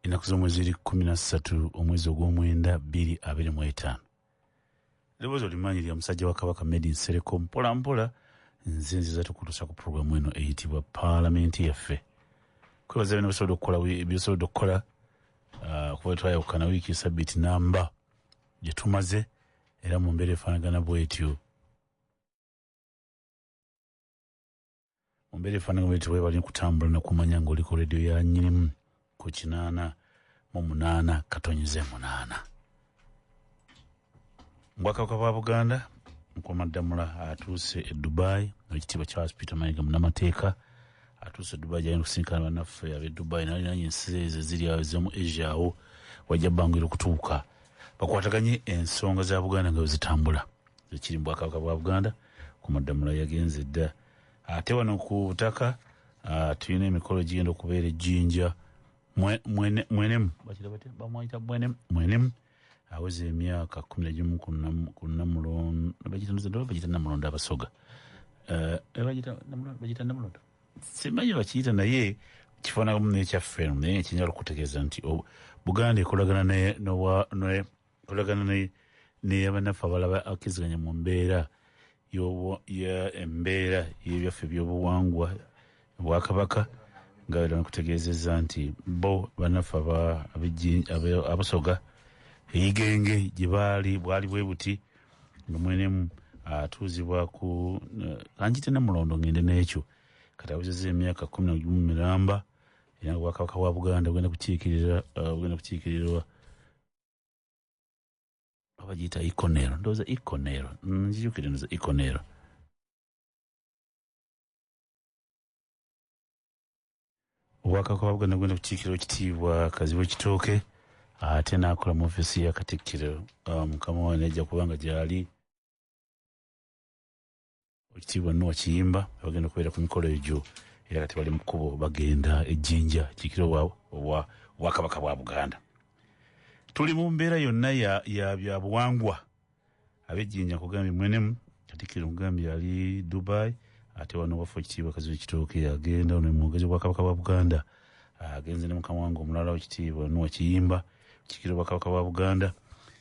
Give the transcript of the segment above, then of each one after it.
ennaku z'omwezi 13 omwezi ogw'omwenda 2025. Eddoboozi olimanyi lya musajja wa Kabaka Made in Sereko. Mpola mpola nze nziza tukutuusa ku pulogulaamu eno eyitibwa Paalamenti yaffe. Kwebaza bino bisobola okukola kuba twayawukana wiiki sabbiiti namba gye tumaze era mu mbeera efaanagana bw'etyo. Mu mbeera efaanagana bw'etyo weebali kutambula nakumanya ng'oli ku leediyo ya Nnyinimu ku 88.8. Obwakabaka bwa Buganda Mukomaddamula atuuse e Dubai n'ekitiibwa Charles Peter Mayiga munnamateeka atuuse e Dubai gy'alina okusinkana bannaffe ab'e Dubai n'alinaanye ensi ezo ziri awo ez'omu Asia awo wajja bangwira okutuuka bakwataganye ensonga za Buganda nga zitambula ekiri mu Bwakabaka bwa Buganda. Mukomaddamula yagenze dda ate wano ku butaka tulina emikolo gigenda okubeera ejjinja mwenemu bamwayita mwenemu aweze emyaka 11 ku Namulondo bagita Namulondo Abasoga bagita Namulondo simanyi bakiyita naye kifaananamu n'ekyaffe naye kinyala okutegeeza nti Buganda ekolagana n'abannaffe abalaba akkiziganya mu mbeera embeera y'ebyaffe by'obuwangwa Bwakabaka nga era kutegeezezza nti bo bannaffe Abasoga eyigenge gye bwali bwe buti nga mwenemu atuuzibwa ku kanjite Namulondo ngende n'ekyo kati awezezza emyaka 11 miramba era nga Bwakabaka bwa Buganda bugenda kukiikirirwa abagiyita Ikonero ndowooza Ikonero nzijukire ndowooza Ikonero. Obwakabaka bwa Buganda bugenda kukiikirwa ekitiibwa Kazibu Kitooke ate n'akola mu ofiisi ya Katikkiro mukama we najja kubanga gyali ekitiibwa Noah Kiyimba bagenda okubeera ku mikolo egyo era kati bali mu kkubo bagenda ejjinja kiikiro Obwakabaka bwa Buganda. Tuli mu mbeera yonna ya bya buwangwa ab'ejjinja kugambye mwenemu Katikkiro mugambye ali Dubai ate wano wafu ekitiibwa Kazibu Kitooke agenda ono mwogezi Bwakabaka bwa Buganda agenze ne mukama wange omulala w'ekitiibwa Noah Kiyimba kiikiro Bwakabaka bwa Buganda.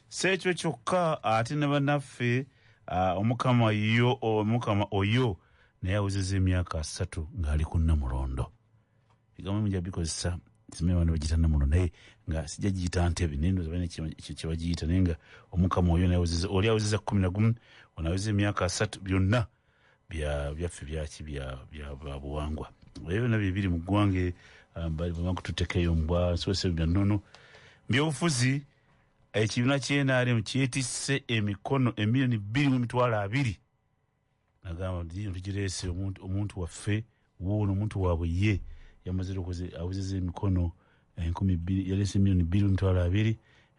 Sekyo kyokka ate ne bannaffe omukama oyo naye awezezza emyaka 3 ng'ali ku Namulondo. Ebigambo bingi bikozesa simanyi wano bagiyita Namulondo naye nga sijja giyita Ntebe naye ndowooza balina kye bagiyita naye nga omukama oyo naye oli awezezza 11 ono awezezza emyaka 3 byonna byaffe byaki bya buwangwa. Ebyo byonna bibiri mu ggwange bakututekeyo mbwa nsose bya nnono byobufuzi. Ekibiina ky'NRM kyetisse emikono emiliyoni 2.2 nagamba tugireese omuntu waffe wuuno omuntu waabwe ye yamaze awezezza emikono 2,000 yaleese emiliyoni 2.2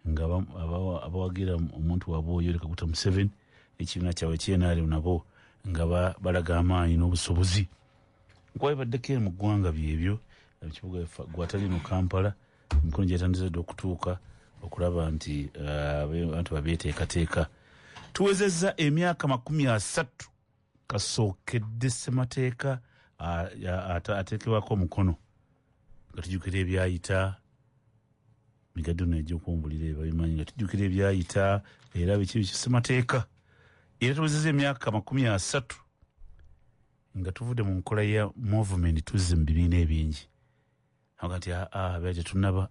nga abawagira omuntu waabwe oyo Yoweri Kaguta Museveni ekibiina kyabwe ky'NRM nabo nga balaga amaanyi n'obusobozi. Nkwaye baddeko mu ggwanga byebyo ekibuga gwatali mu Kampala emikono gyetandise dda okutuuka okulaba nti abantu babeeteekateeka. Tuwezezza emyaka 30 kasookedde ssemateeka ateekebwako omukono nga tujjukira ebyayita migaddo nejja okumbulira babimanyi nga tujjukira ebyayita era biki ssemateeka era tuwezezza emyaka 30 nga tuvudde mu nkola ya movement tuzze mu bibiina ebingi nti bete tunaba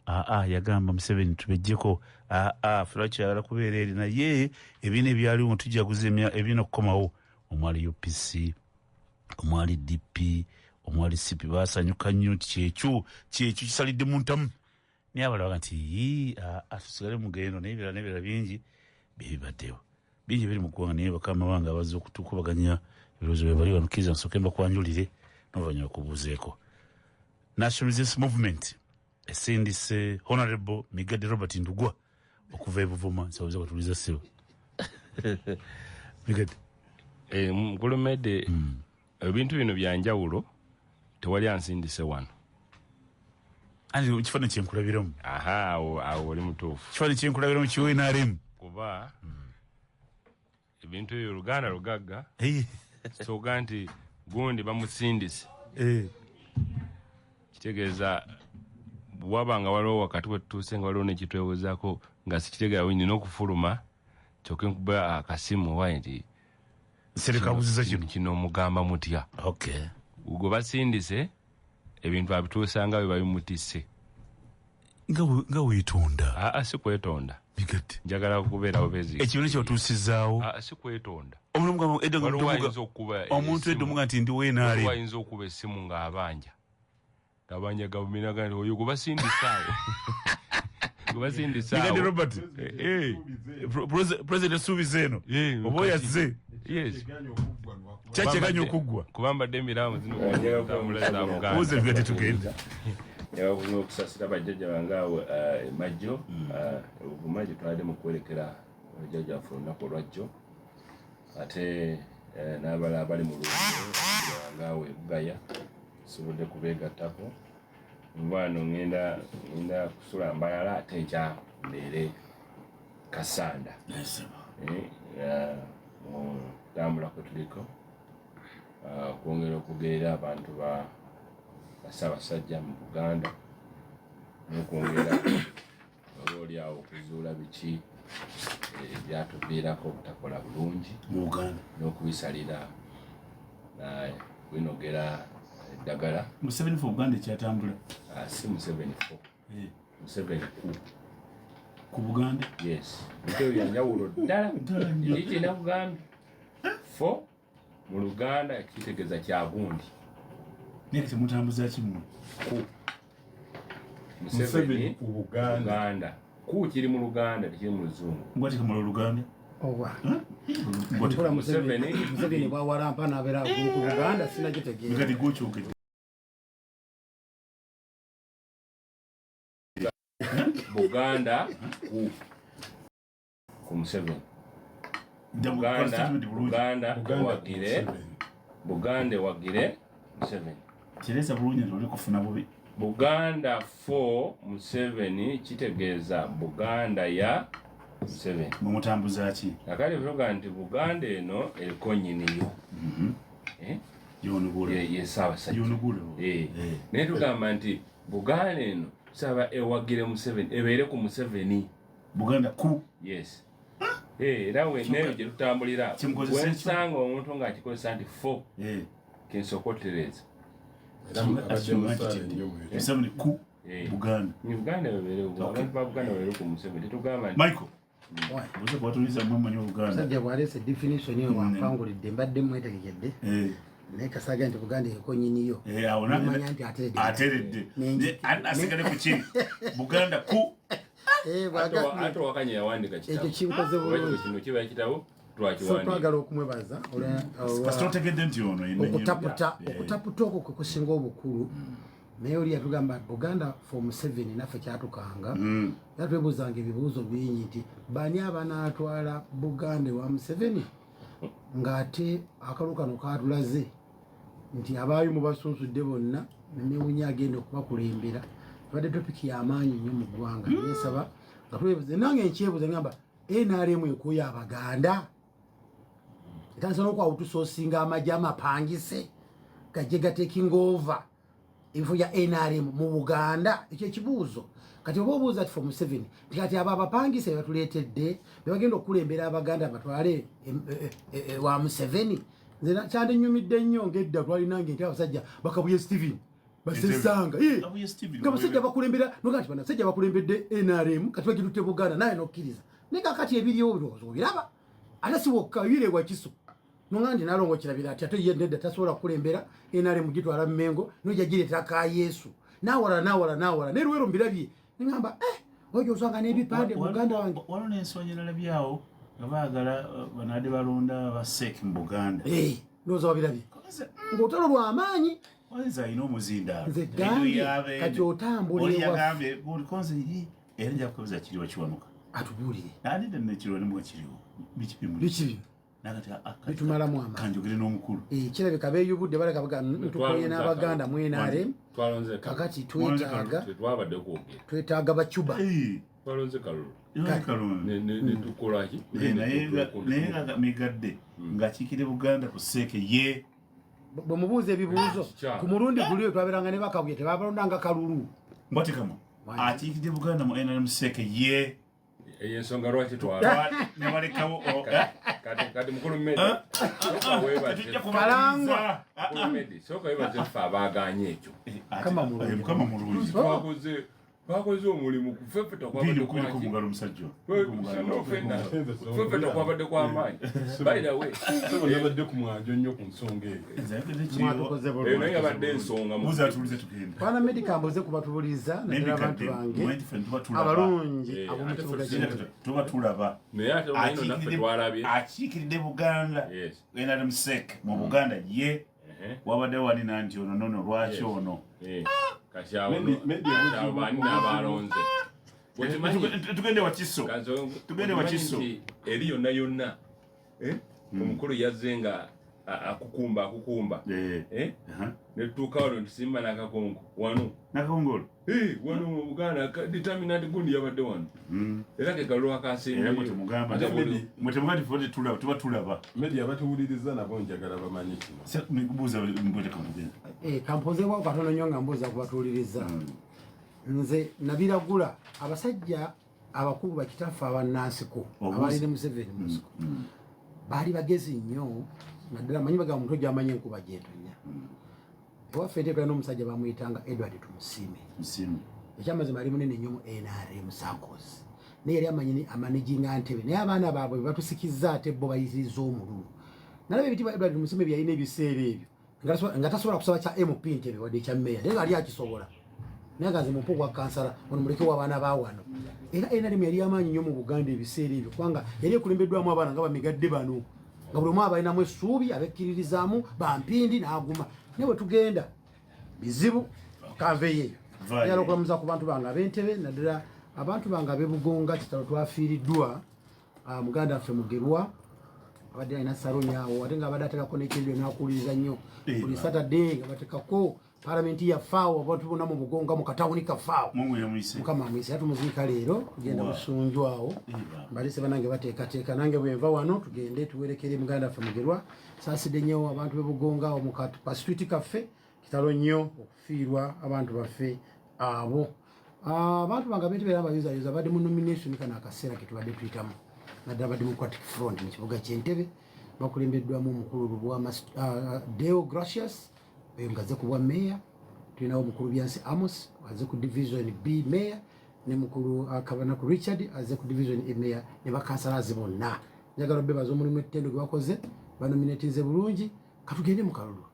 yagamba Museveni tubejjeko fulakyala kubeera eri naye ebiina ebyaliwo tujaguza ebiina okukomawo omwali UPC omwali DP omwali CP basanyuka nnyo kyekyo kisalidde mu ntamu naye abalaba nti tusigale mugendo naye ebirala bingi bibaddewo bingi biri mu ggwanga naye bakama bange abazze okutukubaganya ebirowoozo bye bali bamukkiriza nsooke mbakwanjulire n'oluvannyuma kubuuzeeko. National Resistance Movement esindise Honorable Migadde Robert Ndugwa okuva e Buvuma nsawuza kwatuliza ssebo Migadde Nkulumedde ebintu bino byanjawulo tewali ansindise wano ani kifaananyi kyenkulabiramu awo oli mutuufu kifaananyi kyenkulabiramu kiwe NRM kuba ebintu ebyo Luganda lugagga soga nti gundi bamusindise kitegeeza wabanga waliwo wakati wetutuuse nga waliwo nekitwebuuzaako nga sikitegeera nina okufuluma kyokka nkuba akasimu waye nti serekabuziza kino mugamba mutya gwe basindise ebintu abituusanga bwe babimutisse nga weetonda si kwetonda bigatti njagala kubeerawo bezi ekibiina kyotuusizaawo si kwetonda omuntu eddomuga nti ndi weenaale wayinza okuba essimu ng'abanja gavumina gandi oyo gwe basindisaawo bigatti Robert president suubiza eno oba oyazze kyakeganya okuggwa kuba mbadde emiraamu zino uze bigatti tugenda yababuza okusasira bajjajja bange awo majjo obumajjo twaladde mu kwerekera bajjajja waffe olunaku olwajjo ate n'abalala bali mu lulungo bange awo ebugaya sobodde kubeegattako mbwano ngenda kusula mbalala ate enkya mbeere Kasanda tambula kwe tuliko kwongera okugerera abantu ba Ssaabasajja mu Buganda n'okwongera oli awo okuzuula biki byatuviirako obutakola bulungi mu Buganda n'okubisalira kwinogera eddagala. Museveni for Buganda ekyatambula si Museveni for Museveni ku Buganda yes ebyo byanjawulo ddala ekina Buganda for mu Luganda kitegeeza kya gundi nekati mutambuza kimu ku Museveni ku Buganda ku kiri mu Luganda tekiri mu Luzungu ngwati kamala Luganda owa ngwati Museveni bwawalampa nabeera ku Buganda sinakitegeera ngati gokyuke Buganda ku Museveni Buganda wagire Museveni kiresa bulungi ntoli kufuna bubi Buganda for Museveni kitegeeza Buganda ya Museveni mumutambuza ki akali vuga nti Buganda eno eriko nnyiniyo ye Ssaabasajja naye tugamba nti Buganda eno saba ewagire Museveni ebeere ku Museveni Buganda ku yes era weneyo gye tutambulira wensanga omuntu ng'akikozesa nti fo kinsokotereza Museveni ku Buganda Uganda abantu ba Buganda bebeere ku Museveni tetugamba nti Michael oze kwatuliza mwamanyi Buganda sajja bwaleese definition yo wampangulidde mbadde mwetegekedde naye Kasaaga nti Buganda eriko nnyiniyo namanya nti ateredde asigale ku kiri Buganda ku ate wakanya yawandika kitabo ekyo kinkoze bulungi kino kiba kitabo twagala okumwebaza kasita otegedde nti ono okutaputa okwo kwe kusinga obukulu naye oli yatugamba Buganda for Museveni naffe kyatukanga yatwebuuzanga ebibuuzo bingi nti bani abanaatwala Buganda wa Museveni ng'ate akalulu kano katulaze nti abaayo mubasunsudde bonna newunya agenda okubakulembera badde topiki y'amaanyi nnyo mu ggwanga nesaba nga twebuuze nange nkyebuuze ngamba NRM ekooya Abaganda etandisa n'okwawutusoosinga amagye amapangise gajje gateking over ebifo bya NRM mu Buganda ekyo ekibuuzo kati oba obuuza ti for Museveni kati abo abapangise batuleetedde bebagenda okukulembera Abaganda batwale wa Museveni nze kyandinyumidde nnyo ng'edda twalinange nti abasajja bakabuye Stephen basesanga nga basajja bakulembera noga nti banasajja bakulembedde NRM kati bagitutte Buganda naye nokkiriza naye kakati ebiriwo birowoozo obiraba ate si wokka bireebwa kiso nonga ndi nalongo kirabira ati ate ye nedda tasobola kukulembera NRM gitwala Mmengo nojja gireeta ka Yesu nawala naye luwero mbirabye ningamba ojo osanga n'ebipande Buganda wange waliwo n'ensonga nalabyawo nga baagala banaade balonda baseeki mu Buganda ndowooza wabirabye ng'otalo lw'amaanyi wayinza alina omuzindaalo nze gambye kati otambulirewagambye bulikonze era nja kukoza kiriwa kiwanuka atubuulire nadidde nekiriwa nemwa kiriwo biki nakati bitumalamu ama kanjogere n'omukulu kirabika beeyubudde baleka ntukoye n'Abaganda mu NRM kakati twetaaga bacuba twalonze kalulu netukolaki naye nga migadde ng'akiikire Buganda ku seeke ye bwe mubuuza ebibuuzo ku mulundi guli twaberanga ne Bakabuye tebabalondanga kalulu mbwatikama akiikidde Buganda mu NRM-SEC ye ey'ensonga lwaki twala ne balekawo kati mukulu Medi sooka weebaze ffe abaaganye ekyo mukama mulungi twakoze omulimu ffeffe takwabadde kw'amaanyi yabadde ku mwanjo nnyo ku nsonga eyo naye yabadde ensonga Bwana Medi kambuze kubatubuliza naddala abantu bange abalungi ab'omu kibuga tuba tulaba naye ate olino naffe twalabye akiikiridde Buganda NRM-SEC mu Buganda ye wabadde wanina nti ono nono lwaki ono bani n'abalonze tugende wakiso eri yonna yonna omukulu yazze nga akukumba netutuuka wano ntisimba n'akakongo wano nakongolo wano mu Buganda determinant gundi yabadde wano era kekalulu akasembeyo tuba tulaba Medi abatuwuliriza nabo njagala bamanye kino mbuuza kampozeewo katono nnyo nga mbuuza kubatuwuliriza nze nabiragula abasajja abakulu bakitaffe abannansiko abalire Museveni mu nsiko baali bagezi nnyo naddala manyi bagamba omuntu ojo amanyi enkuba gyentonya ewaffe enteekera n'omusajja bamuyitanga Edward Tumusiime ekyamazima ali munene nnyo mu NRM SACCOS naye yali amanyi amanaginga Ntebe naye abaana baabwe batusikizza ate bo bayitiriza omululu nalaba ebitiibwa Edward Tumusiime byalina ebiseera ebyo nga tasobola kusaba kya MP Ntebe wadde ekya meya naye ngaali akisobola naye nga nze mumpa ogwa kansala ono mulekewo abaana ba wano era NRM yali amaanyi nnyo mu Buganda ebiseera ebyo kubanga yali ekulembeddwamu abaana nga bamigadde bano nga buli omu abalinamu essuubi abekkiririzaamu bampindi n'aguma naye bwe tugenda bizibu kanveeyo yala okulamuza ku bantu bange ab'Entebe naddala abantu bange ab'ebugonga kitalo twafiiriddwa muganda waffe Mugerwa abadde alina salonyawo ate nga abadde atekako n'ekyejo n'akuwuliriza nnyo buli Saturday nga batekako palamenti yafaawo abantu bonna mu bugonga mu katawuni kafaawo mukama amuyise era tumuziika leero tugenda busunju awo mbalise banange bateekateeka nange bwenva wano tugende tuwerekere muganda waffe Mugerwa saasidde nnyo abantu b'ebugonga mu kasitwiti kaffe kitalo nnyo okufiirwa abantu baffe abo abantu bange ab'Entebe era abayuzaayuza badde mu nomination kano akaseera ke tubadde tuyitamu naddala badde Democratic Front mu kibuga ky'Entebe bakulembeddwamu omukulu Lubwa Deo Gracious nga azze ku bwa meya tulinawo omukulu Byansi Amos azze ku division B meya ne mukulu Kabanaku Richard azze ku division E meya ne bakansalazi bonna njagala bebaza omulimu ettendo gwe bakoze banominatinze bulungi katugende mu kalulu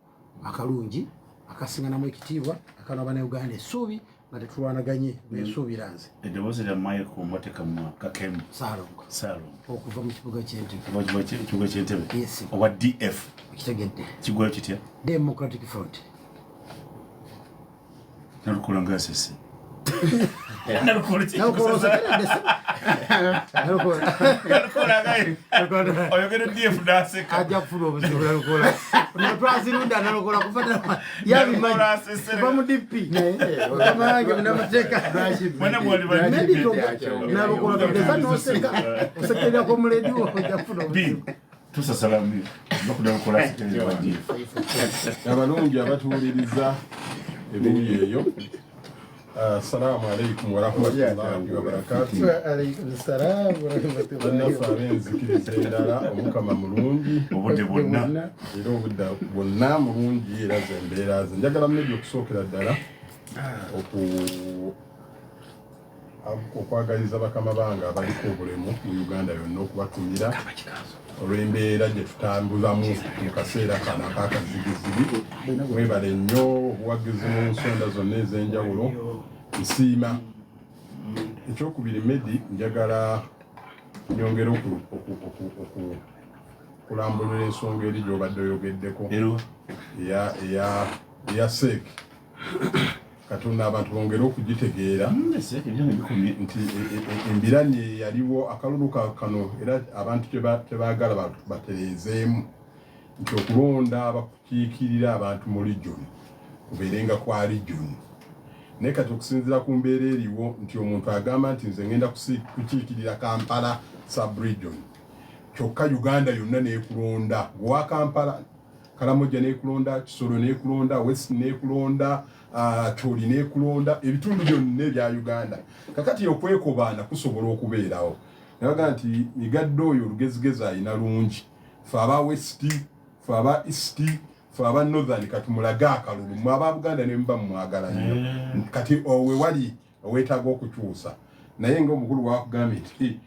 akalungi akasinganamu ekitiibwa akano Abanayuganda essuubi nga tetulwanaganye nensuubira nze eddoboozi lya Michael Mwatekamwa Kakemu Saalongo okuva mu kibuga ky'Entebe owa DF kitegedde kigwayo kitya Democratic Front nalukola ngasese oyogere DF naseka ajja kufuna obuzibu nalukola twazirunda nalukola kufa yabimanyiva mu DP ogamange munamateeka nalukola tugeza noseka osekererako mu leediwo ojja kufuna obuzibu tusasalamu bakudalukola sekerera DF abalungi abatuwuliriza ebuuyi eyo Assalamu alaikum warahmatullahi wabarakatuh. Wa alaikum salam warahmatullahi wabarakatuh. Nzikiriza endala omukama mulungi obudde bwonna era obudde bwonna mulungi era zembeera ze njagala Medi okusookera ddala okwagaliza bakama bange abaliko obulemu mu Uganda yonna okubatumira olw'embeera gye tutambulamu mu kaseera kano ak'akazigizigi mwebale nnyo obuwagizi mu nsonda zonna ez'enjawulo nsiima ekyokubiri Medi njagala nyongera okulambulira ensonga eri gy'obadde oyogeddeko eya SEC Katonda abantu bongere okugitegeera nti embiranye yaliwo akalulu kano era abantu tebaagala batereezeemu nti okulonda abakukiikirira abantu mu region kubeerenga kwa region naye kati okusinziira ku mbeera eriwo nti omuntu agamba nti nze ngenda kukiikirira Kampala sub-region kyokka Uganda yonna neekulonda gwa Kampala Karamoja neekulonda Kisoro neekulonda West neekulonda Choli ne kulonda ebitundu byonna ebya Uganda kakati okwekobaana kusobola okubeerawo naga nti migaddo oyo olugezigezi ayina lungi fe aba west fe aba east fe aba northern kati mulaga akalulu mu aba Buganda ne mba mwagala nnyo kati owe wali owetaaga okukyusa naye ng'omukulu wakugambye nti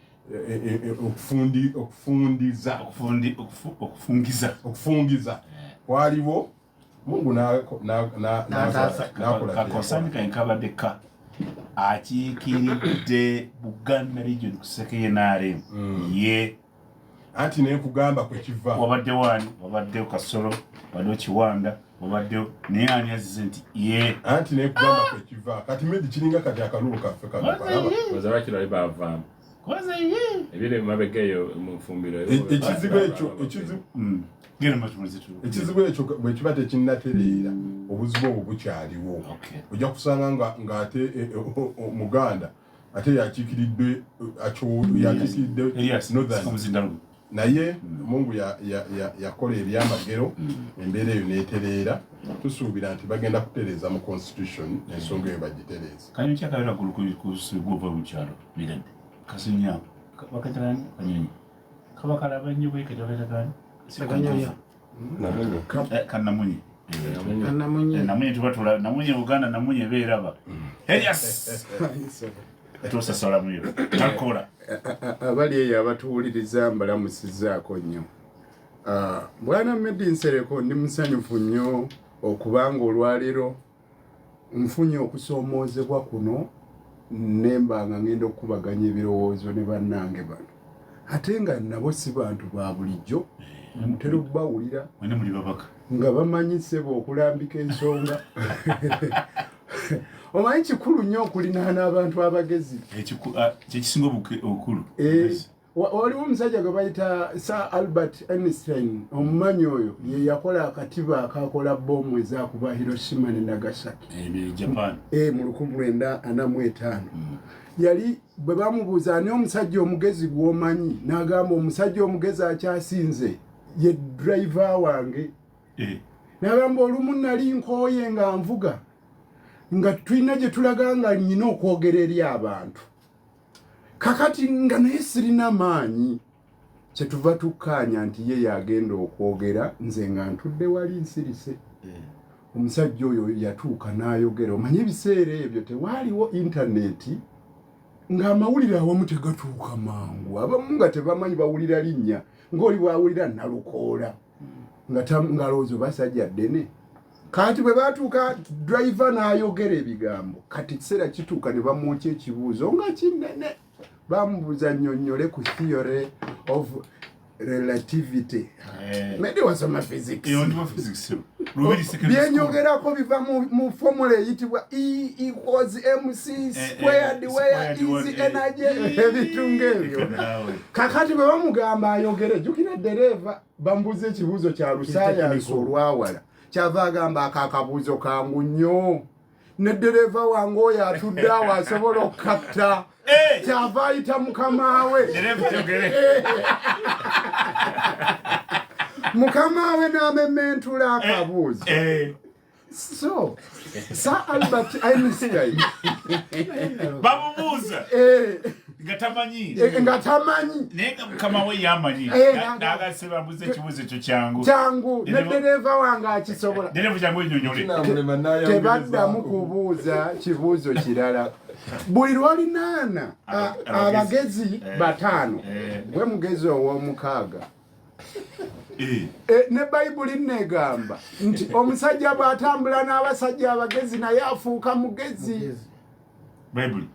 okufungiza waliwo Mungu kakosanyika enkabadeka akiikiridde Buganda Region kusekeye NRM ye anti naye kugamba kwe kiva wabadde wani wabadde Kasolo wabadde Kiwanda wabadde naye ani azize nti ye anti naye kugamba kwe kiva kati medi kiringa kati akalulu kaffe kalaba wazaba kirali bavaamu koze ye ebire mabegeyo mu fumbiro ekizibu ekyo ekizibu ekyo bwe kiba tekinnatereera obuzibu obwo bukyaliwo ojja kusanga ng'ate Muganda ate yakiikiridde Northern naye Mungu yakola ebyamagero embeera eyo n'etereera tusuubira nti bagenda kutereeza mu constitution ensonga eyo bagitereeza kanyo kyakabera kusuubwa mu kyalo mirembe kasinya bakatagani kanyonyi kabakalaba nnyo bwekatagani Kanamunye tubatula namunye Uganda namunye beeraba Elias tusasala muyo takola abali eyo abatuwuliriza mbalamusizaako nnyo bwana Medi Nsereko ndi musanyufu nnyo okubanga olwaleero nfunye okusoomoozebwa kuno nembanga ngenda okubaganya ebirowoozo ne bannange bano ate nga nabo si bantu ba bulijjo mutera okubawulira nga bamanyisebo okulambika ensonga omanyi kikulu nnyo okulinaana abantu abagezi kyekisinga obukulu waliwo omusajja gwe bayita Sir Albert Einstein omumanyi oyo ye yakola akatiba akakola bbomu ezakuba Hiroshima ne Nagasaki Japan mu 1945 yali bwe bamubuuza ani omusajja omugezi gw'omanyi n'agamba omusajja omugezi akyasinze ye driver wange n'agamba olumu nali nkooye nga nvuga nga tulina gye tulaga nga nnyina okwogera eri abantu kakati nga naye sirina maanyi kyetuva tukkaanya nti ye yagenda okwogera nze nga ntudde wali nsirise omusajja oyo yatuuka n'ayogera omanyi ebiseera ebyo tewaaliwo intaneti ng'amawulire awamu tegatuuka mangu abamu nga tebamanyi bawulira linnya ng'oli bwawulira nalukoola ngalowooza basajja ddene kati bwe batuuka driver n'ayogera ebigambo kati kiseera kituuka ne bamwokya ekibuuzo nga kinene bamubuuza nnyonnyole ku theory of relativity medi wasoma physics byenyogerako biva mu formula eyitibwa E equals mc squared where is energy ebitunga ebyo kakati bwe bamugamba ayogere jjukira dereva bamubuuza ekibuuzo kya lusayansi olwawala kyava agamba akabuuzo kangu nnyo ne dereva wange oyo atudde awo asobola okukatta kyava ayita mukamawe mukamawe n'amementula akabuuzo so Sir Albert Einstein bamubuuza ngatamanyi naye mukama we yamanyi n'agase bamubuuza ekibuuzo ekyo kyangu ne dereva wange akisobola dereva kyangu ennyonnyole tebaddamu kubuuza kibuuzo kirala buli lwalinaana abagezi bataano gwe mugezi ow'omukaaga ne bayibuli negamba nti omusajja bw'atambula n'abasajja abagezi naye afuuka mugezi bayibuli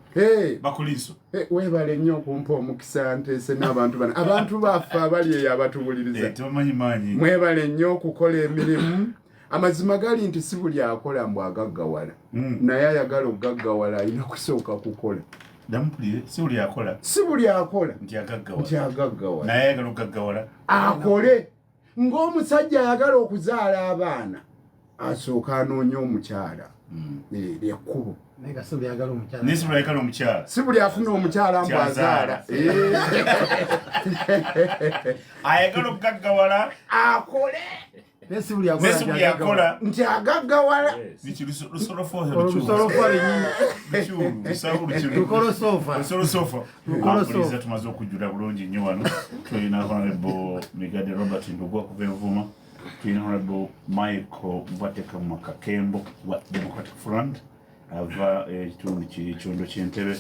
bakuliiso weebale nnyo okumpa omukisa nteese n'abantu bano abantu baffe abali eyo abatuwuliriza tebamanyi maanyi mwebale nnyo okukola emirimu amazima gali nti si buli akola mbu agaggawala naye ayagala okugaggawala alina kusooka kukola si buli akola nti agaggawala naye ayagala okugaggawala akole ng'omusajja ayagala okuzaala abaana asooka anoonya omukyala lyekkubo si buli afuna omukyala mbu azaala ayagala okugaggawala akole nesibuli yakola nti agaggawala lusolofoza tumaze okujjula bulungi nnyo wano tulina honorable Migadde Robert Ndugwa kuva Envuma, tulina honorable Michael Mvatekamwa Kakembo wa Democratic Front ava ekitundu kicondo ky'Entebbe,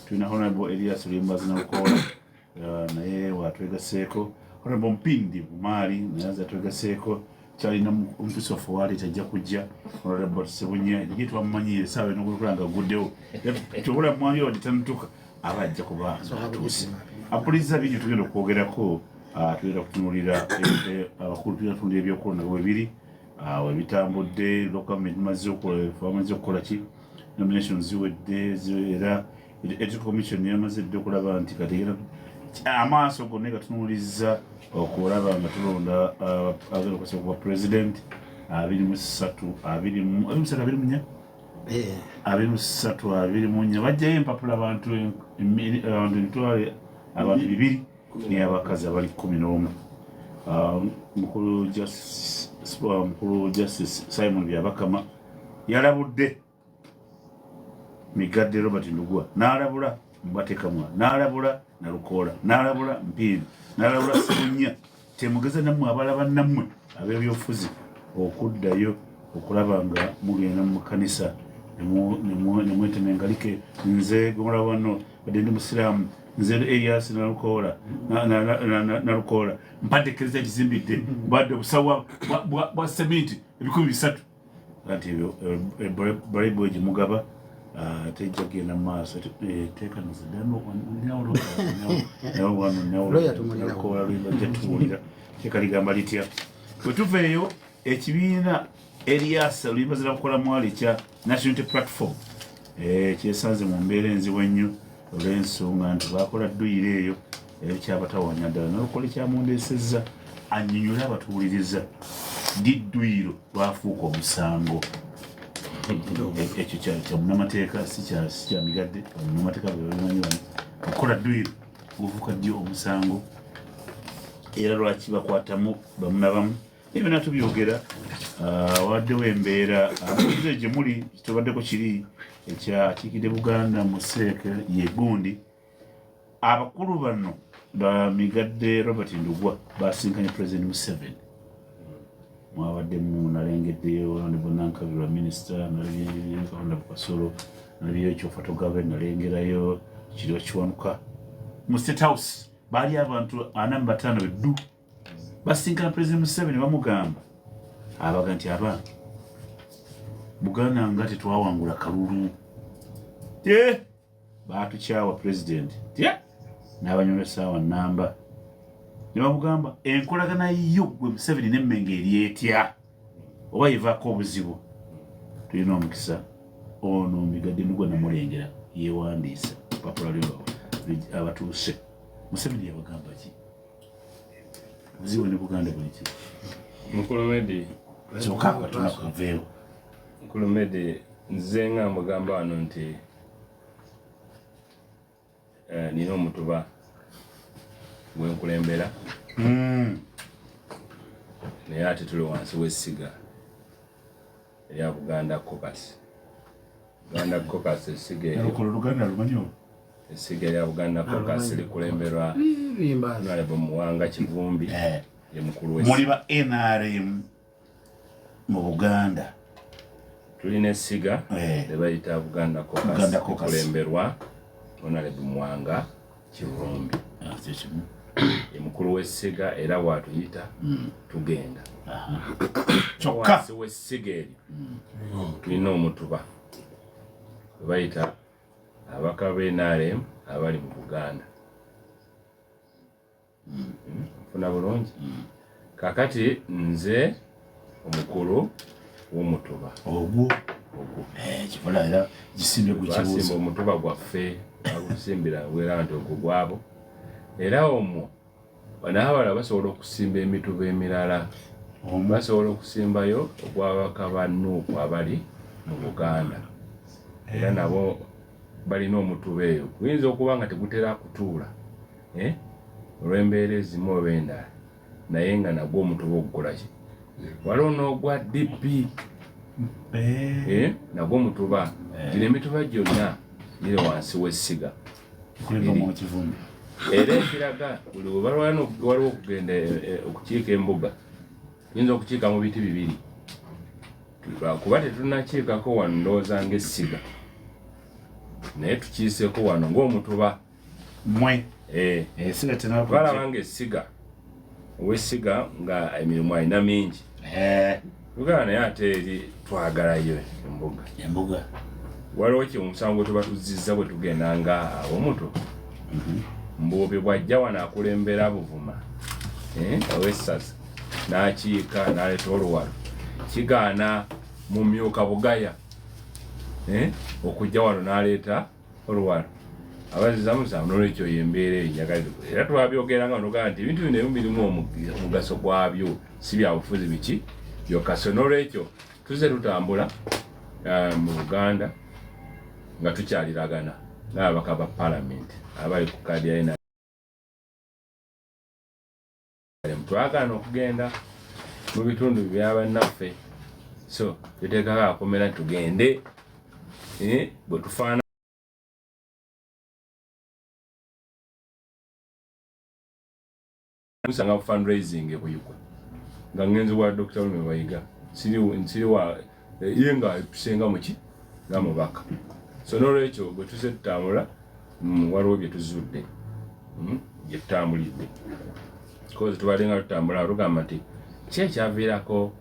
tulina honorable Elias Limbazi Nalukola naye watwegaseeko, honorable Mpindi Bumaali naye aza twegaseeko, kyalina omutuusi waffe waali tajja kujja honorable Sebunya ye twamumanyiire essaawa enokulanga guddewo tubula mwanyi wadde tanutuka aba ajja kuba atuuse apuliza bingi tugenda okwogerako. Tugenda kutunuulira abakulu tugenda kutunuulira ebyokulonda bwe biri ebitambudde local maze okukola ki nominations ziwedde era electoral commission yamaze dde okulaba nti kati amaaso gonna gatunuulizza okulaba nga tulonda agenda okusobola kuba president 23 bajjayo empapula abantu emitwale abantu 200 n'abakazi abali 11. Mukulu Justice Simon Byabakama yalabudde Migadde Robert Ndugwa, n'alabula Mbatekamwa, n'alabula Nalukola, n'alabula Mpindi, n'alabula Sebunya. Temugeza nammwe abalaba nammwe ab'ebyobufuzi okuddayo okulaba nga mugenda mu kanisa nemwetema engalike. Nze gomula wano badde ndi musiraamu, nze Elias Nalukola mpadde ekkiriza gizimbidde badde obusawa bwa sementi 300 kati ebyo Bible egimugaba tejja genda mu maaso teeka noziddanukola teeka ligamba litya. Bwe tuveeyo ekibiina Elias Limbazi Nalukola mwali ekya National Unity Platform kyesanze mu mbeera enzibu ennyo olw'ensonga nti bakola dduyiro eyo ekyabatawanya ddala. Nalukola ekyamundeesezza annyonnyole abatuwuliriza didduyiro lwafuuka omusango. Ekyo kya munnamateeka si kya Migadde, munnamateeka bebamanyi wano okukola dduyiro gufuuka ddyo omusango era lwaki bakwatamu bamu na bamu ebyo natubyogera. Waddewo embeera abakize gye muli kitubaddeko kiri ekyakiikidde Buganda mu Seeke ye gundi. Abakulu bano ba Migadde Robert Ndugwa basinkanye President Museveni. Mwabaddemu nalengeddeyo Honorable Nankabirwa Minister, nalengerayo Honorable Kasolo, nalengerayo Kyofato Government, nalengerayo Kirwa Kiwanuka. Mu State House baali abantu 45 beddu basinkana President Museveni bamugamba abaga nti aba Buganda nga tetwawangula kalulu batukyawa president n'abanyola essaawa nnamba ne bamugamba enkolagana yo gwe Museveni n'emmenge eri etya oba yevaako obuzibu. Tulina omukisa ono Migadde Ndugwa namulengera yeewandiisa papula lyo abatuuse. Museveni yabagamba ki obuzibu ne Buganda buli ki? Mukulumedi kyokako tunakuveewo Mukulumedi nze nga mugamba wano nti nina omutuba gwenkulembera naye ate tuli wansi w'essiga erya Buganda Caucus. Buganda Caucus essiga erya Buganda Caucus likulemberwa Honorable Muwanga Kivumbi ye mukulu w'essiga. Muli ba NRM mu Buganda. Tulina essiga ne bayita Buganda Caucus likulemberwa Honorable Muwanga Kivumbi ye mukulu w'essiga era bw'atuyita tugenda. Kyokka wansi w'essiga eryo tulina omutuba we bayita abaka b'NRM abali mu Buganda. Nfuna bulungi. Kakati nze omukulu w'omutuba ogwo kibula era gisimbe gwekibuuza omutuba gwaffe bagusimbira wera nti ogwo gwabo era omwo banaabala basobola okusimba emituba emirala basobola okusimbayo ogwabaka ba Nuupu abali mu Buganda era nabo balina omutuba eyo guyinza okuba nga tegutera kutuula olw'embeera ezimu oba endala naye nga nagwo omutuba ogukola ki waliwo n'ogwa DP nagwo mutuba gino emituba gyonna giri wansi w'essiga era ekiraga buli waliwo okugenda okukiika embuga tuyinza okukiika mu biti bibiri kuba tetunakiikako wano ndowooza ng'essiga naye tukiiseeko wano ng'omutuba balaba ng'essiga ow'essiga nga emirimu alina mingi tugala naye ate eri twagalayo embuga waliwo omusango tuba tuzizza bwe tugenda nga aw'omuto mbuubi bw'ajja wano akulembera Buvuma ow'essaza n'akiika n'aleeta oluwalo kigaana mu Myuka Bugaya okujja wano n'aleeta oluwalo abazizamuzamu n'olwekyo y'embeera enyagaliro era twabyogeranga nogaa nti ebintu bino ebimu birimu omugaso gwabyo si bya bufuzi biki byokka so n'olwekyo tuzze tutambula mu Buganda nga tukyaliragana n'ababaka ba palamenti abali ku kaadi ya twagaana okugenda mu bitundu byabannaffe so tuteekako akomera tugende bwe tufaana musanga fundraising ebuyigwa nga ngenzi wa Dr. Lume Bayiga nsiri wa ye nga tusenga muki nga mubaka so n'olwekyo bwe tuzze tutambula waliwo bye tuzudde bye tutambulidde kozi tubalinga tutambula tugamba nti ki ekyaviirako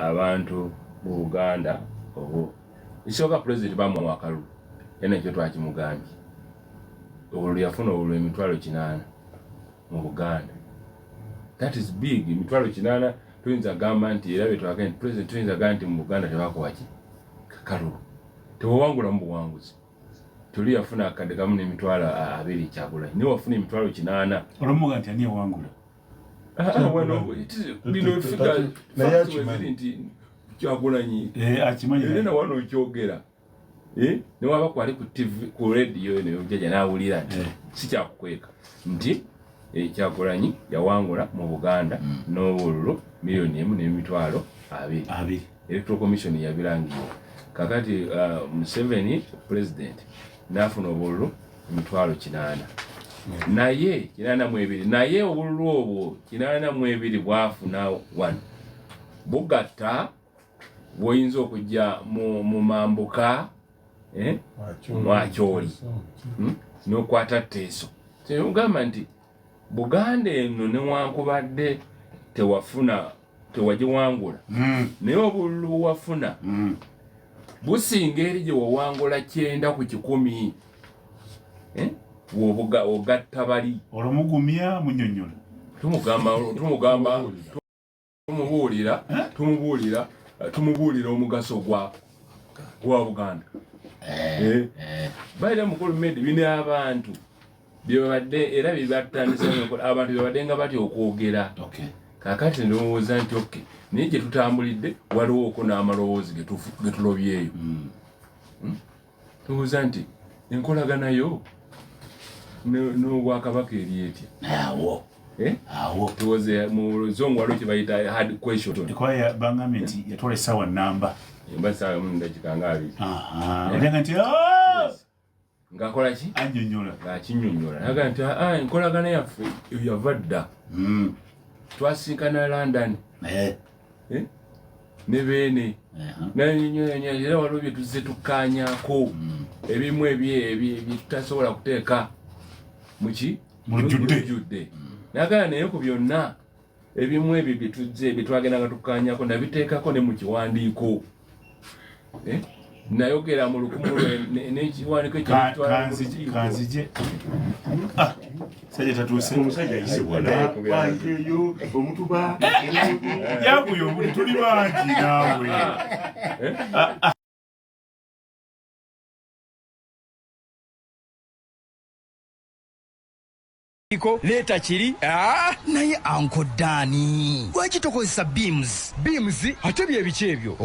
abantu mu Buganda obwo ekisooka pulezidenti bamuwa akalulu era nekyo twakimugambye obululu yafuna obululu emitwalo 8 mu Buganda. That is big. Emitwalo 8 tuyinza gamba nti era betwaga nti president tuyinza gamba nti mu Buganda tebakola ki kalulu tewawangula mu buwanguzi tuli yafuna akadde kamu n'emitwalo 2 Kyagulanyi niwe wafuna emitwalo 8 olamuga nti ani yawangula bino fika naye akimanyi nti Kyagulanyi akimanyi era wano okyogera ne waba kwali ku TV ku radio ne ojaja n'awulira nti si kyakukweka nti Kyagulanyi yawangula mu Buganda n'obululu miliyoni 1.2 Electoral Commission yabirangiye kakati Museveni president nafuna obululu 8 naye 82 naye obululu obwo 82 bwafuna 1 bugatta bwoyinza okujja mu mambuka mwakyoli n'okwata Teso tegamba nti Buganda eno newankubadde tewagiwangula naye obululu wafuna businga eri gye wawangula 9 ku 10 ogatta bali olumugumya munyonyola tumubuulira omugaso gwa Buganda baira mukulu medi bine abantu byobadde era bibatandisa abantu byobadde nga batya okwogera kakati ndowooza nti naye gye tutambulidde waliwo oko n'amalowoozi getulobyeyo tubuuza nti enkolaganayo n'Obwakabaka eri etya awo tuwoze mu luzungu waliwo kye bayita hard question ekwaya bangambye nti yatwala essaawa nnamba embasaawa mu ndakika nga 2 olanga nti ng'akola ki annyonnyola ng'akinnyonnyola naga nti enkolagana yaffe yava dda twasinkana London ne beene era waliwo bye tuzze tukkaanyaako ebimu ebitutasobola kuteeka muki mu lujjudde nagala naye ku byonna ebimu ebyo bye twagendanga tukkaanyaako nabiteekako ne mu kiwandiiko nayogera mu lukumu n'ekiwandiiko kanzije sajja tatuuse omusajja ayisibwa wanjeyo omutuba yakuyo buli tuli bangi naawe leta kiri naye Uncle Danny lwaki tokozesa beams ate byebiki ebyo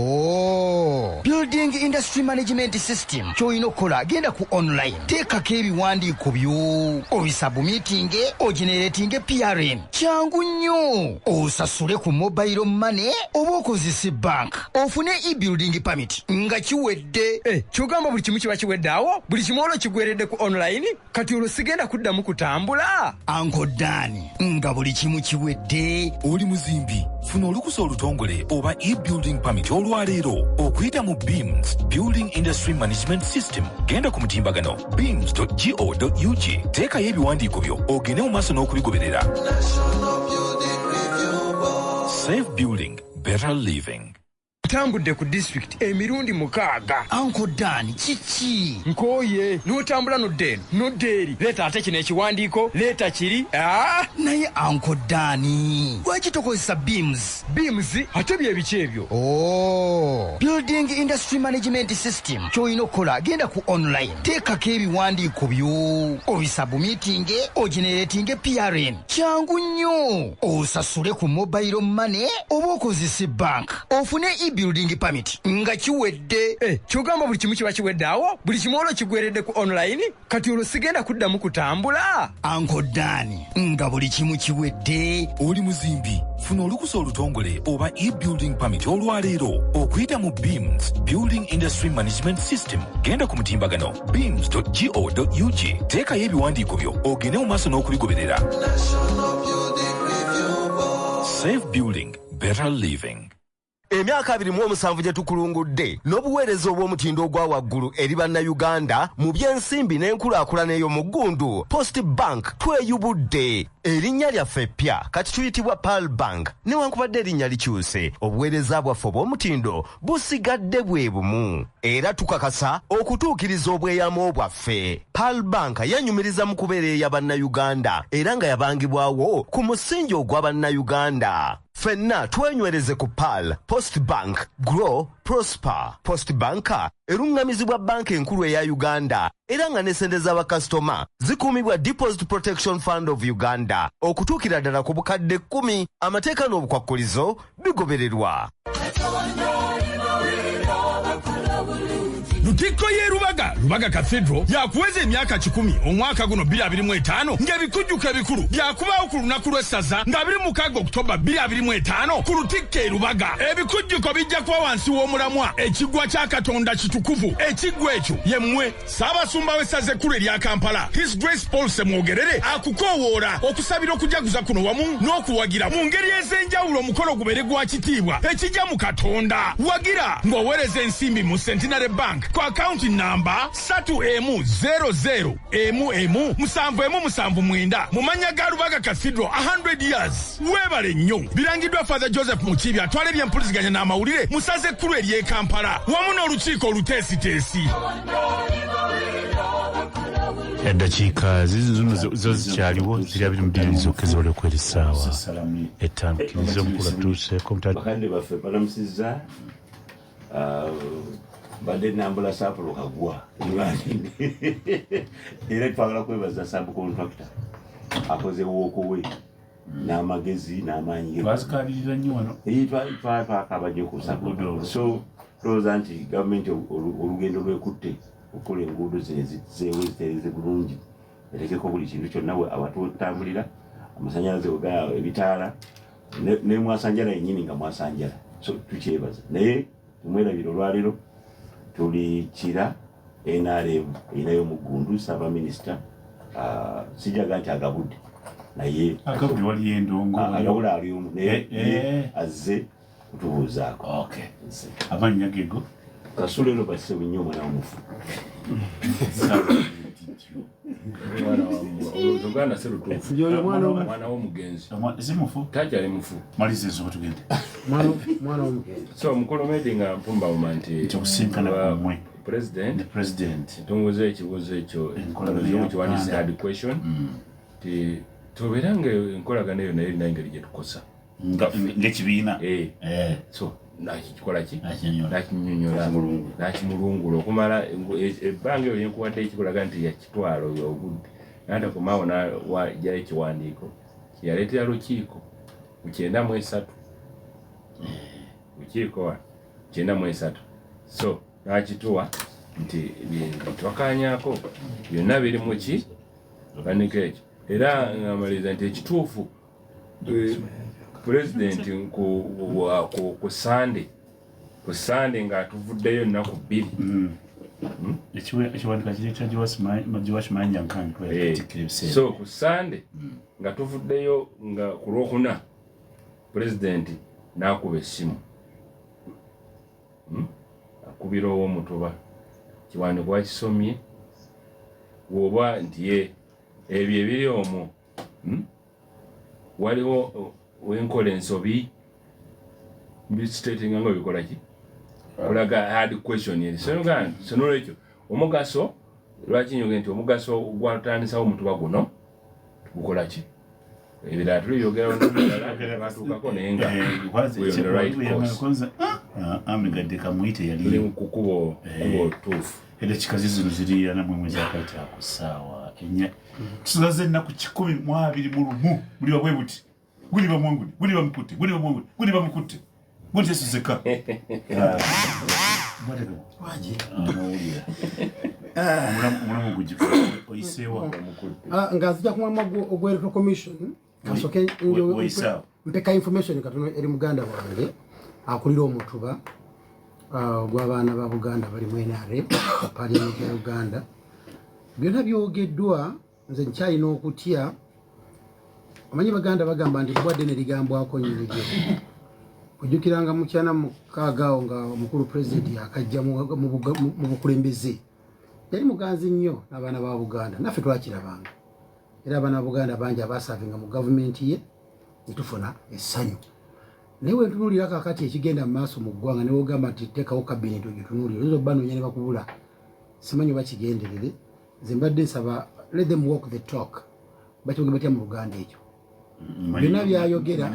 building industry management system kyolina okukola genda ku online teekako ebiwandiiko byo obisabumitinge ogeneratinge PRN kyangu nnyo osasule ku mobile money oba okozese bank ofune e-building permit nga kiwedde kyogamba buli kimu kiba kiwedde awo buli kimu olwo kigweredde ku online kati olwo sigenda kuddamu kutambula Uncle Danny nga buli kimu kiwedde oli muzimbi funa olukusa olutongole oba e-building permit olwaleero okuyita mu beams building industry management system genda ku mutimbagano beams.go.uk teekayo ebiwandiiko byo ogende mu maaso n'okubigoberera. Safe building, better living. Tambudde ku district emirundi 6 Uncle Danny kiki nkoye n'otambula noddeeri leeta ate kino ekiwandiiko leeta kiri naye Uncle Danny lwaki tokozesa beams ate byebiki ebyo building industry management system kyolina okukola genda ku online teekako ebiwandiiko byo obisabumitinge ogeneratinge PRN kyangu nnyo osasule ku mobile money oba okozese bank ofune building permit nga kiwedde kyogamba buli kimu kiba kiwedde awo buli kimu olwo kigweredde ku online kati olwo sigenda kuddamu kutambula Uncle Danny nga buli kimu kiwedde oli muzimbi funa olukusa olutongole oba e-building permit olwaleero okuyita mu beams building industry management system genda ku mutimbagano beams.go.uk teekayo ebiwandiiko byo ogende mu maaso n'okubigoberera. Safe building, better living. Emyaka 27 gye tukulungudde n'obuweereza obw'omutindo ogwa waggulu eri bannayuganda mu by'ensimbi n'enkulaakulana ey'omu ggundu Post Bank tweyubudde erinnya lyaffe eppya kati tuyitibwa Pearl Bank newankubadde erinnya likyuse obuweereza bwaffe obw'omutindo busigadde bwe bumu era tukakasa okutuukiriza obweyamo bwaffe. Pearl Bank yanyumiriza mu kubeera eya bannayuganda era nga yabangibwawo ku musingi ogwa bannayuganda. Fenna twenywereze ku Pearl Post Bank Grow Prosper. Post Bank erungamizibwa banka enkulu eya Uganda era nga n'essente z'abakasitoma zikuumibwa Deposit Protection Fund of Uganda okutuukira ddala ku bukadde 10. Amateeka n'obukwakkulizo bigobererwa. Lutikko ye Lubaga Cathedral yakuweza emyaka 10 omwaka guno 2025 ng'ebikujjuko ebikulu byakubaawo ku lunaku lw'essaza nga 26 Oktoba 2025 ku Lutikko e Lubaga. Ebikujjuko bijja kuba wansi w'omulamwa ekigwa kya Katonda kitukuvu. Ekiggwa ekyo ye mmwe Ssaabasumba w'essaza ekkulu erya Kampala His Grace Paul Semwogerere akukoowoora okusabira okujaguza kuno wamu n'okuwagira mu ngeri ez'enjawulo omukolo gubeere gwa kitiibwa ekijja mu Katonda. Wagira ng'oweereza ensimbi mu Centenary Bank ku account number 31007779 mu mannya ga Lubaga Cathedral 100 years. Weebale nnyo. Birangiddwa Father Joseph Mukibi atwala ebyempuliziganya n'amawulire mu ssaza ekkulu ery'e Kampala wamu n'olukiiko oluteesiteesi. Eddakiika zo zikyaliwo ziri abiri mu ddiri zokka eziwole okwera essaawa 5 kiriza omukulu atuuseeko bakadde baffe balamusizza badde nambula saapolo kagwa era twagala kwebaza Sambu Contractor akoze wookowe n'amagezi n'amaanyi twazikalirira nnyo wano twakaba nnyo ku Sambu. So tulowooza nti gavumenti olugendo lwekutte okukola enguudo zino zitereeze bulungi etekeko buli kintu kyonna awatutambulira amasanyalaze wegaawo ebitaala ne mwasanjala yennyini nga mwasanjala. So tukyebaza naye tumwerabira olwaleero tuli kira NRM erinayo mu ggundu Ssaabaminisita sijaga nti agabudde naye agabudde wali endongo agabula ali omu naye azze kutubuuzaako. amannya gego Kasulero basse nnyo omwana omufu. Uganda se lutuufu. Mwana w'omugenzi. Zimufu? Tajali mufu. Malize ezo tugende. Mwana w'omugenzi. So mukolo meeting mpumba omanti. Tukusinkana kumwe. President. Tunguze ekibuuzo ekyo. Ekibuuzo kiwandiise hard question. Tubeerange enkolagana eyo nayo erina engeri gye tukosa. Ng'ekibiina. So nakikola ki nakimulungula okumala ebbanga eyo yenkuwadde ekikolaga nti yakitwalo obudde nada kumao na wajja ekiwandiiko yaleetera lukiiko ku 93 lukiiko wa 93 so nakituwa nti twakanyako byonna biri muki kanika ekyo era ngamaliza nti ekituufu pulezidenti ku Sunday ng'atuvuddeyo ennaku 2 ekiwandika kireeta Joash Manyankan so ku Sunday nga tuvuddeyo nga ku Lwokuna pulezidenti n'akuba essimu akubira ow'Omutuba kiwandiiko wakisomye woba nti ebyo ebiri omwo waliwo wenkola ensobi mbisitatinga nga bikola ki kulaga hard question eri sonolo ekyo omugaso lwaki nyoge nti omugaso gwatandisawo Omutuba guno gukola ki ebirala tuliyogera batuukako naye nga amigadde kamuyite yali kukubo tuufu era kikazi zino ziriya namwe mwezi akayita ku ssaawa ennya tusaze ennaku 121 buli wabwe buti guli bamwonguli guli bamukutte guli bamwonguli guli bamukutte guli tesuzeka omulamu gujifu oyiseewa nga zijja kumwama ogw'electoral commission kasoke mpeka information katono eri muganda wange akulira Omutuba gw'abaana ba Buganda bali mu NRM Parliament ya Uganda byonna byogeddwa nze nkyalina okutya amanyi Baganda bagamba nti bwadde ne ligambwako nnyirigye ojjukiranga mu 96 nga omukulu president akajja mu bukulembeze yali muganzi nnyo n'abaana ba Buganda naffe twakirabanga era abaana ba Buganda bangi abasaavinga mu gavumenti ye netufuna essanyu naye wentunuulira kakati ekigenda mu maaso mu ggwanga ne wogamba nti teekawo kabineeti ogitunuulira oyinza obbanoonya ne bakubula simanyi bakigenderere nze mbadde nsaba let them walk the talk bakibonge batya mu Luganda ekyo byonna byayogera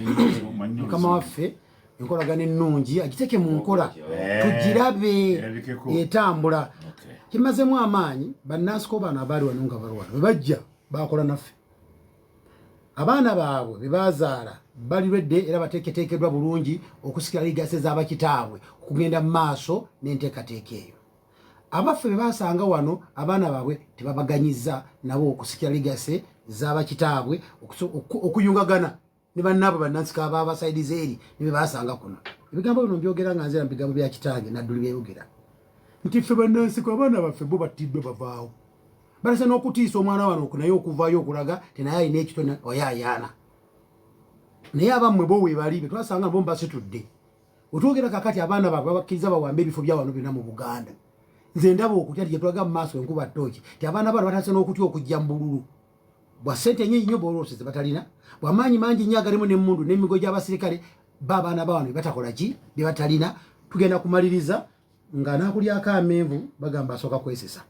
mukama waffe enkolagana ennungi agiteeke mu nkola tugirabe etambula kimazemu amaanyi bannansi bano abaali wano nga bali wano bebajja bakola naffe abaana baabwe bebazaala bali lwedde era bateeketeekeddwa bulungi okusikira ligase z'abakitaabwe okugenda mu maaso n'enteekateeka eyo abaffe bebasanga wano abaana baabwe tebabaganyiza nabo okusikira ligase z'abakitaabwe okuyungagana ne bannaabwe bannansi abasaidize eri ne bebasanga kuno ebigambo bino mbyogera nga nzira mu bigambo bya kitange nadduli byeyogera nti ffe bannansi abaana baffe bo battiddwe bavaawo balese n'okutiisa omwana wano naye okuvaayo okulaga tenaye alina ekitone oyaayaana naye abammwe bo weebali be twasanga bo mbasitudde otwogera kakati abaana baabwe babakkiriza bawambe ebifo bya wano byonna mu Buganda nze ndaba okutya gye tulaga mu maaso enkuba ttooki ti abaana bano batandise n'okutya okujja mu bululu bwa ssente nyingi nnyo booloseze batalina bwamaanyi mangi nnyo agalimu n'emmundu n'emigo gy'abasirikale baabaana bawano batakola ki bye batalina tugenda kumaliriza nga naakulyako amenvu bagamba asooka kwesesa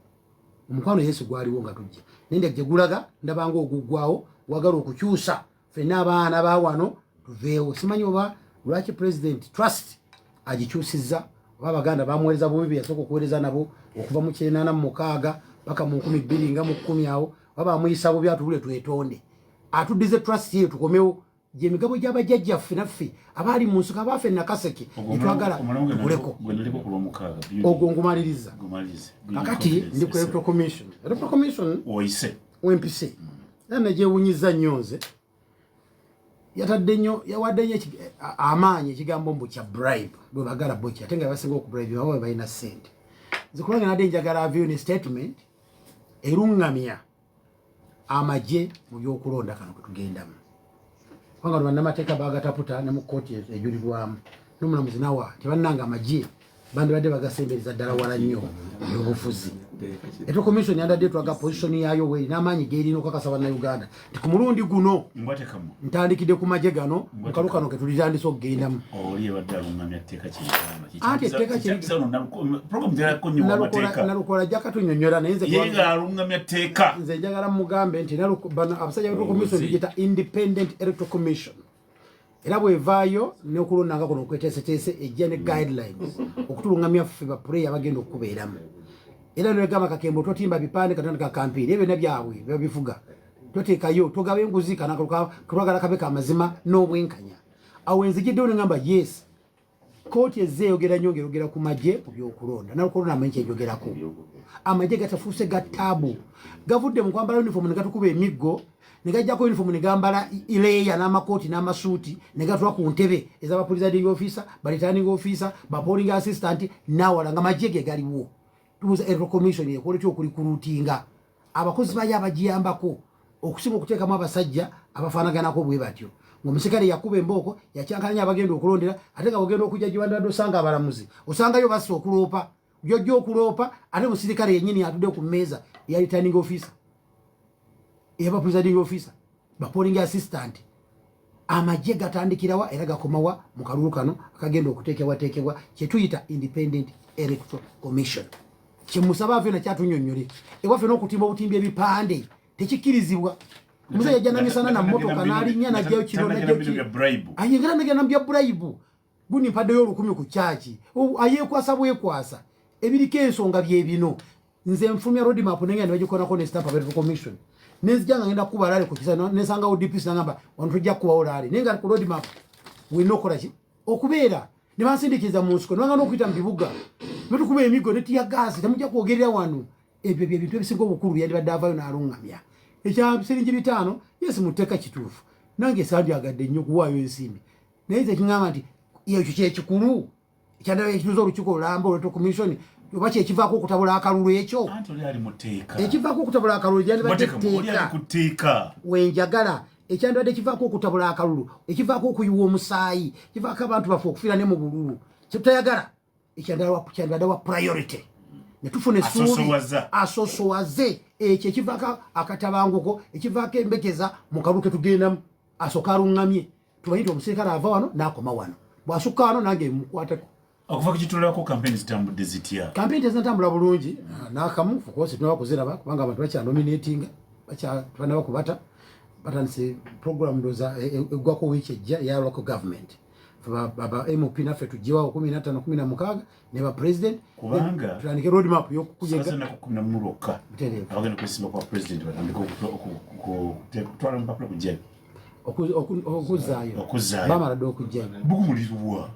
omukwano Yesu gwaliwo nga tujja nende gye gulaga ndabanga oguggwawo wagala okukyusa ffenna abaana ba wano tuveewo simanyi oba lwaki president trust agikyusizza oba Abaganda bamuweereza bubi bye yasooka okuweereza nabo okuva mu 86 paka mu 2000 nga mu 10 awo baba amuyisa bubi atubule twetonde atuddize trust ye tukomewo gye migabo gy'abajjajjaffe naffe abaali mu nsuka abaffe nakaseke netwagala tuleko ogwo ngumaliriza kakati ndi ku electoral commission oyise wempise era nagyewunyiza nnyo nze yawadde nnyo amaanyi ekigambo mbu kya bribe bwe bagala boki ate nga basinga okubribe baba balina ssente zikulanga nadde njagala aveyo ne statement eruŋŋamya amagye mu byokulonda kano kwe tugendamu kubanga bannamateeka bagataputa ne mu kkooti ejulirwamu n'omulamuzi nawa tebannanga amagye bandibadde bagasembereza ddala wala nnyo ebyobufuzi eto commission yandadde twaga position yayo weri n'amaanyi geerina okukakasa bannayuganda nti ku mulundi guno ntandikidde ku magye gano mukalu kano ke tulitandise okugendamu anti etteeka nalukola jjaka tunyonnyola naye nze njagala mugambe nti abasajja b'electoral commission tugiyita independent electoral commission era bwevaayo n'okulondanga kuno okweteeseteese ejja ne guidelines okutulungamya ffe bapuleya bagenda okubeeramu era ne gama kakembo totimba bipande katandika kampeni ebe nabyabwe babivuga totekayo togabe enguzi kana kulwagala kabeka amazima n'obwenkanya awenzigidde ngamba yes koti ezeyogera nnyo ng'eyogera ku magye ku byokulonda n'okulonda amanyi kyeyogerako amagye gatafuuse ga taabu gavudde mu kwambala uniform ne gatukuba emiggo ne gajjako uniform ne gambala ileya n'amakooti n'amasuuti ne gatula ku ntebe ez'abapresiding officer returning officer polling assistant nawala nga magye ge galiwo tubuuza electoral commission ekola ki okulikuruutinga abakozi bayo abagiyambako okusinga okuteekamu abasajja abafaanaganako bwe batyo omusikale yakuba embooko yakyankalanya abagenda okulondera ate nga bagenda okujja giwandadde osanga abalamuzi osangayo bassa okuloopa jojja okuloopa ate musirikale yennyini atudde ku mmeeza eya returning officer eyaba presiding officer polling assistant amagye gatandikirawa era gakomawa mu kalulu kano akagenda okuteekebwateekebwa kyetuyita independent electoral commission kyemusaba avena kyatunyonyole ewaffe n'okutimba obutimbi ebipande tekikkirizibwa muze yajjana misana na motoka n'alinnya najjayo kiro ayengera negenda mbya bribe guni mpadde y'olukumi ku kyaki ayeekwasa bwekwasa ebiriko ensonga bye bino nze nfumya road map nenga nibagikolako ne stamp of commission nezijanga ngenda kuba lale ku kisana nesanga ODPC nangamba wano tujja kuba olale nenga ku road map winokola ki okubeera ne bansindikiza mu nsiko nanga n'okuyita mu bibuga netukuba emigo netiya gaasi temujja kwogerera wano ebyo bye bintu ebisinga obukulu byandibadde avayo n'alungamya ekya siringi 5 yesi muteeka kituufu nange sandyagadde nnyo kuwaayo ensimbi naye ze kingamba nti ekyo kyekikulu ekyandala ekituuza olukiiko olulamba olweto commission oba kyekivaako okutabula akalulu ekyo ekivaako okutabula akalulu gyandibadde tteeka wenjagala ekyandibadde kivaako okutabula akalulu ekivaako okuyiwa omusaayi kivaako abantu baffe okufiira ne mu bululu kyetutayagala ekyandibadde wa priority netufuna essuubi asosowaze ekyo ekivaako akatabanguko ekivaako embekeza mu kalulu ketugendamu asooka aluŋŋamye tumanyi nti omusirikale ava wano n'akoma wano bw'asukka wano nange mukwateko okuva kukitulako kampeni zitambudde zitya kampeni tezinatambula bulungi n'akamu fukosi tunaba kuziraba kubanga abantu bakyanominatinga tubanaba kubata batandise program ndoza eggwako wiiki ejja eya local government aba MOP naffe tuggyewawo 15 16 ne ba president kubanga tutandike road map y'okukujega sasa na 16 lokka abagenda kwesimba kwa president batandika okutwala mpapula kujja okuzaayo bamala dde okujja bugu mulirwa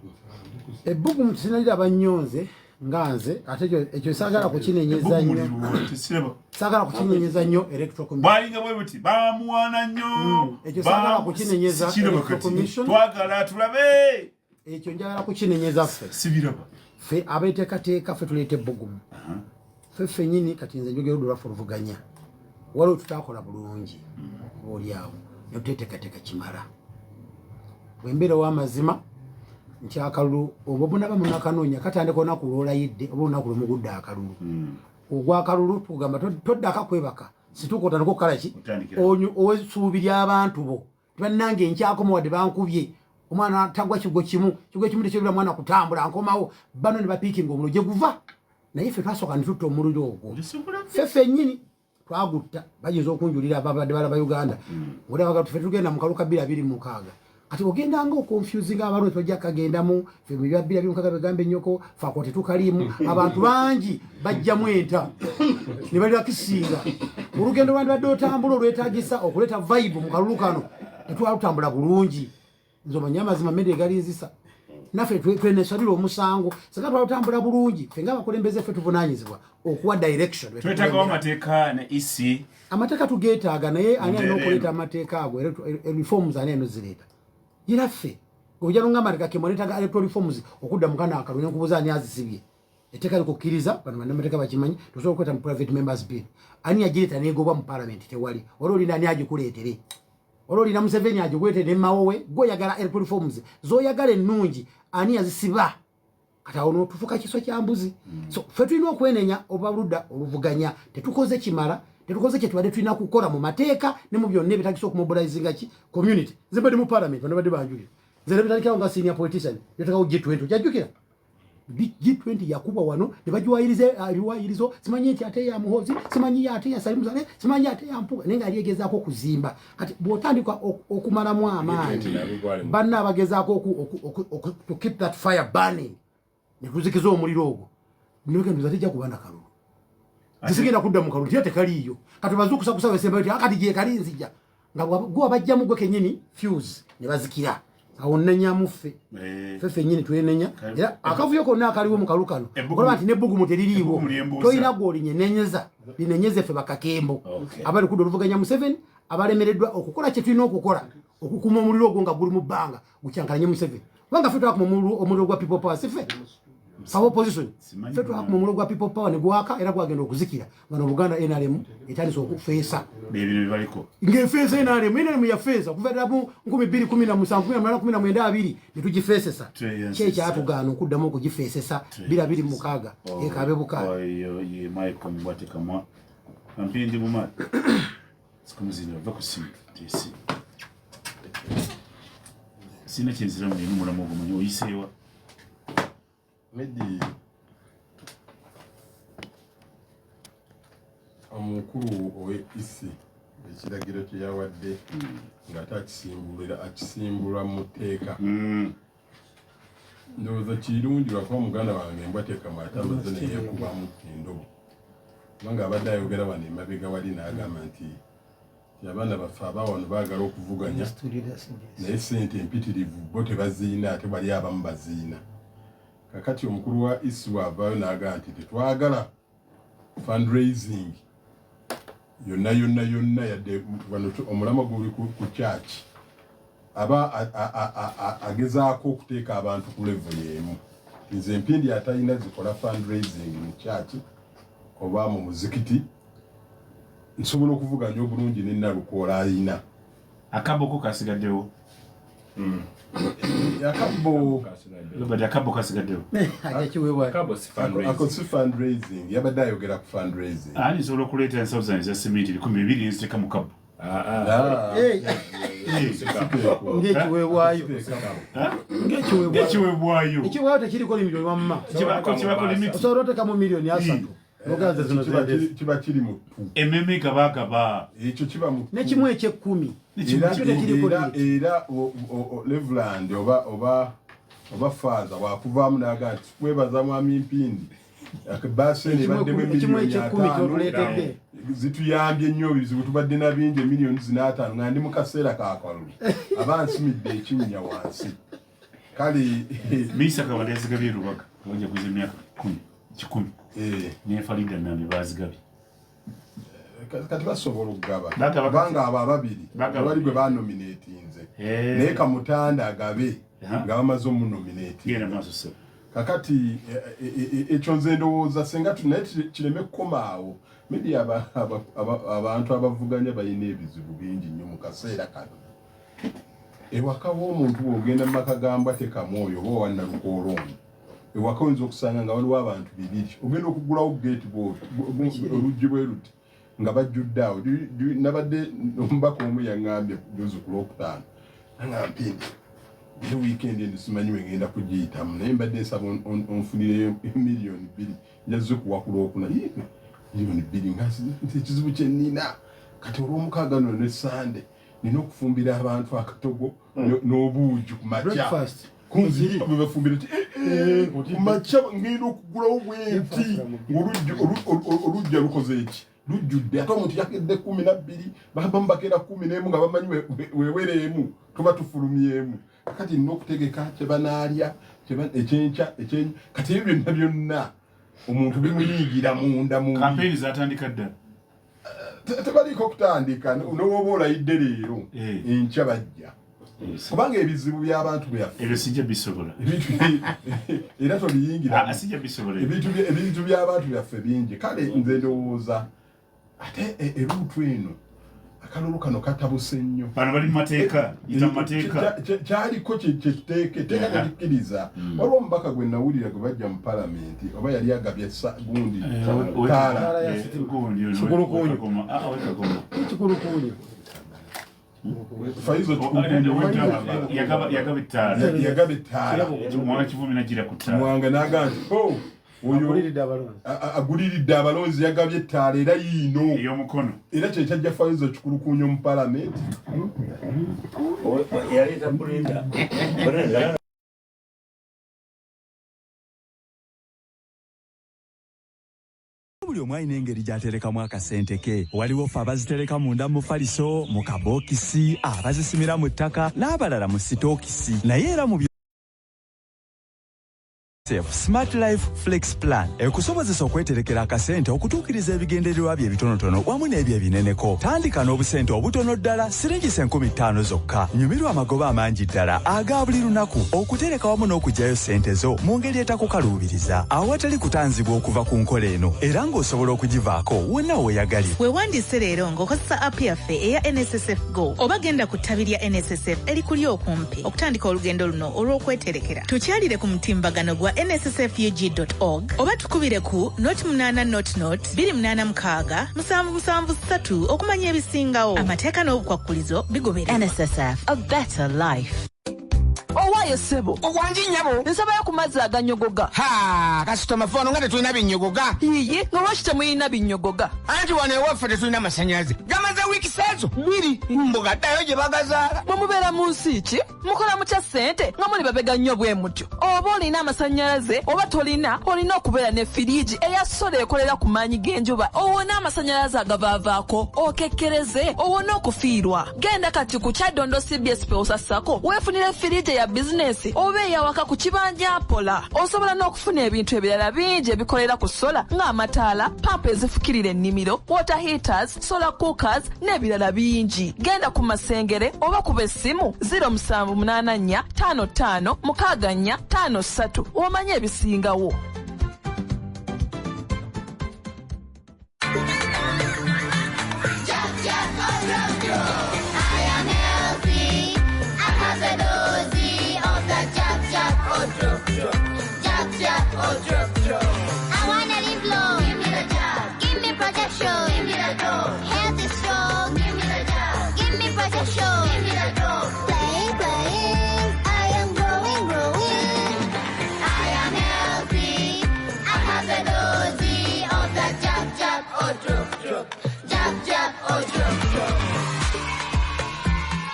ebbugu sinalira abanyonze nganze ate ekyo saagala kukinenyeza nnyo saagala kukinenyeza nnyo electoral commission balinga bwe buti bamuwana nnyo ekyo saagala kukinenyeza electoral commission twagala tulabe ekyo njagala kukinenyeza ffe sibiraba ffe abeteekateeka ffe tuleeta ebbugumu ffe nyini kati nze njogera olwo lwaffe oluvuganya waliwo tutaakola bulungi oolyawo netuteekateeka kimala bwembeera w'amazima nti akalulu oba bunaba munakanoonya katandika olunaku lwolayidde oba olunaku lwemugudde akalulu ogwakalulu tugamba todda akakwebaka situuka otandika okukola ki owesuubi ly'abantu bo tibannange enkyakoma wadde bankubye omwana tagwa kigo kimu tekyobira mwana kutambula nkomawo bano ne bapiikinga omuliro gye guva naye ffe twasooka ne tutta omuliro ogwo ffe nnyini twagutta bayinza okunjulira ababadde balaba Uganda olaba ffe tugenda mu kaluka 226 kati ogendanga okonfusinga abalwe tojja kagendamu ffe mu bya 226 begambe nnyoko faako tetukaliimu abantu bangi bajjamu enta ne balira kisinga olugendo lwandibadde otambula olwetaagisa okuleeta vibe mu kalulu kano tetwalutambula bulungi nze omanyi amazima mmere egalinzisa naffe twenesalira omusango singa twalutambula bulungi ffe ng'abakulembeze ffe tuvunaanyizibwa okuwa direction twetagawo amateeka ne isi amateeka tugeetaaga naye ani alina okuleeta amateeka ago reforms ani eno zireeta giraffe ojja nongamba tekakemonetaga electoral reforms okudda mukana akalulu nkubuuza ani azisibye etteeka likukkiriza bano bannamateeka bakimanyi tosobola okweta mu private members bill ani yagireeta neegobwa mu parliament tewali olwo olina ani agikuleetere olwo olina Museveni agikuleetere emawowe gweoyagala electoral reforms z'oyagala ennungi ani yazisiba kati awo nootufuka kiswa kya mbuzi so ffe tulina okwenenya obaludda oluvuganya tetukoze kimala tetukoze kye tubadde tulina kukola mu mateeka ne mu byonna ebitagisa okumobilizinga ki community nze badde mu parliament bano badde banjulira nze ne bitandikirawo nga senior politician yetekawo G20 okyajjukira G20 yakuba wano ne bagiwayiriza ebiwayirizo simanyi nti ate ya muhozi simanyi ate ya salimuzale simanyi ate ya mpuga naye nga alyegezaako okuzimba kati bw'otandika okumalamu amaanyi banna abagezaako to keep that fire burning ne tuzikiza omuliro ogwo nnokenduza tejja kuba na kalulu zisigenda kudda mu kalulu tya tekaliyo kati bazukusa kusaba semba ti akati je kali nzija nga gwa bajja mugwe kenyini fuse ne bazikira awo nenya muffe fefe nyini tuyenenya era akavuyo konna akaliwo mu kalukano kola nti nebbugu muteririwo toyina gwolinye nenyeza binenyeze fe bakakembo abali kuddo luvuganya mu 7 abalemereddwa okukola kye tulina okukola okukuma omuliro ogwo nga guli mu bbanga gucyankalanye mu 7 wanga fe twakuma omuliro gwa people power sife Power opposition. Fetu hapo mumulo gwa people power ne gwaka era gwagenda okuzikira. Bano Buganda NRM etandise okufeesa. Bebino bibaliko. Ngefeesa NRM ya feesa kuvera mu 2017 netugifeesesa. Checha atugano kuddamu okugifeesesa bila bili mukaga. Ekabe buka. Oyo ye Michael Mbate kamwa. Ampindi mu mat. Sikumuzina vakusimu tesi. Sina kinzira mu numura mu gumunyo oyisewa. Medi omukulu owe isi ekiragiro kye yawadde nga takisimbula mu tteeka ndowooza kirungi lwakuba muganda wange embwateeka mwatamaze neyeekubamu endobo kubanga abadde ayogera wano emabega wali n'agamba nti abaana baffe abawano baagala okuvuganya naye sente empitirivu bo tebaziina ate bali abamu baziina kakati omukulu wa isi wavaayo n'agamba nti tetwagala fundraising yonna yadde wano omulama guli ku church aba agezaako okuteeka abantu ku level y'emu nze empindi atalina zikola fundraising mu church oba mu muzikiti nsobola okuvuganya obulungi ne Nalukoola alina akaboko kasigaddewo akabo kasigaddewo ako si fundraising yabadde ayogera ku fundraising ani nsobola okuleeta ensawo za simiti 200 nziteeka mu kabo ng'ekiweebwayo ekiweebwayo tekiriko limiti wamma osobola otekamu miliyoni 3 ogaze zino kiba kiri mu ememe gabagaba ekyo kiba mu nekimu eky'ekkumi era Leveland oba Father wakuvaamu n'agaa nti kwebaza mwami Mpindi akabasene baddemu emiliyoni 5 zituyambye nnyo bizibu tubadde na bingi emiliyoni 5 nga ndi mu kaseera kakalulu abansimidde ekinnya wansi kale Misa Kabanda yazigabye Lubaga wajja kuza emyaka 10 ne Farida nami bazigabye kati basobola okugaba kubanga abo ababiri bali gwe banominatinze naye Kamutanda agabe nga bamaze omunominati kakati ekyo nze ndowooza senga tunaye kireme kukomaawo media abantu abavuganya balina ebizibu bingi nnyo mu kaseera kano ewaka w'omuntu bw'ogenda mu maka gamba tekamwoyo oba owa Nalukoola ono ewaka oyinza okusanga nga waliwo abantu 2 ogenda okugulawo gate oluggi bwe luti nga bajjudde awo nabadde omubaka omu yaŋŋambye juzi ku Lwokutaano nga Mpindi ne weekend eno simanyi wengenda kugiyitamu naye mbadde nsaba onfunireyo miliyoni 2 njazze kuwa ku Lwokuna miliyoni 2 nga nti ekizibu kye nnina kati olw'omukaaga no ne Sande nina okufumbira abantu akatogo n'obuugi ku makya bebafumbira ti kumakya ngenda okugulawo bwenti olujja lukoze eki lujjudde ate omuntu yakedde 12 babamu bakeera 11 nga bamanyi wewereemu tuba tufulumyemu kati nina okutegeka kye banaalya ekyenkya kati ebyo byonna omuntu bimuyingira munda mu kampeni zatandika dda tebaliko okutandika n'owoba olayidde leero enkya bajja kubanga ebizibu by'abantu byaffe ebyo sijja bisobola era toliyingira sijja bisobola ebintu by'abantu byaffe bingi kale nze ndowooza ate eruutu eno akalulu kano katabuse nnyo bano bali mu mateeka yita mu mateeka kyaliko kyekiteeke teeka tekikkiriza waliwo omubaka gwe nawulira gwe bajja mu palamenti oba yali agabye gundi taala kikulukuunyu Faizo yagaba ettaala mwana kivumi nagira ku ttaala mwanga n'agaa nti oyo aguliridde abalonzi yagabye ettaala era yiino ey'omukono era kyekyajja Faizo kikulukuunyo mu palamenti buli omu alina engeri gy'aterekamu akasente ke. Waliwo ffe abazitereka munda mu faliso, mu kabookisi, abazisimira mu ttaka, n'abalala mu sitookisi. Naye era mu Smart Life Flex Plan ekusobozesa okweterekera akasente okutuukiriza ebigendererwa bye bitonotono wamu n'ebyo ebineneko. Tandika n'obusente obutono ddala siringisa 50 zokka. Nyumirwa amagoba amangi ddala aga buli lunaku okutereka wamu n'okugyayo sente zo mu ngeri etakukaluubiriza awatali kutanzibwa okuva ku nkola eno era ng'osobola okugivaako wonna weeyagalira. Weewandise leero ng'okozesa app yaffe eya NSSF Go oba genda ku ttabi lya NSSF erikuli okumpi okutandika olugendo luno olw'okweterekera. Tukyalire ku mutimbagano gwa nssfug.org oba tukubire ku 0800-286-773 okumanya ebisingawo. Amateeka n'obukwakkulizo bigoberera. NSSF, a better life. Owayo sebo owanji nyabo nsabayo ku mazzi aganyogoga. Kasitoma fono nga tetulina binyogoga. Yiyi nga lwaki temulina binyogoga? Anti wano ewaffe tetulina masannyalaze gamaze wiiki sezo mwiri mbuga ddayo gye bagazaala. Mwe mubeera mu nsi ki? Mukola mutya ssente nga muli babega nnyo bwe mutyo. Oba olina amasannyalaze oba tolina, olina okubeera ne firiigi eya sola ekolera ku maanyi g'enjuba owona amasannyalaze agavaavaako okekkereze owona okufiirwa. Genda kati ku Kyaddondo CBS osasako weefunire firiigi ya bizinesi oba eyawaka ku kibanja Apola. Osobola n'okufuna ebintu ebirala bingi ebikolera ku sola ng'amataala, pampu ezifukirira ennimiro, water heaters, solar cookers n'ebirala bingi. Genda ku Masengere oba ku b'essimu 0784556453 omanye ebisingawo. I wanna live long. Give me the job. Give me protection. Give me the dough. Health is strong. Give me the job. Give me protection. Give me the dough. Playing, playing. I am growing, growing. I am healthy. I have the dosy of the jab, jab, or drop, drop. Jab, jab, or drop, drop.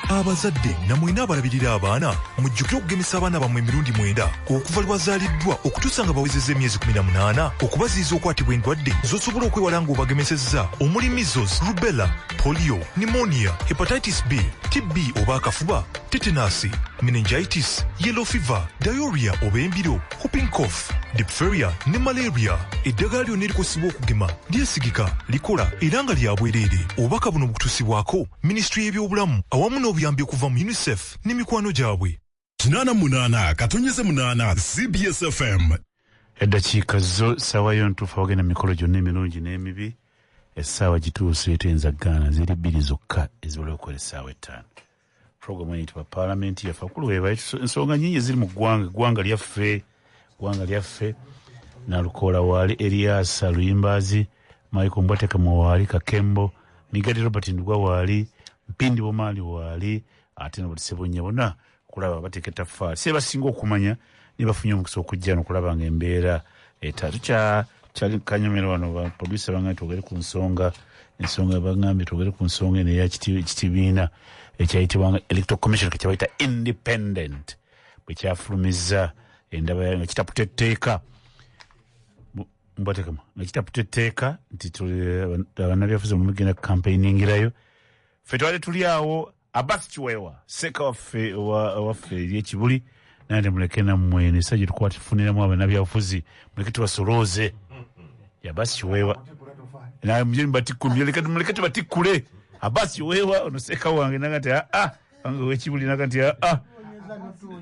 Abazadde namwina abalabirira abaana mujjukire okugemesa abaana bammwe emirundi 9 okuva lwe bazaaliddwa okutuusa nga bawezezza emyezi 18 okubaziyiza okwatibwa endwadde z'osobola okwewala ng'obagemesezza omuli measles, rubella, polio, pneumonia, hepatitis B, TB oba akafuba, tetanasi, meningitis, yellow fever, diarrhea oba embiro, whooping cough, diphtheria ne malaria. Eddagala lyonna erikosebwa okugema lyesigika likola era nga lya bwereere. Obubaka buno bukutuusibwako minisitule y'ebyobulamu awamu n'obuyambi okuva mu UNICEF n'emikwano gyabwe. 88 katonyeze 8 CBS FM. Eddakiika zo ssaawa y'ontuufu awagenda mikolo gyonna emirungi n'emibi essaawa gituuse etenza gaana ziri 2 zokka eziwala okukola essaawa 5. Programu eyitibwa Paalamenti yaffe akulu weebaye ensonga nnyingi ziri mu ggwanga lyaffe Nalukoola waali Elias Luyimbazi, Michael Mbwateka waali Kakembo, Migadi Robert Ndugwa waali, Mpindi Bomaali waali, ate n'Obutissebonnya bonna kulaba bateeka ettaffaali. Si basinga okumanya ne bafunye omukisa okujja n'okulaba ng'embeera kyali kanyomero wano baproducer bangambye twogere ku ensonga bagambye twogere ku nsonga eno eya kitibiina ekyayitibwanga Electoral Commission kyebayita Independent bwe kyafulumizza endaba yayo nga kitaputa etteeka Mbwatekama nga kitaputa etteeka nti bannabyafuzi mugenda campaigningirayo ffe twali tuli awo Abbas Kiwewa seka waffe ery'ekibuli nande muleke nammwe nesa gye tukwatifuniramu abannabyafuzi muleke tubasolooze Abbas Kiwewa naye mujeni batikkule muleke tubatikkule Abbas Kiwewa ono seka wange nagati wange w'ekibuli nagati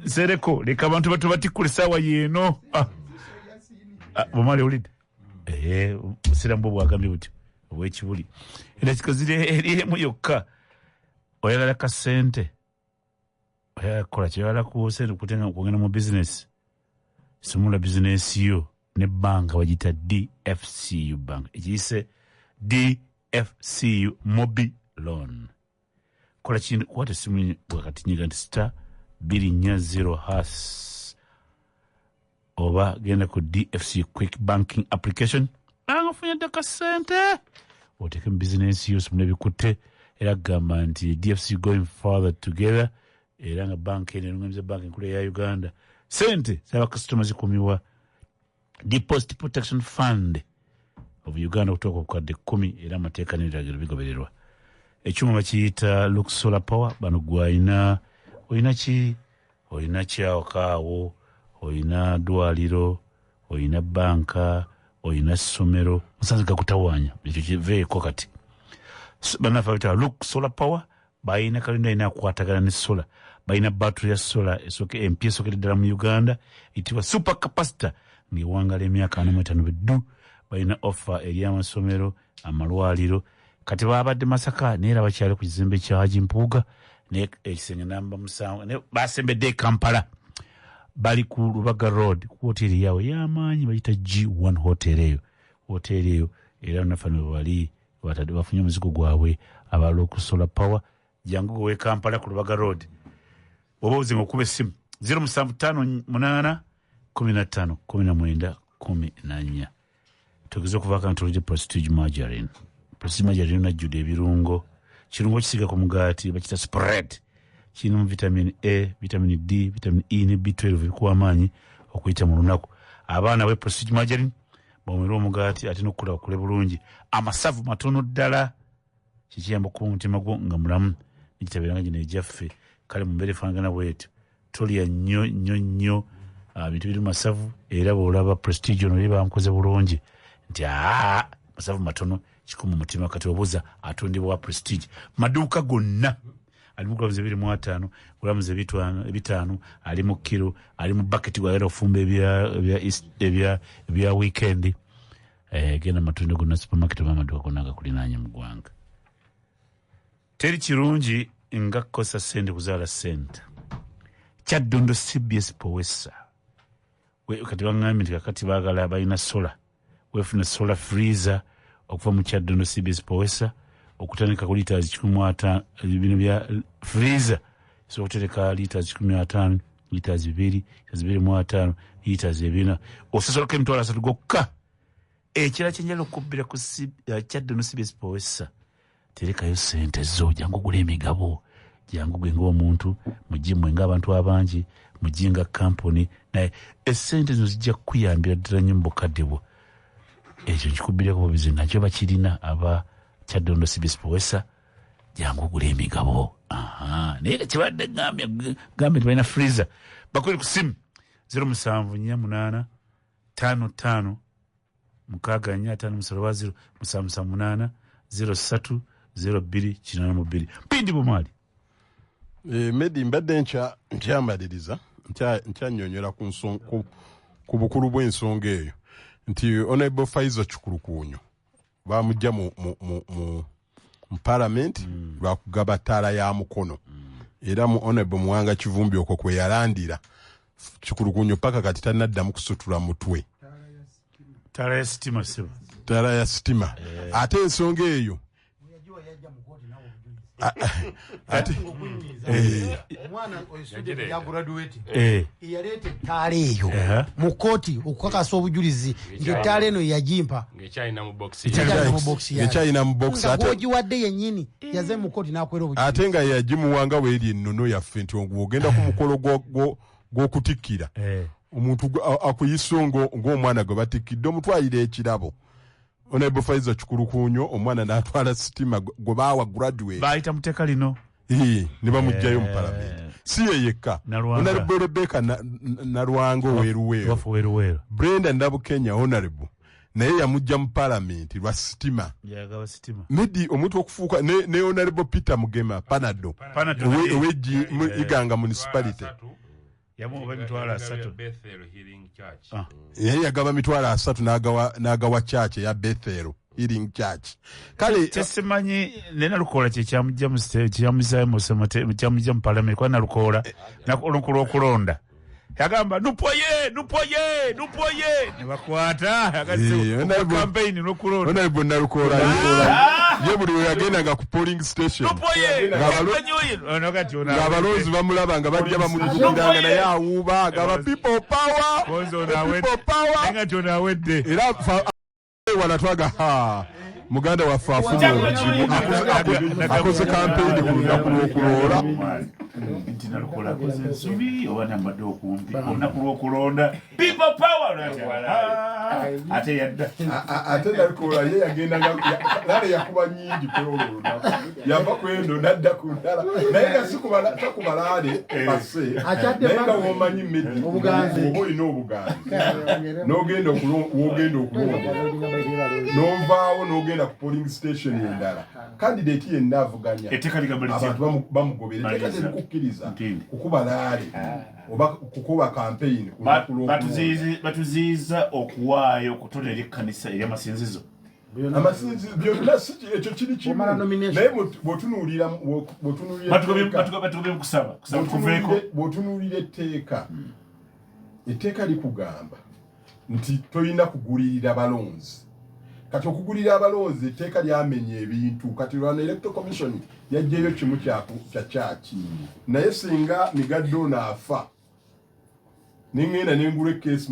Sereko leka abantu batikkule saawa yeeno Bomali olidde Sirambo bwagambye butyo obw'ekibuli endakika ziri eriemu yokka oyagala kasente oyagala kukola kyoyagala ku sente kutenga kugenda mu bizinesi simula bizinesi yo ne banka bagita DFCU bank ekiyise DFCU Mobi Loan kola kintu kwata simu bwakatinyiga nti star 240# oba genda ku DFC Quick Banking Application angafunye ddaka sente oteke mu bizinesi yo simula bikutte era gamba nti DFC going further together era nga banki eno erungamyiza banki enkulu eya Uganda sente z'abakasitoma zikuumibwa Deposit Protection Fund of Uganda okutuuka ku kadde 10 era amateeka n'ebiragiro bigobererwa. Ekyuma bakiyita Lux Solar Power. Bano gwayina oyina ki? Oyina kyawokaawo, oyina dwaliro, oyina banka, oyina ssomero, musanze gakutawaanya ekyo kiveeko kati. Banafa bita Lux Solar Power bayina kalenda ina akwatagana ne solar. Bayina battery ya solar empya esokere ddala mu Uganda itibwa super capacitor ng'ewangala emyaka 45 beddu. Bayina offer eri amasomero, amalwaliro. Kati babadde Masaka neera bakyali ku kizimbe kya Haji Mpuuga ne ekisenge namba 7 ne basembedde Kampala. Bali ku Lubaga Road ku hoteli yawe y'amaanyi bayita G1 hotel eyo era nafano bali batadde bafunye omuzigo gwabwe abalo ku Solar Power jangu we Kampala ku Lubaga Road. Obozi ngokube essimu 0758 15 19 14. Tugize okuva kantu Prestige Margarine. Prestige Margarine najjude ebirungo. Kirungo kisiga ku mugaati bakita spread. Kirimu vitamin A, vitamin D, vitamin E ne B12 bikuwa amaanyi okuyita mu lunaku. Abaana we Prestige Margarine bawera omugaati ate n'okula bulungi. Amasavu matono ddala kikiyamba okuba omutima gwo nga mulamu n'ekitabeeranga gino ejjaffe. Kale mu mbeera efaanagana bwetyo tolya nnyo bintu biri masavu era bw'olaba Prestige ono bamukoze bulungi nti masavu matono kikumu mutima kati obuuza atundibwa Prestige maduuka gonna ali mu gulamuzi 25 gulamuzi 5 ali mu kilo ali mu bucket gwayera ofumba ebya weekend genda matunda gonna supermarket bamaduuka gonna agakulinaanye mu ggwanga. Teri kirungi nga kukosa sente kuzaala sente. Kyaddondo CBS Powesa kati bangambye nti kakati baagala balina solar wefuna solar freezer okuva mu Kyaddondo CBS Powesa okutandika ku liters 15 bino bya freezer so okutereka liters 15 liters 2 liters 4 osasoloka emitwalo 3 gokka. Ekira kyenjala okubbira ku Kyaddondo CBS Powesa terekayo sente zo jangu gula emigabo jangu gwe ng'omuntu mujimwe ng'abantu abangi mujinga company naye essente zo zijja kuyambira ddala nnyo mu bukadde bwo. Ekyo kikubbireko bubizi nakyo bakirina aba Kyaddondo CBS Powesa jangu gula emigabo. Naye kibadde gambe balina freezer bakwere ku simu 0748 55 645 778 03 02 Pindi Bumali. Medi mbadde nkyamaliriza nkyanyonyola ku bukulu bw'ensonga eyo nti Honorable Faizo Chikulukunyo bamujja mu Parliament lwakugaba ttaala ya mukono era mu Honorable Muwanga Kivumbi okwo kwe yalandira Chikulukunyo paka kati tanaddamu kusutula mutwe ttaala ya sitima ate ensonga eyo omwana oyesudde ya graduate yalete ttaala eyo mu kooti okukakasa obujulizi ng'ettaala eno yagimpa ng'ekyalina mu box ate ogiwadde yennyini yaze mu kooti n'akwera obujulizi ate nga yagimuwanga weeri ennono yaffe nti ogenda ku mukolo gw'okutikkira omuntu akuyisa ng'omwana gwe batikkidde omutwalira ekirabo. Honorable Faizo Chikulukunyo omwana n'atwala sitima gwe baawa graduate baayita muteeka lino ne bamugjayo mu Parliament si ye yekka Honorable Rebecca Nalwanga Oweruweru Brenda Ndabukenya Honorable naye yamujja mu Parliament lwa sitima medi omuntu okufuuka ne Honorable Peter Mugema Panado Iganga Municipality yagaba mitwalo 3 n'agawa church ya Bethel Healing Church. Kale tesimanyi nena lukola kyamujja mu state kyamuzaayo mu semate kyamujja mu Parliament kwa nalukola nakulonkulo okulonda yagamba nupoye ne bakwata yagase campaign nokulonda ona ibonna lukola ye buli yagenda ku polling station ng'abalonzi bamulaba nga bajja bamujjukiranga naye awuuba gaba people power era wanatwaga muganda waffe afuna obuzibu akoze kampeyini ku lunaku lw'okuloola nti nalukola akoze ensobi oba nambadde okumpi olunaku lw'okulonda people power ate yadda ate nakola ye yagenda nale yakuba nyingi kwololo yava kwendo nadda kundala naye nga sikubalale pase naye nga womanyi mmedi obuganzi oba olina obuganzi n'ogenda okulonda n'ovaawo n'ogenda ku polling station endala candidate yenna avuganya abantu bamugobera etteeka terikukkiriza kukubalale oba kukuba campaign batuziyiza okuwaayo okutola eri ekkanisa eri amasinzizo amasinzizo byonna si ekyo kiri kimu naye bw'otunuulira etteeka likugamba nti tolina kugulirira balonzi kati okugulira abalonzi etteeka lyamenya ebintu kati lwano electoral commission yajjayo kimu kya kyaki naye singa migaddo naafa ningenda nengula ekesi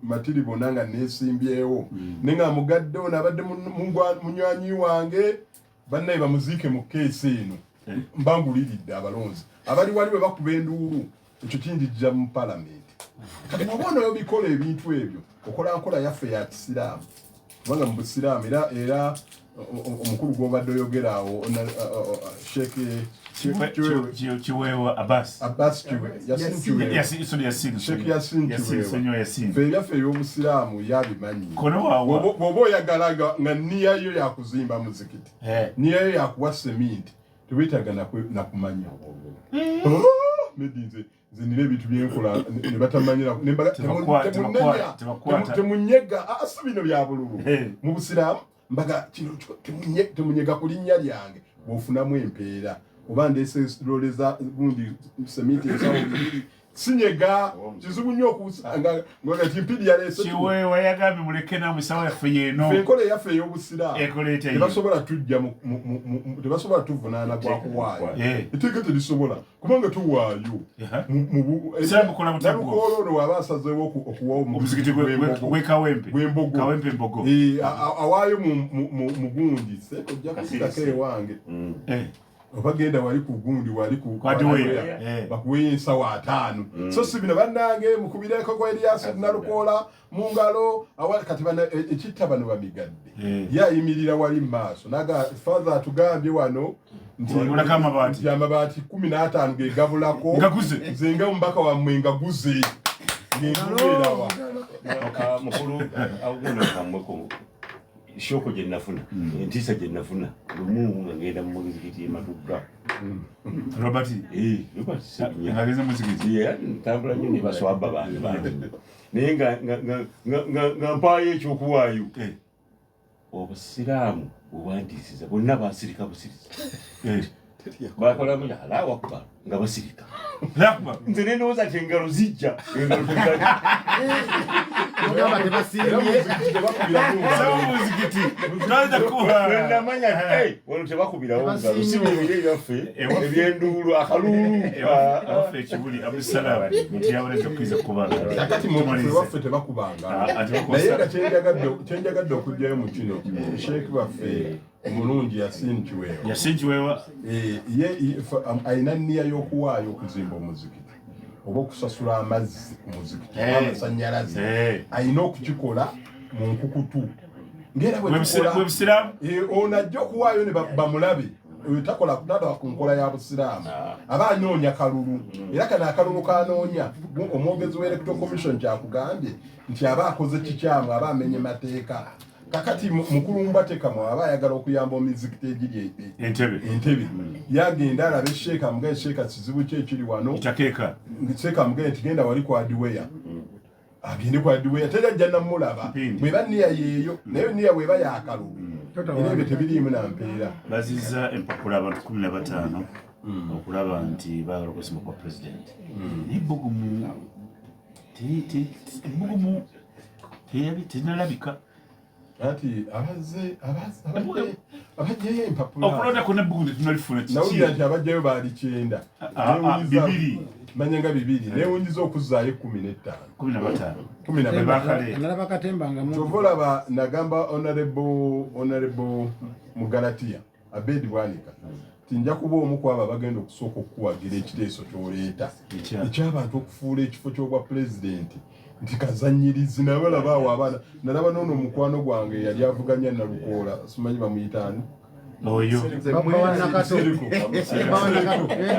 matiri bonna nga nesimbyewo nenga mugadde ono abadde munywanyi wange bannaye bamuziike mu keesi eno mbanguliridde abalonzi abali wali bwe bakuba enduulu ekyo kinjijja mu palamenti kati bwoba onayo bikola ebintu ebyo okola nkola yaffe ya kisiraamu kubanga mu busiraamu era omukulu gw'obadde oyogeraawo Chiwewa Abbas Yasin ebyaffe eby'obusiraamu yabimanyi bw'oba oyagala nga niyayo yakuzimba muzikiti niyayo yakuwa seminti teweetaaga nakumanya nze nira ebintu byenkola ne batamanyira temunyega si bino bya bululu mu busiraamu mbaga temunyega ku linnya lyange bw'ofunamu empeera oba ndeeseroleza gundi seminti ensawo bibiri sinyega kizibu nnyo okusanga ngati mpidi yaleese Kiwewa yagambye muleke namwe esawo yaffe yeeno enkola eyaffe ey'obusiraamu tebasobola tujja tebasobola tuvunaana gwakuwaayo etteeka terisobola kubanga tuwaayo nalukoolo ono waba asazeewo okuwa omuzikiti gw'Embogo awaayo mu gundi sente ojja kusitako ewange obagenda wali ku gundi wali ku bakuweeyo ensawo 5 so si bino bannange mukubireko kwa Elias nalukoola mu ngalo kati ekitta bano bamigadde yayimirira wali mu maaso naga father atugambye wano nti amabaati 15 gegabulako nzenga omubaka wammwe ngaguze ngengubeerawa mukulu awugenda kamweko shoko je nafuna ntisa je nafuna lumu ngenda mu muzikiti matugga Robert ngageza muzikiti ntambula nyine baswaba bange nenga ngampaye ekyo kuwayo obusiraamu obwandisiza bonna basirika busiriza bakola mu halawa kuba nga basirika nakuma nze nendoza tengalo zijja Mugamba tebasimbye muzikiti nanda kuba ndamanya wano tebakubirawo nga usibire byaffe ebyenduulu akalulu affe ekibuli abusalamu nti yabaleta okwiza kubanga kati mu waffe tebakubanga naye nga kyenjagadde okujjayo mu kino sheekh waffe omulungi Yasin Kiwewa alina nniya y'okuwaayo okuzimba omuzikiti oba okusasula amazzi ku muzikiti amasannyalaze alina okukikola mu nkukutu ngera bwebusiraamu ono ajja okuwaayo ne bamulabe takola kutata ku nkola ya busiraamu aba anoonya kalulu era kana akalulu kanoonya omwogezi w'electoral commission kyakugambye nti aba akoze kikyamu aba amenye mateeka kakati mukulumba tekamwa aba ayagala okuyamba omizikiti egiri entebe yagenda alabe sheeka mugaye sheeka kizibu kye ekiri wano sheeka mugaye nti genda wali kwa Adweya agende kwa Adweya terajja namulaba bweba nniya yeeyo naye nniya bweba yakalulu era ebyo tebiriimu nampeera bazizza empapula abantu 15 okulaba nti baagala okusima kwa pulezidenti naye bbugumu tenalabika ati abajjayo empapula okulondako nebbugumu tetunalifuna nawulira nti abajjayo baali 9 manya nga 2 newunyiza okuzzaayo 15 tovolaba nagamba honorable Mugalatiya Abedi Bwanika tinja kuba omu ku abo bagenda okusooka okuwagira ekiteeso ky'oleeta eky'abantu okufuula ekifo ky'obwa pulezidenti nti kazanyirizi nabalaba awo abaana nalaba noono omukwano gwange yali avuganya nalukoola simanyi bamuyitaani oyo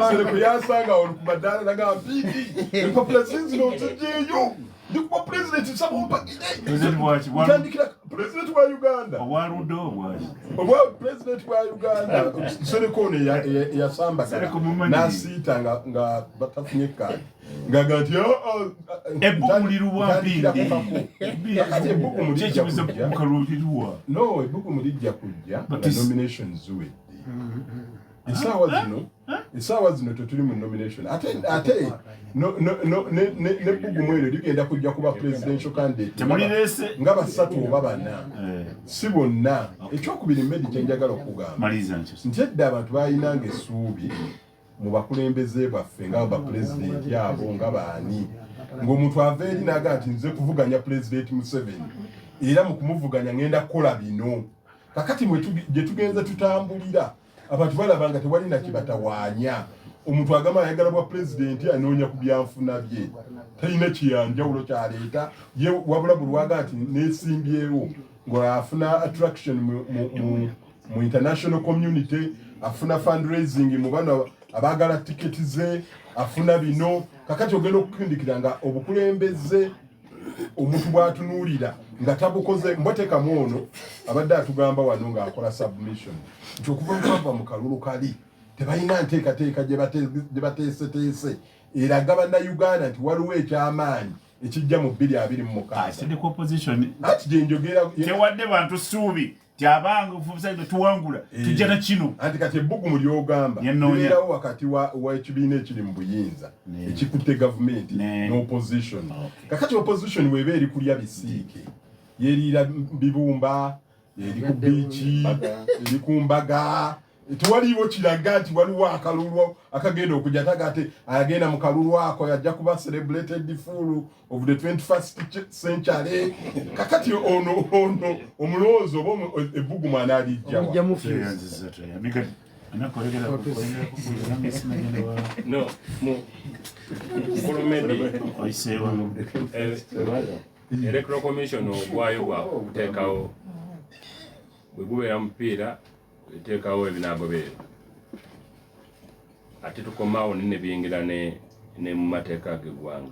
sereko yasanga olukubaddaala naga mpiki empapula zizino zijeeyo ndikuba pulezidenti sabopagitandikira pulezidenti wa uganda obwa pulezidenti wa uganda sereko ono yasambaga nasiita nga batafunye ekkaadi ngaga nti ebbugu liruwa no ebbugumu lijja kujja nga nominations ziwedde esaawa zino tetuli mu nomination ate nebbugumu eryo ligenda kujja kuba presidential candidate nga basatu oba bana si bonna ekyokubiri medi kyenjagala okugamba nti edda abantu balinanga essuubi mu bakulembeze baffe nga bapulezidenti abo nga baani ng'omuntu ava eri naga nti nze kuvuganya pulezidenti Museveni era mu kumuvuganya ngenda kukola bino kakati gye tugenze tutambulira abantu balaba nga tewali na kibatawaanya omuntu agamba ayagala bwa pulezidenti anoonya ku byanfuna bye talina kiyanjawulo kyaleeta ye wabula buli waga nti neesimbyewo ng'afuna attraction mu international community afuna fundraising mu bano abagala tiketi ze afuna bino kakati ogenda okukindikira nga obukulembeze omuntu bwatunuulira nga tabukoze mbotekamu ono abadde atugamba wano ng'akola submission nti okuva mukava mu kalulu kali tebalina nteekateeka gye bateeseteese eraga bannayuganda nti waliwo ekyamaanyi ekijja mu 2026 ati gyenjogera tewadde bantu ssuubi tyabanga fubusaide tuwangula tujja na kino anti kati ebbugumu lyogamba libeerawo wakati w'ekibiina ekiri mu buyinza ekikutte gavumenti n'opposition kakati opposition weba eri kulya bisiike yeriira bibumba eri ku biiki eri ku mbaga tewaliiwo kiraga nti waliwo akalulu akagenda okujja tagate ayagenda mu kalulu ako yajja kuba celebrated full of the 21st century kakati ono omulowoozi oba ebbugumu anaalijjawa electoral commission ogwayo bwakuteekawo bwe gubeera mupiira eteekawo ebinagobererwa ate tukomaawo ne biyingira ne mu mateeka g'eggwanga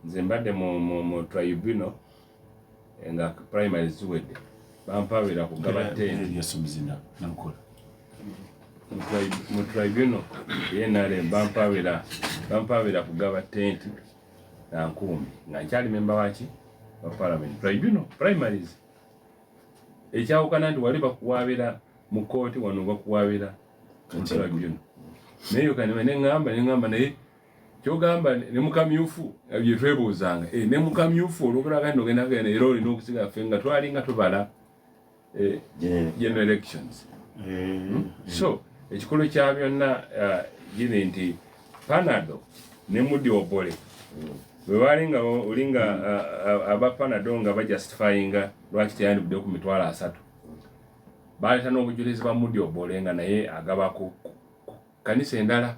nze mbadde mu tribunal nga primary ziwedde bampawera kugaba ttenti mu tribunal yenale bampawera kugaba ttenti na nkumbi nga nkyali memba waki wa parliament tribunal primaries ekyawukana nti wali bakuwaabira mu kooti wano bakuwaabira mu tribunal naye kanema neŋŋamba naye kyogamba ne mukamyufu byetwebuuzanga ne mukamyufu olwokulaga nti ogenda genda era olina okusiga ffe nga twalinga tubala general elections so ekikulu kya byonna giri nti Panado ne Mudi Obole bwe balinga olinga aba Panado nga bajustifyinga lwaki teyandibudde ku mitwalo 3 baleeta n'obujulizi bwa Mudi Obole nga naye agaba ku kanisa endala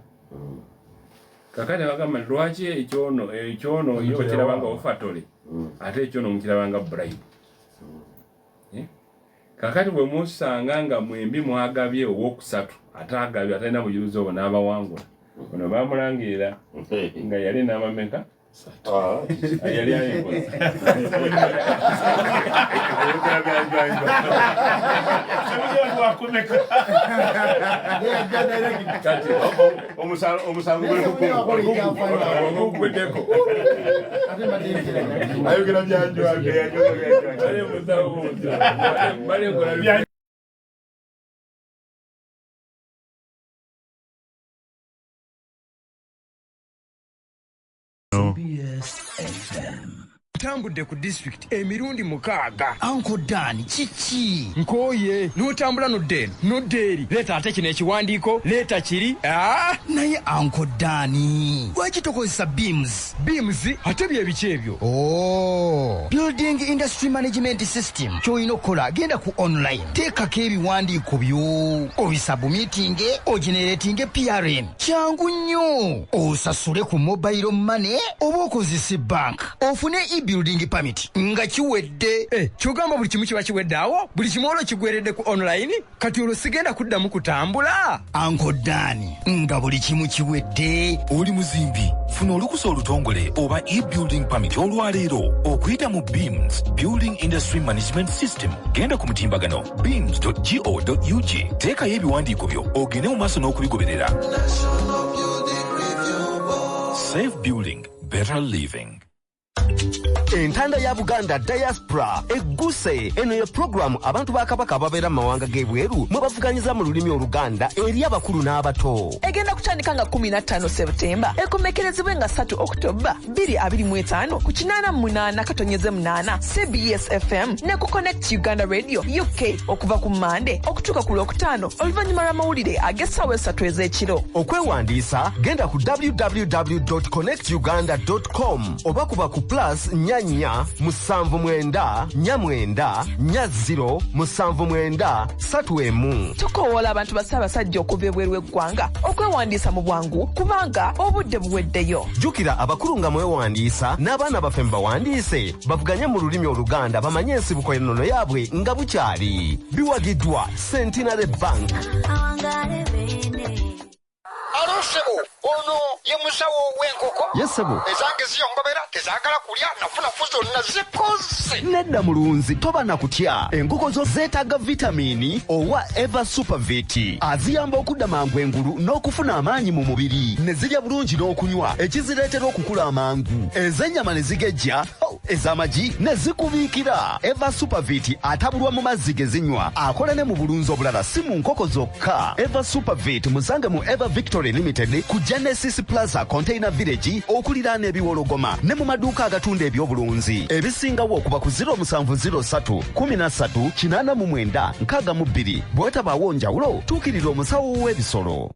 kakati bagamba lwaki ekyono yo kirabanga ofatole ate ekyono mukirabanga bribe kakati bwe musanga nga mwembi mwagabye ow'okusatu ate agabye atalina bujulizi obwo n'abawangula ono bamulangirira nga yali n'amameka yali ayingoza omusango guliddeko ayogera byanjwage CBS FM. tambudde ku district emirundi 6. Uncle Dan kiki nkoye n'otambula nodde eno nodde eri leeta ate kino ekiwandiiko leeta kiri naye Uncle Dan lwaki tokozesa beams ate bye biki ebyo? Building Industry Management System ky'olina okukola genda ku online teekako ebiwandiiko byo obisabumitinge ogeneratinge PRM kyangu nnyo osasule ku mobile money oba okozese bank ofune e-building permit nga kiwedde kyogamba buli kimu kiba kiwedde awo buli kimu olwo kigweredde ku online kati olwo sigenda kuddamu kutambula Uncle Dan nga buli kimu kiwedde. Oli muzimbi funa olukusa olutongole oba e-building permit olwaleero okuyita mu BIMS Building Industry Management System. Genda ku mutimbagano bims.go.ug teekayo ebiwandiiko byo ogende mu maaso n'okubigoberera. Safe building, better living. Entanda ya Buganda Diaspora egguse eno ye program abantu ba Kabaka ababeera mu mawanga g'ebweru mwe bavuganyiza mu lulimi Oluganda eri abakulu n'abato. Egenda kutandika nga 15 Septemba ekomekerezebwe nga 3 Oktoba 2025 ku 88.8 CBS FM ne ku Connect Uganda Radio UK okuva ku Monday okutuuka ku Lwokutaano oluvannyuma lw'amawulire ag'essaawa 3 ez'ekiro. Okwewandiisa genda ku www.connectuganda.com oba kuba ku plus nyanya 7990707931. Tukoowola abantu basaabasajja okuva ebweru w'eggwanga okwewandiisa mu bwangu kubanga obudde buweddeyo. Jjukira abakulu nga mwewandiisa n'abaana baffe bawandiise bavuganye mu lulimi Oluganda bamanye ensibuko ennono yaabwe nga bukyali. Biwagiddwa Centenary Bank. Alo sebo, ono ye musawo w'enkoko. Yes sebo. Ezange ziyongobera tezaagala kulya nafuna fuzo nazikoze. Nedda mulunzi toba na kutya. Enkoko zo zeetaaga vitamini owa Eva Supervit. Aziyamba okudda mangu engulu n'okufuna amaanyi mu mubiri. Ne zirya bulungi n'okunywa ekizireetera okukula amangu. Ez'ennyama ne zigejja, ez'amagi ne zikubiikira. Eva Supervit atabulwa mu mazzi ge zinywa. Akola ne mu bulunzi obulala si mu nkoko zokka. Eva Supervit musange mu Eva Victory Limited ku Genesis Plaza Container Village okuliraana ebiwologoma ne mu maduuka agatunda ebyobulunzi. Ebisingawo okuba ku 0703 13 89 62. Bw'otabaawo njawulo tuukirira omusawo w'ebisolo.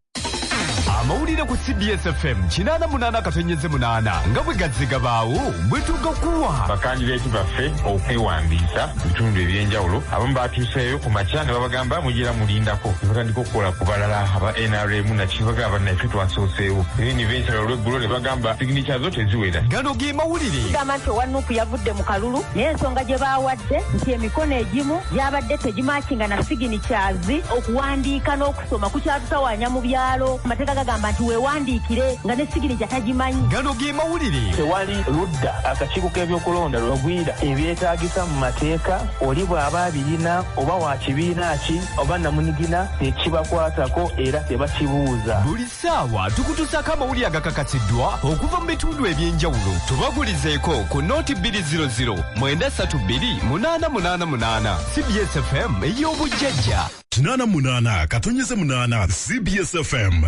Amawulire ku CBS FM 88.8 nga bwe gazzigabaawo bwe tugakuwa bakandideti baffe okwewandiisa bitundu ebyenjawulo abamu baatuuseeyo ku makya ne babagamba mugira mulindako batandika okukola ku balala aba NRM nakibagamba naffe twasooseewo eventura olw'eggulo ne bagamba signature zo teziwera. Gano ge mawulire gamba nti owanuupu yavudde mu kalulu naye ensonga gye baawadde nti emikono egimu gyabadde tegimakinga na signatures okuwandiika n'okusoma kukyatutawaanya mu byalo amateeka gagamba nti weewandiikire nga ne signature tagimanyi. Gano ge mawulire tewali ludda akakiiko k'ebyokulonda lwegwira ebyetaagisa mu mateeka oli bw'aba abirina oba wa kibiina ki oba namunigina tekibakwatako era tebakibuuza. Buli ssaawa tukutusako amawulire agakakasiddwa okuva mu bitundu ebyenjawulo. Tubagulizeeko ku nooti 200-932-8888. CBS FM ey'obujjajja 88.8 CBS FM.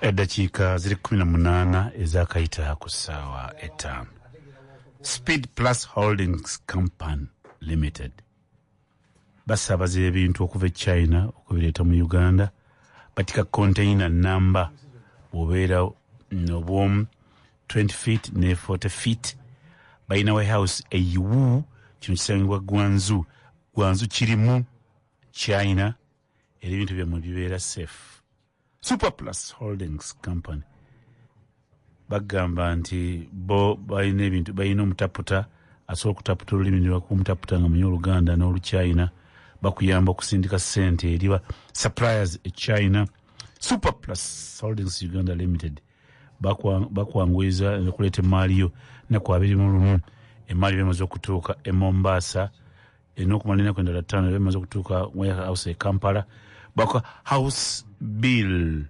Eddakiika ziri 18 ezakayita ku ssaawa 5. Speed Plus Holdings Company Limited basaabaza ebintu okuva e China okubireeta mu Uganda batika container number obeera obwomu 20 feet ne 40 feet. Balina warehouse eyiwu kino kisangibwa Gwanzu kirimu China era ebintu byammwe bibeera safe. Super Plus Holdings Company bagamba nti bo balina ebintu balina omutaputa asobola okutaputa olulimi ne bakumutaputa nga manyi Oluganda n'Oluchina bakuyamba okusindika ssente eri ba suppliers e China. Super Plus Holdings Uganda Limited bakwanguyiza okuleeta emaali yo naku 21 emaali bemaze okutuuka e Mombasa n'okumala ennaku endala 5 bemaze okutuuka warehouse e Kampala. Bakwa house bill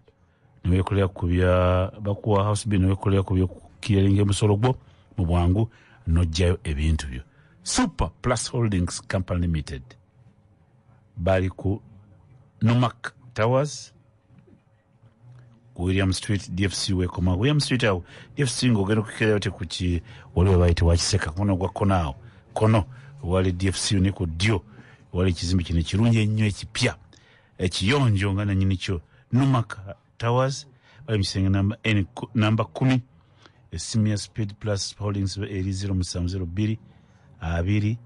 niwekolera kubya bakuwa house bill niwekolera kubya kiringe musolo gwo mu bwangu nojjayo ebintu byo. Super Plus Holdings Company Limited bali ku Nomak Towers ku William Street DFC wekoma William Street awo DFC ngogenda kukira yote kuki waliwe baite wakiseka kuno gwa konao kono wali DFC ne ku dio wali kizimbi kine kirungi ennyo ekipya ekiyonjo nga nanyini kyo Numaka Towers bali msenge namba 10 Senior Speed Plus Holdings eri 0702 2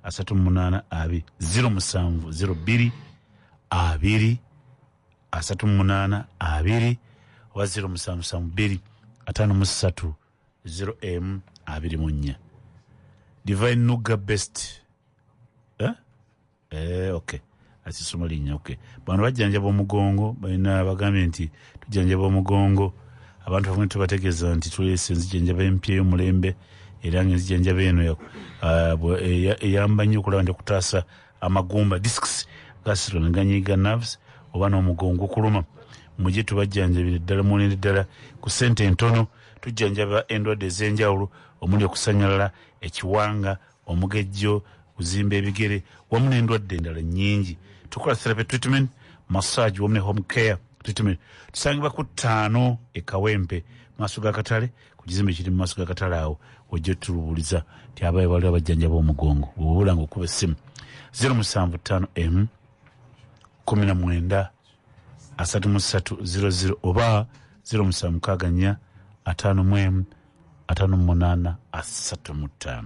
38 2 0702 2 38 2 wa 0772 53 0M 24 Divine Nuga Best okay asisoma linya okay bano bajjanja bomugongo balina bagambye nti tujjanja bomugongo abantu bamwe tubategeeza nti tulese nzijjanja bempye y'omulembe era nzijjanja beno eyamba nnyo okulaba nti okutaasa amagumba discs gastroneganyiga nerves oba n'omugongo kuluma mujje tubajjanjabire ddala muwonere ddala ku ssente entono tujjanjaba endwadde ez'enjawulo omuli okusanyalala ekiwanga omugejjo kuzimba ebigere wamu n'endwadde endala nnyingi tukola therapy treatment massage wamu ne home care treatment tusangibwa ku 5 ekawempe maaso g'akatale ku kizimbe kiri mu maaso g'akatale awo ojja tulubuliza nti abaye waliwo abajjanjaba omugongo bw'obula ng'okuba essimu 075M 19 3300 oba 0764 55 58 35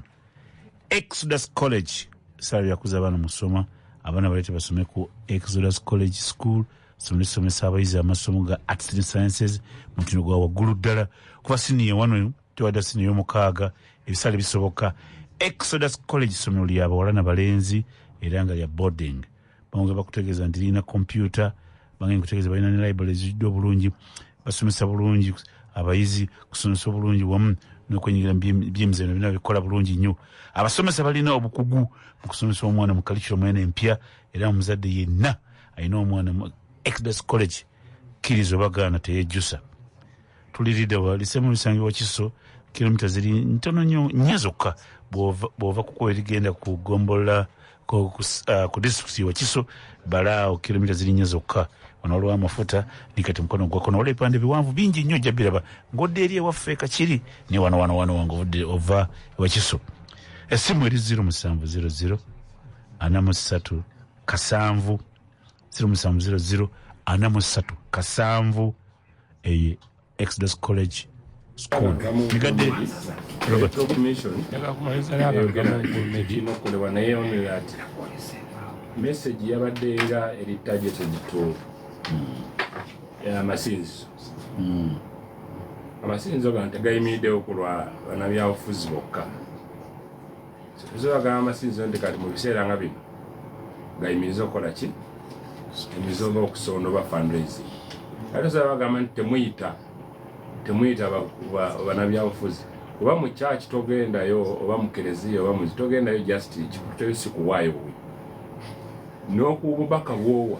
Exodus College sala yakuza abana musoma abana balete basome ku Exodus College School somesa abayizi amasomo ga Arts and Sciences mutino gwa waggulu ddala kuba senior wano tuwada senior mukaaga ebisale bisoboka Exodus College somero lyabo walana balenzi era nga lya boarding bange bakutegeeza nti lina computer bange kutegeeza balina ne library zijjo bulungi basomesa bulungi abayizi kusomesa bulungi wamu n'okwenyigira byemizeno bina bikola bulungi nnyo abasomesa balina obukugu mu kusomesa omwana mu curriculum ene empya era omuzadde yenna alina omwana mu Exodus College kirizo bagaana teyejjusa tuliridde walisemu bisangibwa Kiso kilomita ziri ntono nnyo zokka bw'ova kukuba erigenda ku Gombola ku district wa Kiso balaawo kilomita ziri nnyo zokka wano waliwo amafuta nikati mukono gwakono waliwo ebipande biwanvu bingi nnyo jjabiraba ng'odde eri ewaffe kachiri ne wano wange ovudde ova ewa Kiso essimu eri 0700 43 7 0700 43 7 Exodus College School. Migadde Robert commission nokolebwa naye onera ati message yabadde nga eri targeted to amasinzo amasinzo gano tegayimiriddewo kulwa bannabyabufuzi bokka tuzibagamba amasinzo nti kati mu biseera nga bino gayimiriza okukola ki emizo ng'okusonda oba fundraising ate sobola bagamba nti temuyita bannabyabufuzi oba mu church togendayo oba mu kereziya oba muzi togendayo just kikutesi kuwaayo buwi n'okububaka bwowa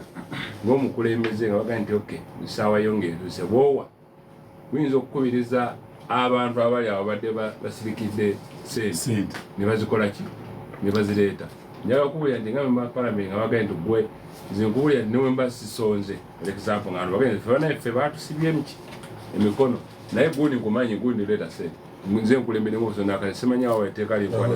ng'omukulembeze nga bagaa nti oke musaawa yongeetuuse bwowa buyinza okukubiriza abantu abali awo badde basirikidde sente ne bazikola ki ne bazireeta njagala okubulira nti nga memba palamenti nga bagaa nti gwe nze nkubulira nti newemba sisonze example nga bagaa nti ffe baatusibye emikono naye gundi nkumanyi gundi leeta sente nze nkulembere ng'obusonda kale simanyi awo etteeka likwata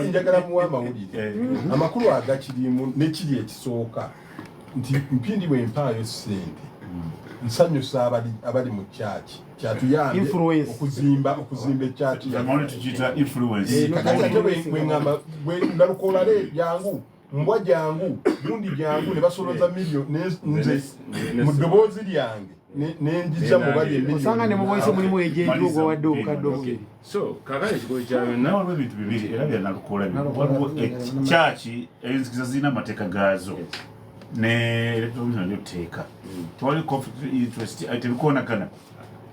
njagala muwa amawulire amakulu agakirimu nekiri ekisooka nti mpindi bwempaayo sente nsanyusa abali mu kyaki kyatuyambe okuzimba ekyaki bwengamba nalukoola jangu mbwa jangu gundi jangu ne basoloza miliyoni nze mu ddoboozi lyange nenjija mubali osanga ne muboyise mulimu ejenju gwa wadde obukadde obubiri so kakale ekikolo kya byonna waliwo ebintu bibiri era byanalukoola waliwo ekyaki enzikiza zirina amateeka gaazo ne electoral teeka tewali conflict interest tebikoonagana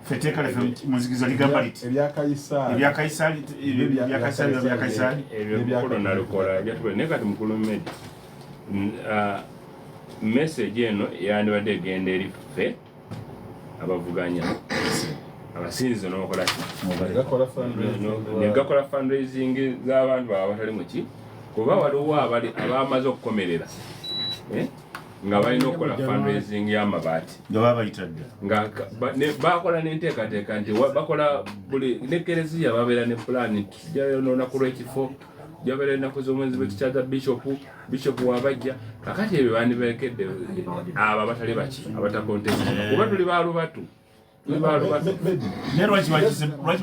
feteka le muzigiza ligamba liti ebya Kaisari ebyo nalukoola byatubwe ne kati mukulu mmedi message eno yandibadde egenda eri ffe abavuganya abasinzi n'okola ki negakola fundraising z'abantu baba batali muki kuba waliwo abamaze okukomerera nga balina okukola fundraising y'amabaati nga babayitadde nga bakola n'enteekateeka nti bakola buli n'ekereziya babeera ne pulaani tujjayo n'olunaku lw'ekifo jabeera ennaku z'omwezi bwe tukyaza bishopu wabajja kakati ebyo bandiberekedde abo abatali baki abatakontesita kuba tuli baalubatu lwaki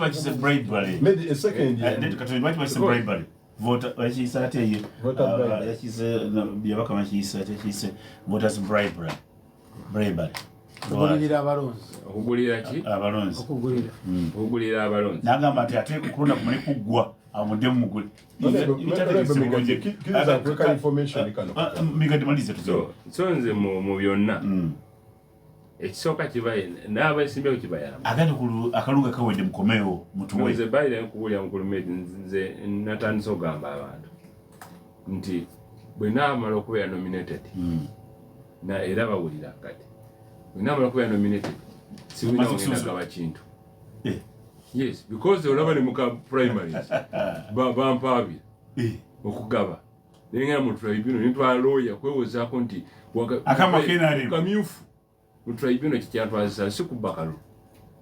bakise bribery lwaki bakise bribery voter yakiyisa ate ye yakiyise byabaka bakiyisa ate yakiyise voters bribery okugulirira abalonzi okugulira ki abalonzi okugulira abalonzi nagamba ati ate kulonda kumali kuggwa amuddemu mugule migadimalize so nze mu byonna ekisooka kibaye n'abeesimbyewo kibayamba agati akalunga kawedde mukomewo mutuwe nze bayire nkuwulira mukulumedi nze natandise okugamba abantu nti bwe naamala okubeera nominated era bawulira kati bwe naamala okubeera nominated siwina ogenda gaba kintu yes because olaba ne muka primaries bampaabira okugaba nenga mu tribunal nitwala lawyer kwewozaako nti kamyufu mu tribunal kikyatwazisa si kubakalo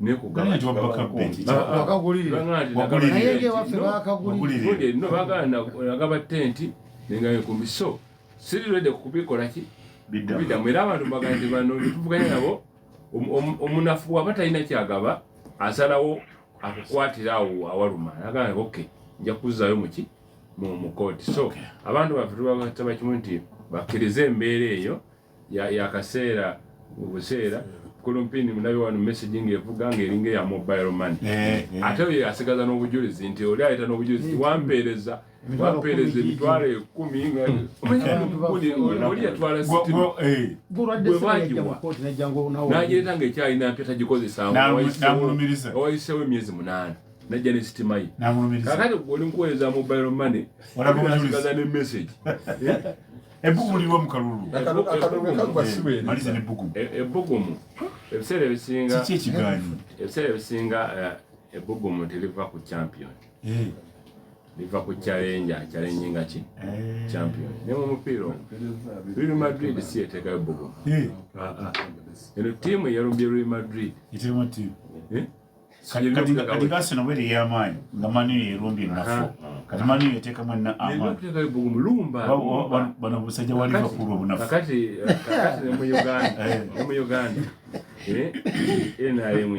nekugabagaba tenti nengayekumbi so sirirwedde kukubikola ki bidamu era abantu bagamba nti bano tuvuganya nabo omunafu waba talina kyagaba asalawo akukwatira awo awaluma agamba okay nja kuzaayo muki mu kooti so abantu baffe tubataba kimu nti bakkirize embeera eyo yakaseera ubuseera kulumpini munabi wano messaging evuga nga eringa ya mobile money ate oyo asigaza n'obujulizi nti oli ayita n'obujulizi wampeereza emitwalo 10 oli yatwala nagireeta nga ekyalina mpya tagikozesaawayisewo emyezi 8 najja ne sitima ye kakati oli nkuweereza mobile money asigaza ne message ebugumu liwa mukalulu malize ne bugumu ebugumu ebiseera ebisinga kiki ekiganyi ebiseera ebisinga ebugumu teliva ku champion liva ku challenge nga ki champion ne mu mupiira Real Madrid si eteekayo bugumu eno tiimu eyalumbye Real Madrid itirimu tiimu kati gasino bwere y'amaanyi nga Manu yerumbye nafo kati Manu yeteekamu amaanyi bano busajja wa Liverpool obunafu kakati ne mu Uganda NRM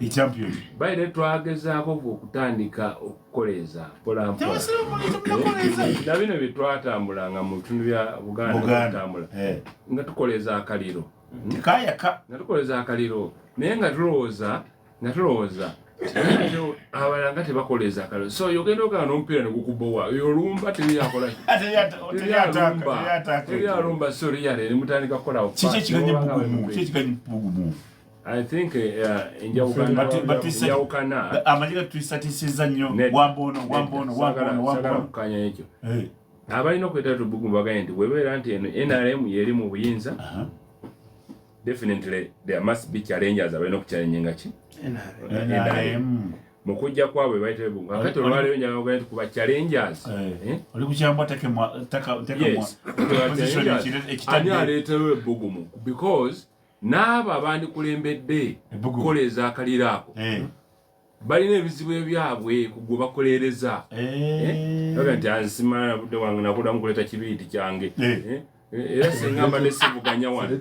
echampion bayire twagezaako okutandika okukoleza polampola na bino bye twatambulanga mu bitundu bya Buganda nga tukoleza akaliro nga tukoleza akaliro naye nga tulowooza abalala nga tebakoleza akaliro so yogenda okana n'omupiira negukubowa olumba teriyalumba so liyale nemutandika kukola kiki ekiganyi bugumu I think njawukana amajja gatuyisatiisiza nnyo wambono kukanya ekyo abalina okwetala tubugumu baganye nti webeera nti eno NRM yeri mu buyinza definitely there must be challenges abalina okuchallenginga ki NRM mukujja kwabwe bayite bugumu kakati olwaleero njagala okugamba nti kuba challenges oli kukyamba ani aleetewo ebugumu because n'abo abandikulembedde kukoleza akaliro ako balina ebizibu ebyabwe kugwe bakolereza aga nti ansimana budde wange nakula mukuleeta kibiiti kyange era sengamba nesivuganya wano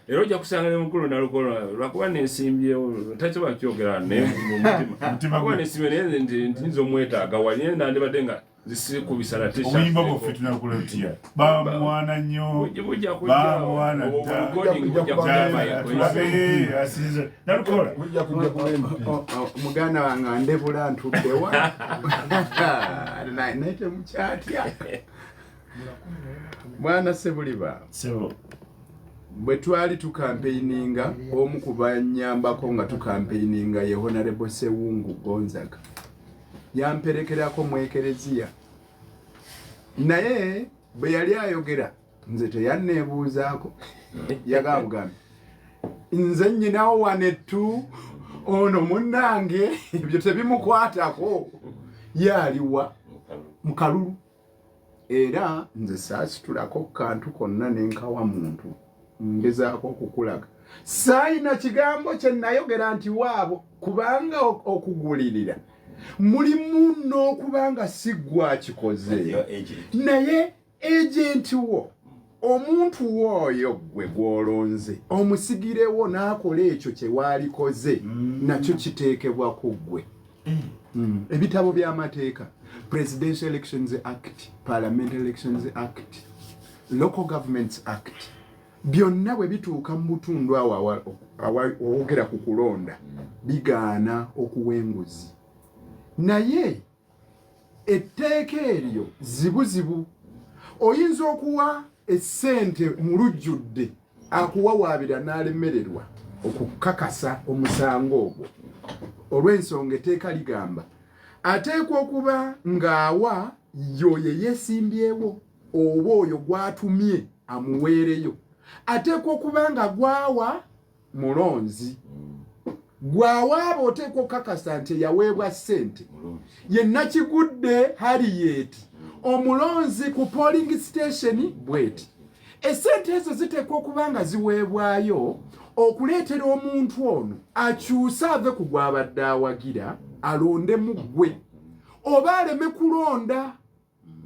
era ojja kusanga ne mukulu nalukolo lwakuba nensimbyewo takiba kyogera nayemutima nensimbye naye nti nza omwetaaga wali naye nandibadde nga zisikubisa obuyimba bwaffe tunakuletya bamwana nnyo bamwana nalukola muganda wange andebula ntuddewa naye temukyatya mwana Sebuliba bwe twali tukampeininga omu ku banyambako nga tukampeininga ye Honorable Sewungu Gonzaga yamperekerako mu ekereziya naye bwe yali ayogera nze teyanneebuuzaako yagabugambe nze nnyinawo wanettu ono munnange ebyo tebimukwatako yaaliwa mu kalulu era nze saasitulako kantu konna nenkawa muntu ngezaako okukulaga saayina kigambo kye nayogera nti waabo kubanga okugulirira mulimu n'okubanga si gwakikoze naye ejenti wo omuntu woyo gwe gwolonze omusigirewo n'akola ekyo kye waalikoze nakyo kiteekebwa ku ggwe ebitabo by'amateeka Presidential Elections Act, Parliamentary Elections Act, Local Governments Act byonna bwe bituuka mu butundu awogera ku kulonda bigaana okuwenguzi naye etteeka eryo zibuzibu oyinza okuwa essente mu lujjudde akuwawaabira n'alemererwa okukakasa omusango ogwo olw'ensonga etteeka ligamba ateekwa okuba ng'awa yoye yeesimbyewo oba oyo gwatumye amuweereyo ateekwa okuba nga gwawa mulonzi gwawa abo oteekwa okukakasa nti yaweebwa ssente yenna kigudde Harriet omulonzi ku polling station bweti essente ezo ziteekwa okuba nga ziweebwayo okuleetera omuntu ono akyuse ave ku gwabadde awagira alonde mu ggwe oba aleme kulonda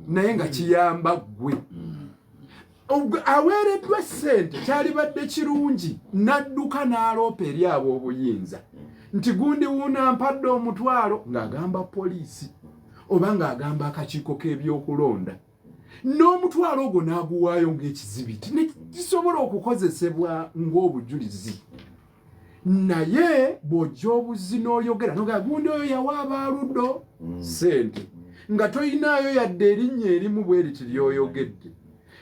naye nga kiyamba ggwe aweereddwa essente kyalibadde kirungi n'adduka n'aloopa eri ab'obuyinza nti gundi wuuna ampadde omutwalo ng'agamba poliisi oba ng'agamba akakiiko k'ebyokulonda n'omutwalo ogwo n'aguwaayo ng'ekizibiti nekisobola okukozesebwa ng'obujulizi naye bw'ojja obuzi n'oyogera noga gundi oyo yawa abaaluddo ssente nga toyinaayo yadde erinnya erimu bwe riti ly'oyogedde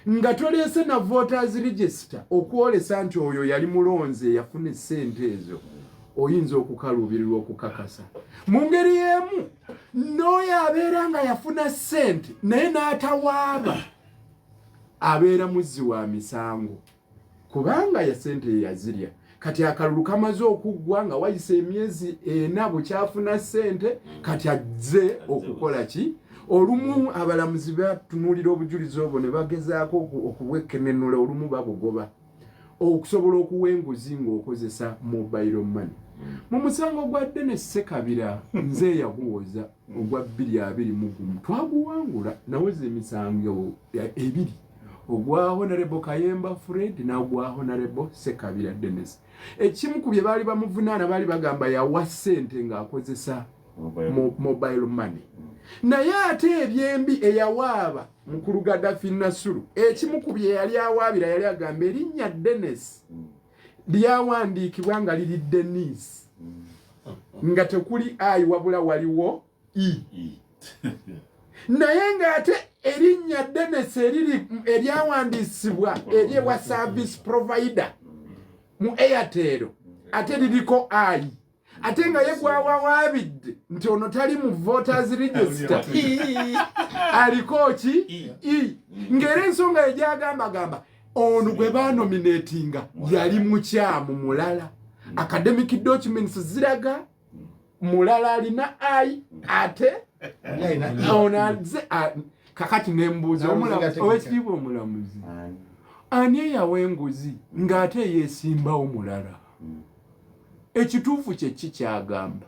nga toleese na voters register okwolesa nti oyo yali mulonzi eyafuna essente ezo oyinza okukaluubirirwa okukakasa mu ngeri y'emu n'oyo abeera nga yafuna ssente naye n'atawaaba abeera muzzi wa misango kubanga ya ssente yazirya kati akalulu kamaze okuggwa nga wayise emyezi 4 bukyafuna ssente kati azze okukola ki olumu abalamuzi batunuulira obujulizi obwo ne bagezaako okubwekenenula olumu babugoba okusobola okuwenguzi ng'okozesa mobile money mu musango gwa Dennis Sekabira nze yaguwoza ogwa 2021 twaguwangula naweza emisango ebiri ogwa Honorable Kayemba Fred n'ogwa Honorable Sekabira Dennis ekimu ku bye baali bamuvunaana baali bagamba yawa ssente ng'akozesa mobile money naye ate ebyembi eyawaaba mukulu Gaddafi Nasuru ekimu ku bye yali awaabira yali agamba erinnya Dennis lyawandiikibwa nga liri Dennis nga tekuli I wabula waliwo E naye ng'ate erinnya Dennis eryawandiisibwa eryewa service provider mu Airtel ate liriko I ate nga ye gwawawaabidde nti ono tali mu voters register aliko ki ng'era ensonga egyagambagamba ono gwe banominatinga yali mukyamu mulala academic documents ziraga mulala alina I ate onaze kakati nembuuza owekitiibwa omulamuzi ani eyawenguzi ng'ate yeesimbawo mulala ekituufu kye kikyagamba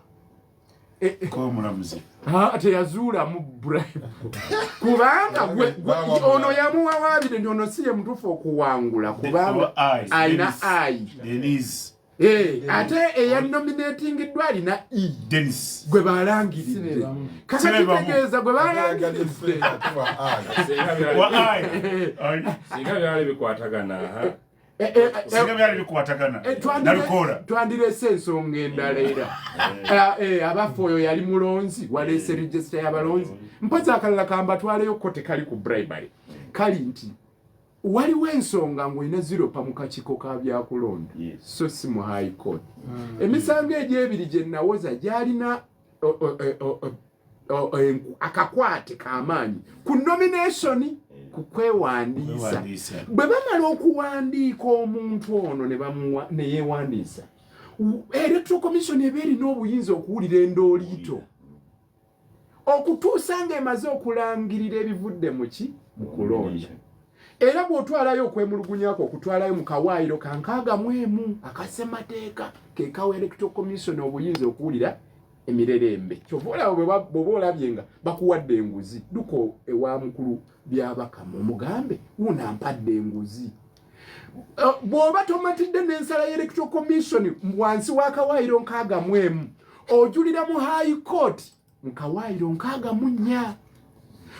omulamuzi teyazuulamu bribe kubanga ono yamuwawaabire nti ono si ye mutuufu okuwangula kubanga alina ate eyanominatingiddwa alina gwe balangiridde kakakitegeeza gwe balangiridde singa byali bikwatagana twandirese ensonga endala era abafe oyo yali mulonzi waleese regisita y'abalonzi mpozi akalala kambatwaleyo ko tekali ku bribery kali nti waliwo ensonga ng'olina ziropa mu kakiiko ka byakulonda so si mu high court emisango egy'ebiri gye nawoza gyalina akakwate k'amaanyi ku nomination ku kwewandiisa bwe bamala okuwandiika omuntu ono ne yeewandiisa electoral commission eba erina obuyinza okuwulira endooliito okutuusa ng'emaze okulangirira ebivudde mu kulonda. Era bw'otwalayo okwemulugunya kwo okutwalayo mu kawaayiro ka 61 akassemateeka ke kawa Electoral Commission obuyinza okuwulira emirerembe. Kyova olaba bw'oba olabye nga bakuwadde enguzi duko ewa mukulu byabakamu omugambe unampadde enguzi. Bw'oba tomatidde n'ensala y'Electoral Commission wansi w'akawaayiro 61 ojulira mu High Court mu kawaayiro 64.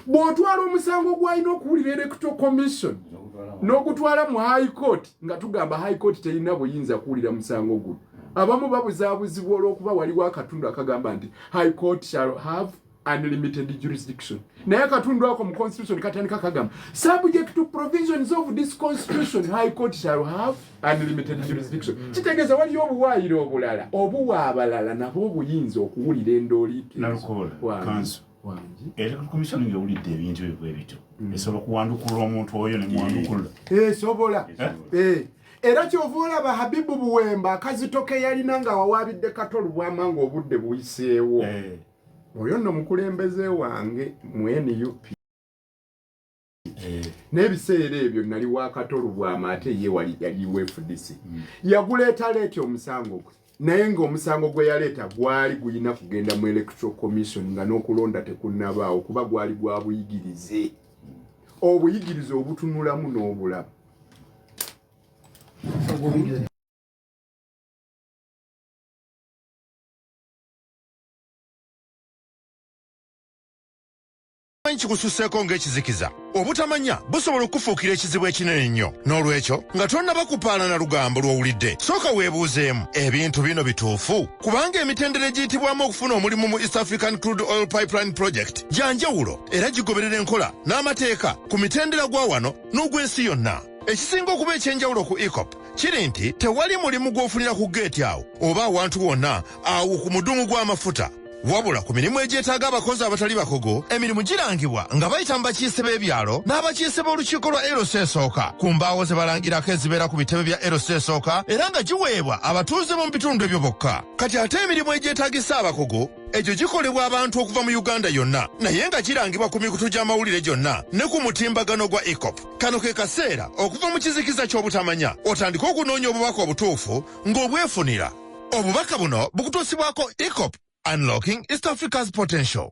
Bw'otwala omusango gw'alina okuwulira Electoral Commission n'ogutwala mu High Court nga tugamba High Court terina buyinza kuwulira musango guno. Abamu babuzaabuzibwa olw'okuba waliwo akatundu akagamba nti High Court shall have unlimited jurisdiction. Naye akatundu ako mu Constitution katandika kagamba subject to provisions of this Constitution High Court shall have unlimited jurisdiction. Kitegeeza waliyo obuwaayiro obulala obuwa abalala nabo obuyinza okuwulira endooliike. Nalukola kanso Electoral Commission ngewulidde ebintu ebyo esobola okuwandukula omuntu oyo ne mwandukula. Sobola. Era kyova olaba Habibu Buwemba akazitoke yalina nga wawaabidde Katolu bw'amanga obudde buyiseewo. Oyo nno mukulembeze wange mu NUP. N'ebiseera ebyo nali wa Katolu bw'ama ate ye wali yali FDC. Yaguleeta leeta omusango gwe. Naye ng'omusango gwe yaleeta gwali guyina kugenda mu Electoral Commission nga n'okulonda tekunnabaawo kuba gwali gwa buyigirize. Obuyigirize obutunulamu n'obulaba. Kikususseeko ng'ekizikiza obutamanya busobola okufuukira ekizibu ekinene nnyo. N'olwekyo nga tonnaba kupaala na lugambo lw'owulidde sooka weebuuzeemu ebintu bino bituufu kubanga emitendera egiyitibwamu okufuna omulimu mu East African Crude Oil Pipeline Project gyanjawulo era gigoberera enkola n'amateeka ku mitendera gwa wano n'ogw'ensi yonna. Ekisinga okuba ekyenjawulo ku EACOP kiri nti tewali mulimu gw'ofunira ku geeti awo oba awantu wonna awo ku mudumu gw'amafuta. Wabula ku mirimu egyetaaga abakozi abatali bakogo emirimu girangibwa nga bayita mu bakiise b'ebyalo n'abakiise b'olukiiko lwa LC esooka ku mbaawo ze balangirako ezibeera ku bitebe bya LC esooka era nga giweebwa abatuuze mu bitundu ebyo bokka. Kati ate emirimu egyetaagisa abakogo egyo gikolebwa abantu okuva mu Uganda yonna naye nga girangibwa ku mikutu gy'amawulire gyonna ne ku mutimbagano gwa EACOP. Kano ke kaseera okuva mu kizikiza ky'obutamanya otandika okunoonya obubaka obutuufu ng'obwefunira. Obubaka buno bukutuusibwako EACOP. Unlocking East Africa's potential.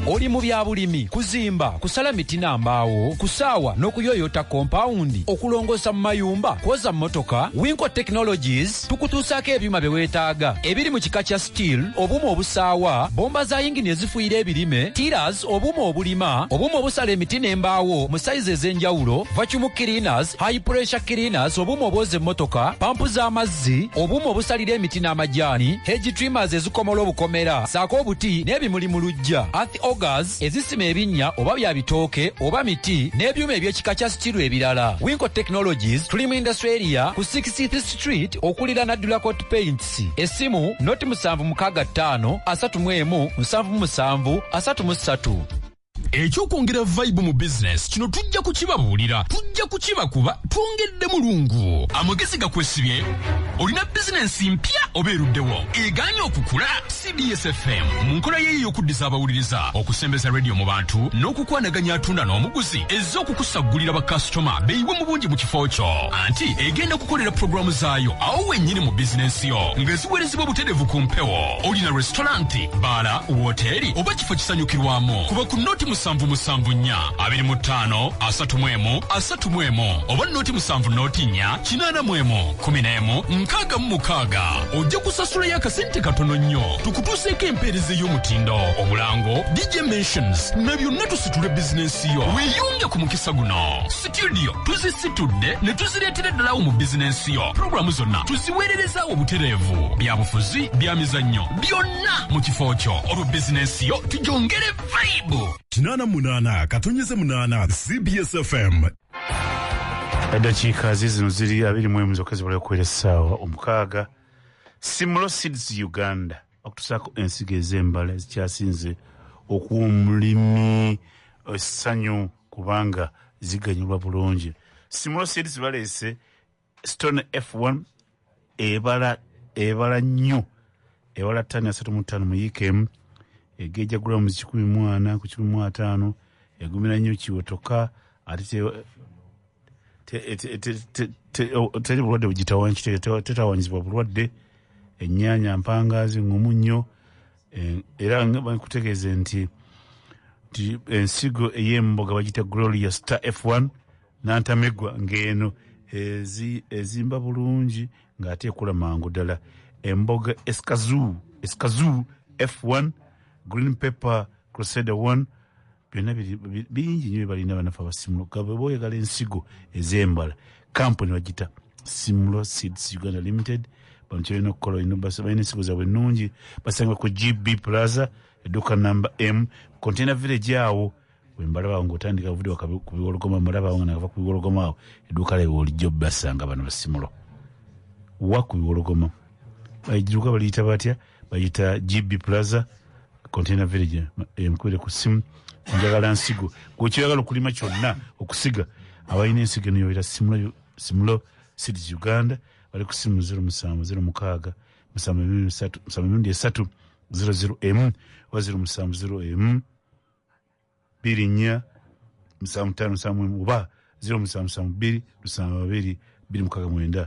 Oli mu byabulimi kuzimba kusala miti n'ambaawo kusaawa n'okuyoyota kompawundi okulongoosa mu mayumba kwoza mmotoka Winco Technologies tukutuusaako ebyuma bye weetaaga ebiri mu kika kya steel obuuma obusaawa bomba za yingini ezifuuyira ebirime tiras obuuma obulima obuuma obusala emiti n'embaawo mu sayizi ez'enjawulo vacuum cleaners high pressure cleaners obuuma obwoza emmotoka pampu z'amazzi obuuma obusalira emiti n'amajaani hedge trimmers ezikomola obukomera saako obuti n'ebimuli mu luggya augers ezisima ebinnya oba bya bitooke oba miti n'ebyuma eby'ekika kya stiru ebirala. Winco Technologies tuli mu industry area ku 60th Street okulira na Dulacot Paints. Essimu noti 765 31 77 33. Ekyokwongera vibe mu business kino tujja kukibabuulira tujja kukibakuba twongedde mulungu amagezi gakwesibye olina business mpya obeeruddewo eganye okukula. CBS FM mu nkola ye y'okuddiza abawuliriza okusembeza radio mu bantu n'okukwanaganya atunda n'omuguzi ezza okukusaggulira bakasitoma beeyiwe mu bungi mu kifo kyo anti egenda kukolera programu zaayo awo wennyini mu bizinensi yo ng'eziweerezebwa butereevu ku mpewo. Olina restauranti baala woteeri oba kifo kisanyukirwamu kuba ku noti 774 25 31 31 oba noti 7 noti 4 8 11 16 ojja kusasulayo akasente katono nnyo tukutuuseeko empeereza y'omutindo omulango DJ Mentions na byonna tusitule bizinensi yo weeyunge ku mukisa guno. Studio tuzisitudde ne tuzireetera ddalawo mu bizinensi yo programu zonna tuziweererezaawo butereevu byabufuzi bya mizannyo byonna mu kifo kyo olwo bizinensi yo tugyongere vibe. 88 katonyeze 8 CBS FM. Eddakiika zino ziri 21 zokka zibala okuwera essaawa omukaaga. Simulo Seeds Uganda okutusaako ensigo ez'embala ezikyasinze okuwa omulimi essanyu kubanga ziganyulwa bulungi. Simulo Seeds baleese Stone F1 ebala nnyo ebala ttani 35 mu yiikemu egeja grams 14 ku 15 egumira nnyo kiwotoka ate teri bulwadde bugitawanyi tetawanyizibwa bulwadde ennyaanya mpangazi ngumunyo era bakutegeeze nti ensigo ey'emboga bagita Gloria Star F1 n'antamegwa ng'eno ezimba bulungi ng'ate ekula mangu ddala emboga Escazou F1 Green Pepper Crusader 1 byonna bingi nnyo balina banafa basimulo gabe boyagala ensigo ez'embala kampuni bagita Simulo Seeds Uganda Limited bankyolina okukola ino balina ensigo zaabwe ennungi basanga ku GB Plaza edduuka namba M Container Village awo wembalaba ng'otandika video ku biwologoma mbalaba nga nakava ku biwologoma awo edduuka lyawe olijjo basanga bano basimulo wa ku biwologoma bayiduka baliyita batya bayita GB Plaza Container Village mkwere ku simu njagala nsigo gwekyagala okulima kyonna okusiga abalina ensigo eno yobera Simulo Seeds Uganda bali ku simu 0706 723 00M wa 0770 24 75 oba 0772 2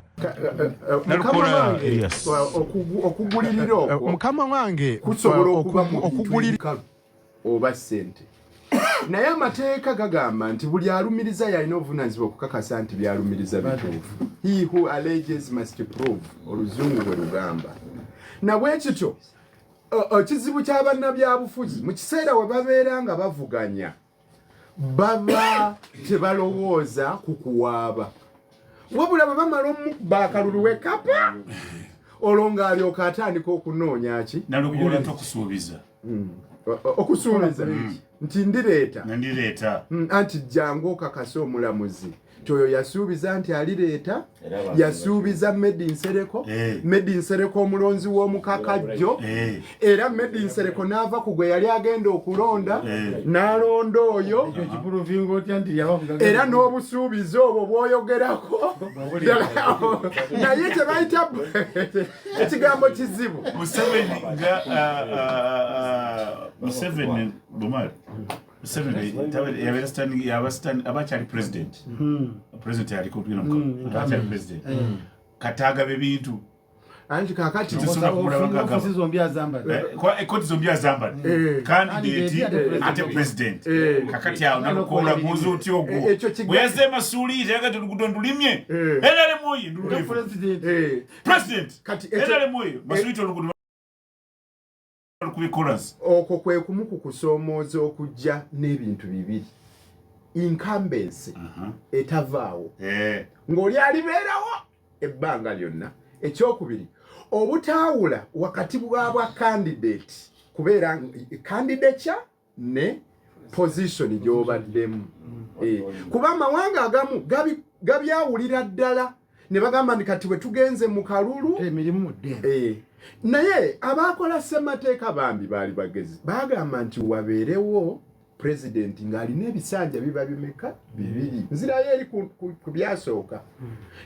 okugulirira okwo mukama wange kusobola okuba okugulirira oba sente naye amateeka gagamba nti buli alumiriza yalina obuvunaanyizibwa okukakasa nti byalumiriza bituufu. He who alleges must prove, oluzungu bwe lugamba. Na bwe kityo kizibu ky'abannabyabufuzi mu kiseera we babeera nga bavuganya baba tebalowooza ku kuwaaba wabula bwe bamala omukuba akalulu wekapa olwo ng'alyoka atandika okunoonya ki nalukola tokusuubiza okusuubiza nti ndireeta anti jangu okakasa omulamuzi toyo yasuubiza nti alireeta yasuubiza Medi Nsereko omulonzi w'omukakajjo era Medi Nsereko n'ava ku gwe yali agenda okulonda n'alonda oyo era n'obusuubizi obwo bw'oyogerako naye tebayita ekigambo kizibu Museveni Bumari abakyali president aliko abakyali president kataga bebintu anti kakati ofisi zombi azambala candidate ate president kakati awo nalukola muzi oti ogwo bweyazze masuuli yagati oluguudo ndulimye erale moyi president erale moyi masuuli oluguudo okwo kwe kumu ku kusoomooza okujja n'ebintu bibiri incumbency etavaawo ng'oli alibeerawo ebbanga lyonna. Ekyokubiri obutaawula wakati bwa candidate kubeera candidature ne position gy'obaddemu kuba amawanga agamu gabyawulira ddala ne bagamba nti kati we tugenze mu kalulu emirimu mu ddembe naye abakola ssemateeka bambi baali bagezi bagamba nti wabeerewo president ng'alina ebisanja biba bimeka bibiri nzirayo eri ku byasooka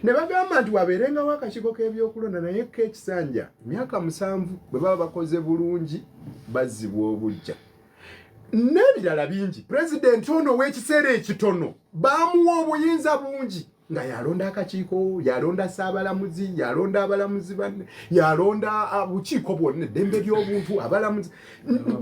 ne bagamba nti wabeerengawo akakiiko k'ebyokulonda naye k'ekisanja emyaka 7 bwe baba bakoze bulungi bazzibwa obujja n'ebirala bingi. President ono w'ekiseera ekitono baamuwa obuyinza bungi nga yalonda akakiiko yalonda saabalamuzi yalonda abalamuzi banne yalonda obukiiko bwonna eddembe ly'obuntu abalamuzi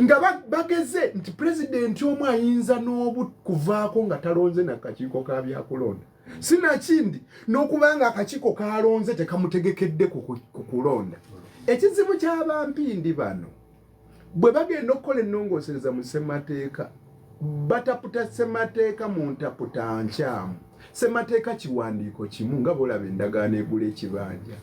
nga bageze nti president omu ayinza n'obukuvaako nga talonze n'akakiiko ka byakulonda sinakindi n'okubanga akakiiko kalonze tekamutegekedde ku kulonda. Ekizibu ky'abampindi bano bwe bagenda okukola ennongoosereza mu ssemateeka bataputa ssemateeka mu ntaputa nkyamu. Ssemateeka kiwandiiko kimu nga bw'olaba endagaano egula ekibanja.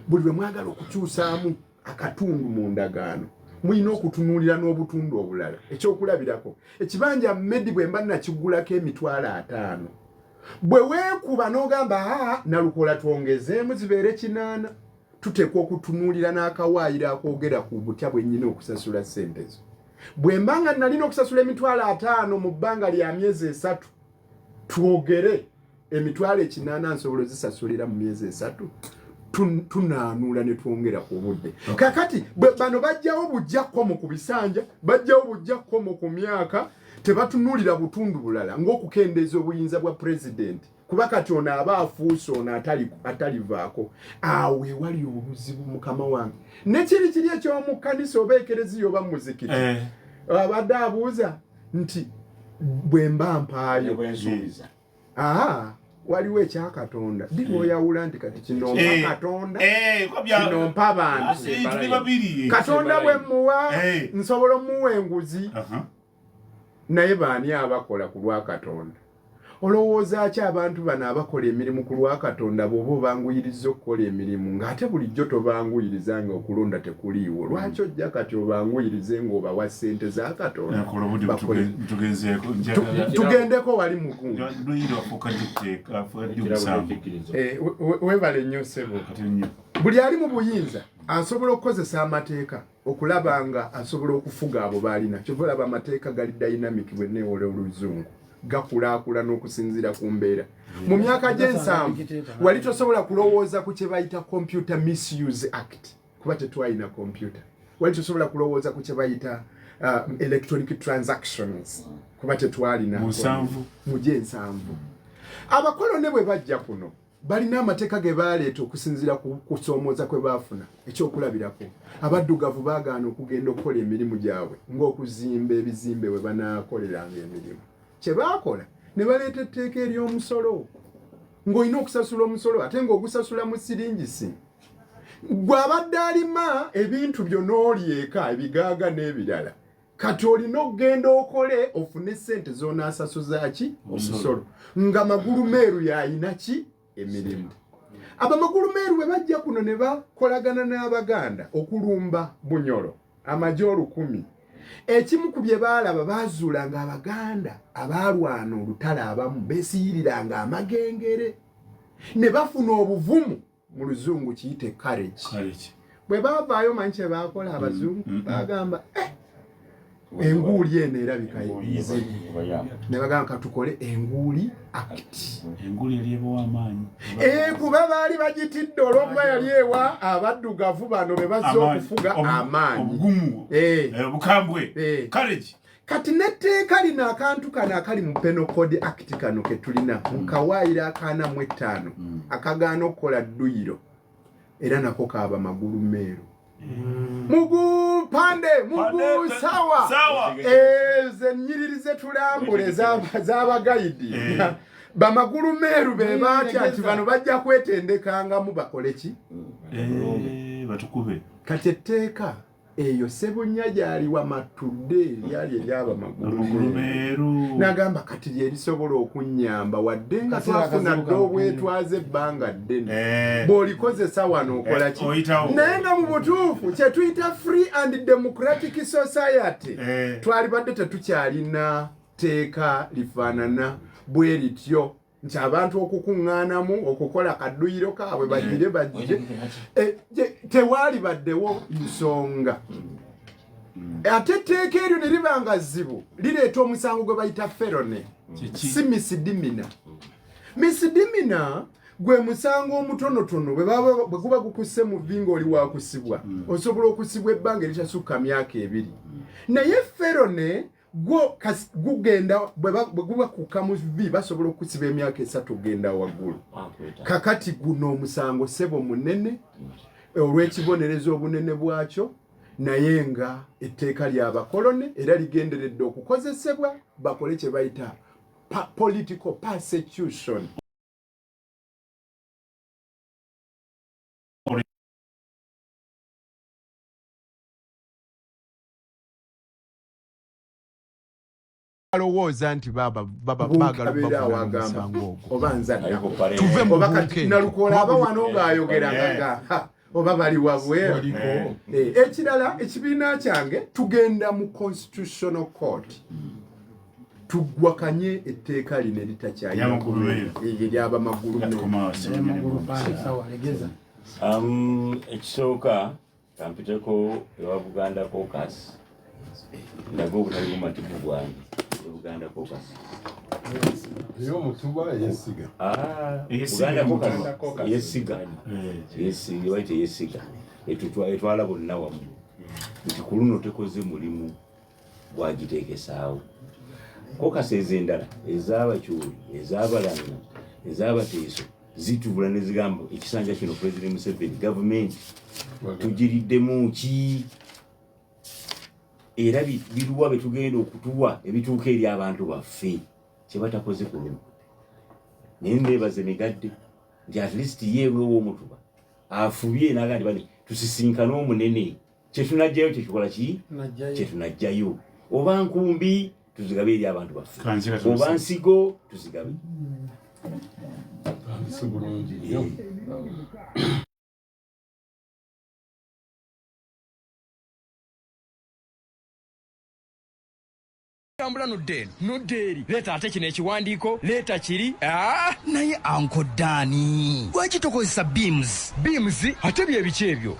Buli lwe mwagala okukyusaamu akatundu mu ndagaano mulina okutunuulira n'obutundu obulala. Ekyokulabirako ekibanja Medi bwe mba nakigulako $5,000 bwe weekuba n'ogamba nalukola twongezeemu zibeere 8 tuteekwa okutunuulira n'akawaayiro akoogera ku butya bwe nnyina okusasula ssente zo. Bwe mbanga nalina okusasula $5,000 mu bbanga lya myezi 3 twogere $8,000 nsobola zisasulira mu myezi 3 tunaanula ne twongera ku budde kakati bano bajjawo bujja kkomo ku bisanja bajjawo bujja kkomo ku myaka tebatunulira butundu bulala ng'okukendeeza obuyinza bwa president kuba kati ono aba afuuse ono atalivaako awe wali obuzibu mukama wange nekiri kiri ekyomukanisa oba ekereziya oba muzikiti abadde abuuza nti bwe mba mpaayo waliwo ekyakatonda ndibwoyawula nti kati kinompa katonda kinompa abantu katonda bwe muwa nsobola omuwa enguzi naye baani abakola ku lwa katonda olowooza ki abantu bano abakola emirimu ku lwa katonda bw'oba obanguyiriza okukola emirimu ng'ate bulijjo tobanguyiriza nga okulonda tekuliiwo lwaki ojja kati obanguyirize ng'obawa ssente za katonda tugendeko wali mugundu webale nnyo ssebo buli ali mu buyinza asobola okukozesa amateeka okulaba nga asobola okufuga abo baalina kyova olaba amateeka gali dynamic bwe neewola oluzungu gakulaakula n'okusinziira ku mbeera mu myaka gy'ensanvu wali tosobola kulowooza ku kye bayita computer misuse act kuba tetwalina computer wali tosobola kulowooza ku kye bayita electronic transactions kuba tetwalina mu gy'ensanvu abakolone bwe bajja kuno balina amateeka ge baaleeta okusinziira ku kusoomooza kwe baafuna ekyokulabirako abaddugavu baagaana okugenda okukola emirimu gyabwe ng'okuzimba ebizimbe bwe banaakoleranga emirimu kye baakola ne baleeta etteeka ery'omusolo ng'olina okusasula omusolo ate ng'ogusasula mu siringisi gwe abadde alima ebintu byonna oli eka ebigaaga n'ebirala kati olina okugenda okole ofune ssente z'onaasasuza ki omusolo nga magulu meeru yayina ki emirimu abamagulu meeru bwe bajja kuno ne bakolagana n'abaganda okulumba bunyolo amagye 1,000 ekimu ku bye baalaba baazuula nga abaganda abaalwana olutalo abamu beesiyiriranga amagengere ne bafuna obuvumu mu luzungu kiyite courage bwe baavaayo manyi kye baakola abazungu baagamba enguuli eno erabika izibu ne bagamba katukole enguuli act enguuli eryebawo amaanyi kuba baali bagitidde olw'okuba yali ewa abaddugavu bano be bazze okufuga amaanyi obukambwe courage kati netteeka lino akantu kano akali mu penal code act kano ke tulina mu kawaayiro akaanamu 5 akagaana okukola dduyiro era nako kaaba magulu meeru mugu pande mugu sawa ze nyiriri zetulambule z'abagayidi bamagulu meeru be batya nti bano bajja kwetendekanga mu bakole ki batukube kati etteeka eyo Ssebunya gyali wamatudde lyali eryaba magulu meeru nagamba kati lyerisobola okunnyamba wadde nga twafuna dde obwetwaze ebbanga ddene bw'olikozesa wano okola ki naye nga mu butuufu kye tuyita free and democratic society twalibadde tetukyalina teeka lifaanana bwe lityo nti abantu okukuŋŋaanamu okukola kadduyiro kaabwe bagire bajje tewaali baddewo nsonga ate etteeka eryo ne libanga zzibu lireeta omusango gwe bayita ferone si misidimina misidimina gwe musango omutonotono bwe guba gukusse mu vvi ng'oli wakusibwa osobola okusibwa ebbanga eritasukka myaka 2 naye ferone gugenda bwe guba kukka mu vvi basobola okusiba emyaka 3 genda waggulu kakati guno omusango ssebo munene olw'ekibonerezo obunene bwakyo naye nga etteeka ly'abakolone era ligenderedde okukozesebwa bakole kye bayita political persecution alowooza nti baba baagala oba nzaddaho tuve mu buke nalukoola aba wano ng'ayogeranga oba bali wabweru ekirala ekibiina kyange tugenda mu constitutional court tugwakanye etteeka lino eritakyayelyaba magulu ekisooka kampiteko ewa Buganda Caucus ndago obutali bumativu bwange Buganda Caucus Yo mutuba yesiga. Buganda koka yesiga. Yesiga waite yesiga. Etwala bonna wamu. Nti kuluno tekoze mulimu gwagiteekesaawo. Koka sezendala ez'abakyuli, ez'abalanga, ez'abateeso zitubula ne zigamba ekisanja kino President Museveni government tugiriddemu ki era biruwa betugenda okutuwa ebituuka eri abantu baffe kye batakoze ku luno. Naye nneebaza Migadde nti at least yeewe w'omutuba afubye n'aga nti bani tusisinkane omunene kye tunajjayo kyekikola ki kye tunajjayo oba nkumbi tuzigabe eri abantu baffe oba nsigo tuzigabe. tambula noddeeri leeta ate kino ekiwandiiko leeta kiri naye anko Dani lwaki tokozesa beams ate byebiki ebyo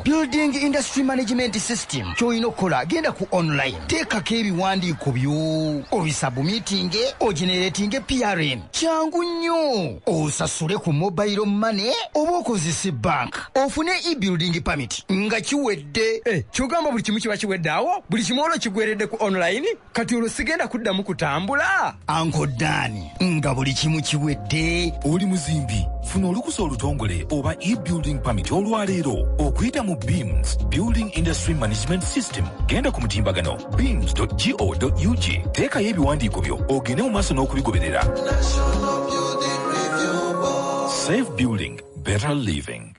building industry management system kyolina okukola genda ku online teekako ebiwandiiko byo obisabumitinge ogeneratinge PRN kyangu nnyo osasule ku mobile money oba okozese bank ofune e-building permit nga kiwedde kyogamba buli kimu kiba kiwedde awo buli kimu olwo kigweredde ku online kati olwo sigenda kuddamu kutambula anko Dani nga buli kimu kiwedde. Oli muzimbi funa olukusa olutongole oba e-building permit olwaleero okuyita mu BIMS Building Industry Management System. Genda ku mutimbagano bims.go.ug teekayo ebiwandiiko byo ogende mu maaso n'okubigoberera. Safe building, better living.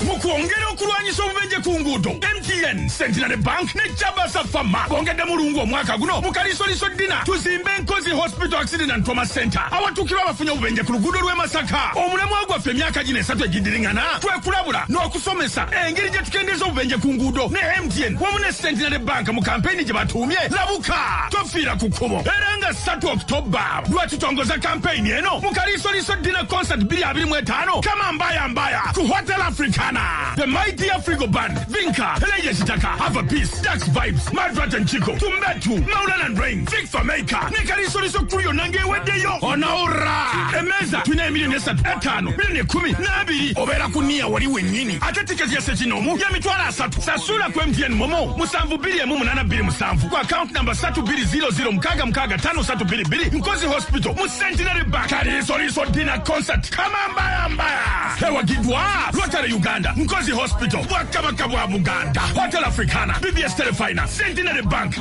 Mukwongera okulwanyisa obubenje ku nguudo MTN Centenary Bank ne Chabasa Pharma bongedde mulungu omwaka guno mu Kalisoliso Dina tuzimbe Nkozi Hospital Accident and Trauma Center awatukirwa abafunye obubenje ku luguudo lw'e Masaka. Omulamwa gwaffe emyaka gino esatu egidiringana twekulabula n'okusomesa engeri gye tukendeeza obubenje ku nguudo ne MTN wamu ne Centenary Bank mu kampeyini gye batuumye labuka tofiira ku kkubo era nga 3 Oktoba lwatutongoza kampeyini eno mu Kalisoliso Dina concert 2025 kama mbaya ku Hotel Africana. The mighty Afrigo Band, Vinka, Elijah Chitaka, Have a Peace, Dax Vibes, Madrat and Chico, Tumbetu, Maulan and Rain, Vic Fameka, Nikari Soriso Kuyo Nange Wedeyo, Onaura, Emeza, Tune Million Esat, Etano, Million Kumi, Nabi, Overa Kunia, Wari Winini, Atetikas Yasechinomu, Yamitwala Satu, Sasura Kwemtian Momo, Musambu Bili Mumunana Bili Musambu, account number Satu Bili 00 Mkaga Tano Satu Bili Nkozi Hospital, Centenary Bank, Kari Soriso Dinner Concert, Kamambaya, Hewa Gidwa, Rotary Uganda, Nkozi Hospital, Wakabaka bwa Buganda, Hotel Africana, BBS Telefina, Centenary Bank,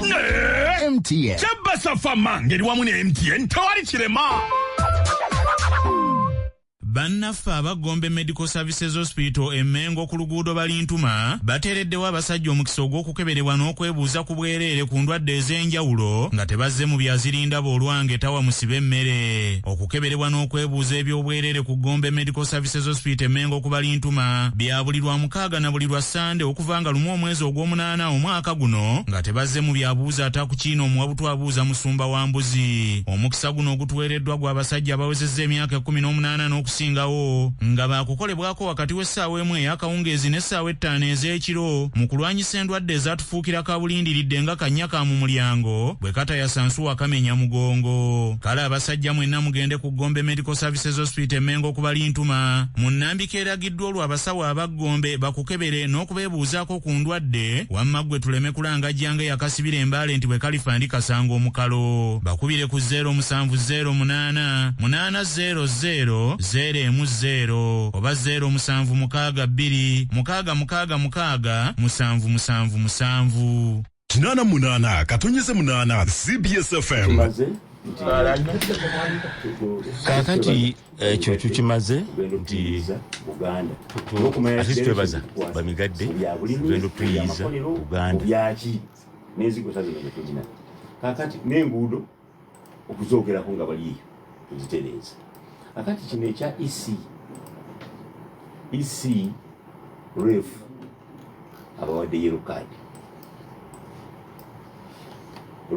MTN. Chabasa Pharma, ngeri wamu ne MTN, tawari kirema. Bannaffe abagombe Medical Services Hospital Emengo ku luguudo Balintuma bateereddewo abasajja omukisa ogw'okukeberebwa n'okwebuuza ku bwereere ku ndwadde ez'enjawulo nga tebazze mu byazirinda boolwange tawa musibe emmere. Okukeberebwa n'okwebuuza eby'obwereere ku Gombe Medical Services Hospital Emengo ku Balintuma bya buli lwa mukaaga na buli lwa Sande okuva nga lumu omwezi ogw'omunaana omwaka guno nga tebazze mu byabuuza atakukiina omuwabutu abuuza musumba wa mbuzi. Omukisa guno ogutuweereddwa gw'abasajja abawezezza emyaka 18 n'okusinga nga baakukolebwako wakati w'essaawa emu ey'akawungeezi n'essaawa 5 ez'ekiro mu kulwanyisa endwadde ezatufuukira kabulindiridde nga kannyaka mu mulyango bwe katayasansuwa kamenya mugongo. Kale abasajja mwenna mugende ku Gombe Medical Services Hospital Emengo ku Balintuma mu nnambika eragiddwa olwo abasawo abagombe bakukebere n'okubeebuuzaako ku ndwadde wamma ggwe tuleme kulangajjanga yakasibira embaale nti bwe kalifandi kasanga omukalo. Bakubire ku 0708 800 0 oba 0722 8 katonyeze 8 CBS FM. Kakati ekyo tukimaze nti ate twebaza Bamigadde tugenda tuyiiza Uganda n'enzikuta zino tulina kakati n'enguudo okuzoogerako nga baliyo tuzitereeza. Kakati kino ekya EC ref abawadde yellow card.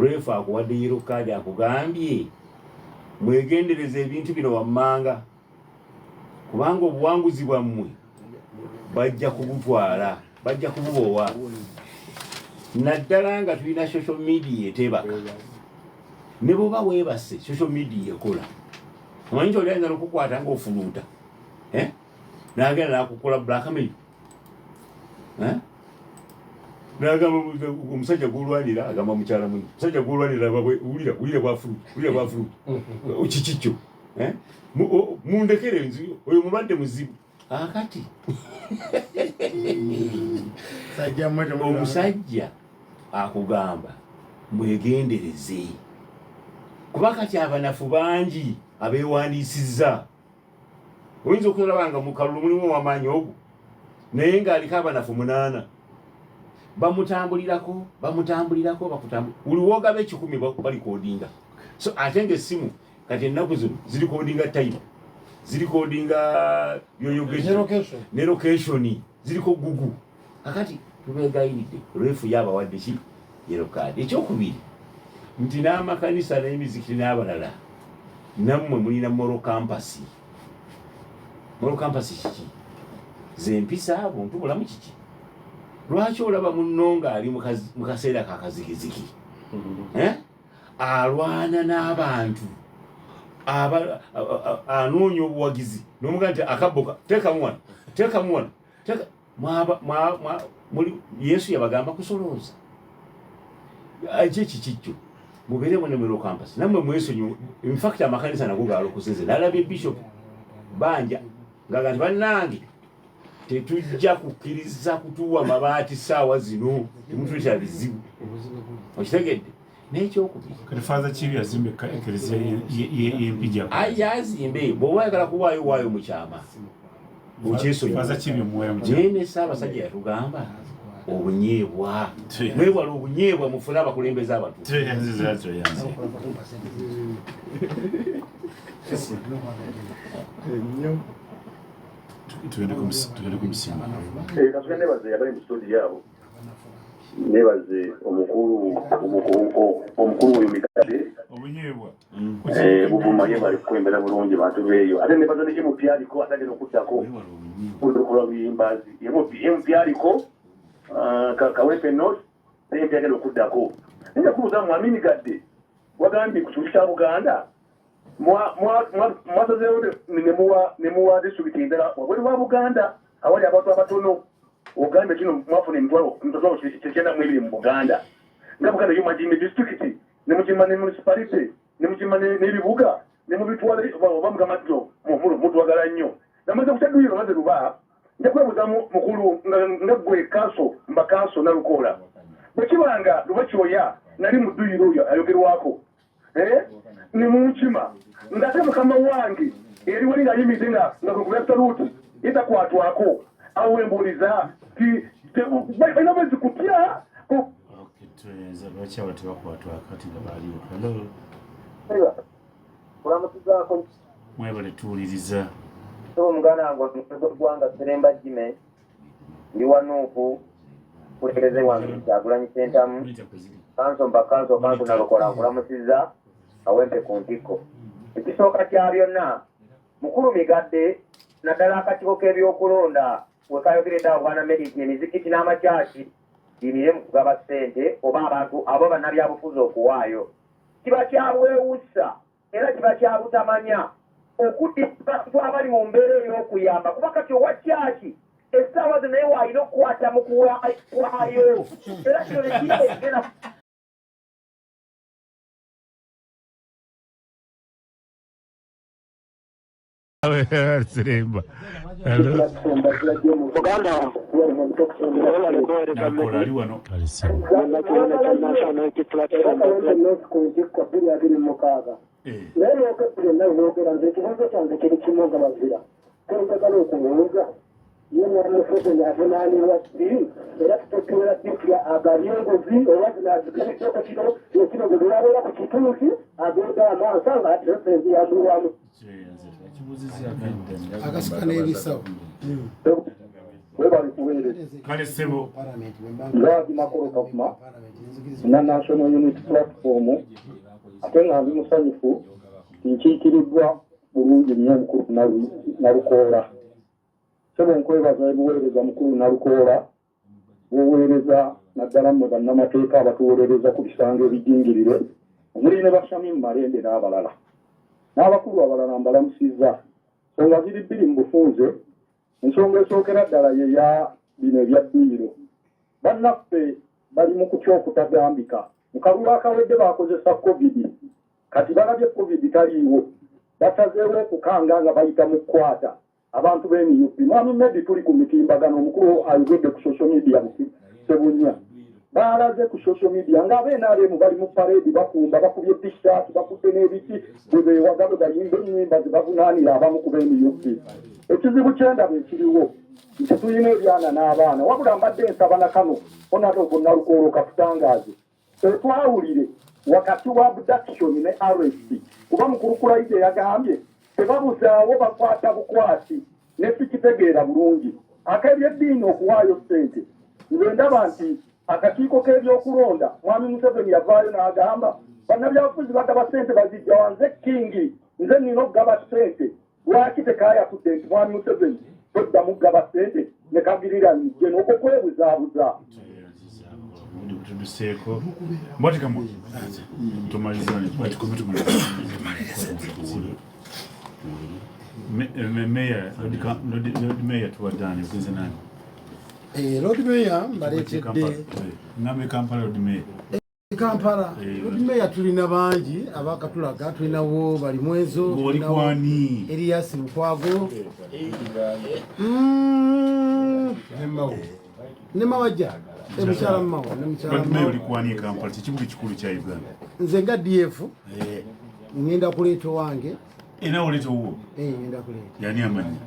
Ref akuwadde yellow card akugambye mwegendereza ebintu bino wammanga kubanga obuwanguzi bwammwe bajja kubutwala bajja kububowa naddala nga tulina social media etebaka ne bwoba weebase social media ekola omanyi nti oli ayinza n'okukwata ng'ofuluuta n'agenda n'akukola blackmail n'agamba omusajja gw'olwanira agamba mukyala munne omusajja gw'olwanira wulira bwafuluuta kikikyo mundekere nzi oyo mulwadde muzibu akati omusajja akugamba mwegendereze kuba kati abanafu bangi abeewandiisizza oyinza okulaba nga mu kalulu mulimu wamaanyi ogwo naye ng'aliko abanafu 8 bamutambulirako buli woogaba 10 balikodinga so ate ng'essimu kati ennaku zino zirikodinga time zirikodinga ne location ziriko Google akati tubeegayiridde refu yabawadde ki yellow card ekyokubiri nti n'amakanisa n'emizikiri n'abalala nammwe mulina moral campus kiki zempisa buntu bulamu kiki lwaki olaba munno ng'ali mu kaseera kakazikiziki alwana n'abantu anoonya obuwagizi n'omugaa nti akabboka teekamuwana yesu yabagamba kusolooza ekikikyo mubeeremu ne moral campus nammwe mwesonyiwe infact amakanisa nago galokuseze nalabye bishop banja ngaga nti bannange tetujja kukkiriza kutuwa mabaati saawa zino temutuleta bizibu okitegedde n'ekyokubiri father chibi yazimbe eklezia y'empija yazimbe bw'oba oyagala kuwaayo waayo mu kyama naye ne Ssaabasajja yatugamba obunyeebwa mwewala obunyeebwa mufune abakulembeze abatuufu tugende ku misimu katuga nebaze abali mu studio yabo nebaze omukulu oyo mikadde obunyeebwa buvumanye bali kukwembera bulungi bantu beeyo ate nebaze nekimupyaliko atagenda okuddako olukola luyimbazi yemupyaliko kawepe not neyempyagenda okuddako nja kubuuza mwamini gadde wagambye ku kibuga kya Buganda mwasazeewo nemuwa disitulikiti endala wabweru wa Buganda awali abantu abatono ogambye kino mwafuna emitwalo 92 mu Buganda nga Buganda yo mwagimba disitulikiti nemugimba ne municipality nemugimba n'ebibuga nemubitwala oba mugamatiro mutwagala nnyo namaze kutaduyiro maze luba nja kwebuuza mukulu nga ggwe kanso mba kanso Nalukoola bwe kibanga luba kyoya nali mu dduyiro oyo ayogerwako nemukima ngate mukama wange eri wali ng'ayimize nga kugula saluuti yetakwatwako awo wembuuliza balina bwezi kutya lwaki abo tebakwatwa kati nga baaliwo olamutuzaako mwebale tuwuliriza omuganda wange gwanga Seremba Jime ndi wanuupu kulekereze wange Kyagulanyi Ssentamu kanso Nalukoola nkulamusizza awempe ku ntikko ekisooka kya byonna mukulu migadde naddala akakiiko k'ebyokulonda wekayogeredde Buganda Medic emizikiti n'amakyaki biinire mu kugaba ssente oba abantu abo bannabyabufuzi okuwaayo kiba kyabwewussa era kiba kyabutamanya okuddibwa abantu abali mu mbeera ey'okuyamba kuba kati owa kyaki essaawa zino naye waalina okukwata mu kuwaayo era kino nekigenda Seremba Museveni avunaanibwa bbiri era tuteekebera dipya agalyengozi oba zinaazikabitoko kino ekino bwe byabeera ku kituusi agenda amaaso nga pulezidenti yamulwamu akasika n'ebisawo webali kuweereza kale ssebo Lwaki Makolo Kavuma na National Unity Platform ate nga ndi musanyufu nkiikiriddwa bulungi nnyo omukulu Nalukoola sebo nkwebaza ebuweereza mukulu Nalukoola buweereza naddala mmwe bannamateeka abatuwolereza ku bisanga ebijingirire omuli ne Bashamim Marende n'abalala n'abakulu abalala mbalamusizza nsonga ziri bbiri mu bufunze. Ensonga esookera ddala ye ya bino ebya ddiiro. Bannaffe bali mu kutya okutagambika. Mu kalulu akawedde baakozesa COVID, kati balabye COVID taliiwo, basazeewo okukanga nga bayita mu kkwata abantu b'emiyuppi. Mwami Medi tuli ku mitimbagano, omukulu ayogedde ku social media Sebunya. Baalaze ku social media ng'ab'NRM bali mu parade bakumba, bakubye t-shirt, bakutte n'ebiti bwe beewaga bwe bayimba ennyimba ze bavunaanira abamu ku b'emiyuppi. Ekizibu ky'endaba ekiriwo nti tulina ebyana n'abaana, wabula mbadde nsaba na kano onato gonnalukoolo katutangaaze twawulire wakati wa abduction ne arrest, kuba mukulu Kulaide yagambye tebabuzaawo bakwata bukwasi ne sikitegeera bulungi ak'ebyeddiini okuwaayo ssente. Nze ndaba nti akakiiko k'ebyokulonda mwami Museveni yavaayo n'agamba bannabyabufuzi bagaba ssente bazijja wanze kingi, nze nina okugaba ssente. Lwaki tekayatudde nti mwami Museveni toddamu kugaba ssente ne kagirira nje n'okwo kwebuzaabuza. Tuduseeko mbwatikamu tumalizane meya tuwadani ukinze nani Lord Mayor mbaleetedde ngambe Kampala Lord Mayor Kampala Lord Mayor tulina bangi abakatulaga, tulinawo bali mwezo, tulinawo Elias Lukwago ne Mawajja emukyala Mawa ne mukyala Mawa olikwani Kampala kikibuga kikulu kya Uganda. Nze nga DF ngenda kuleeta wange era oleeta wo ngenda kuleeta yani amanyi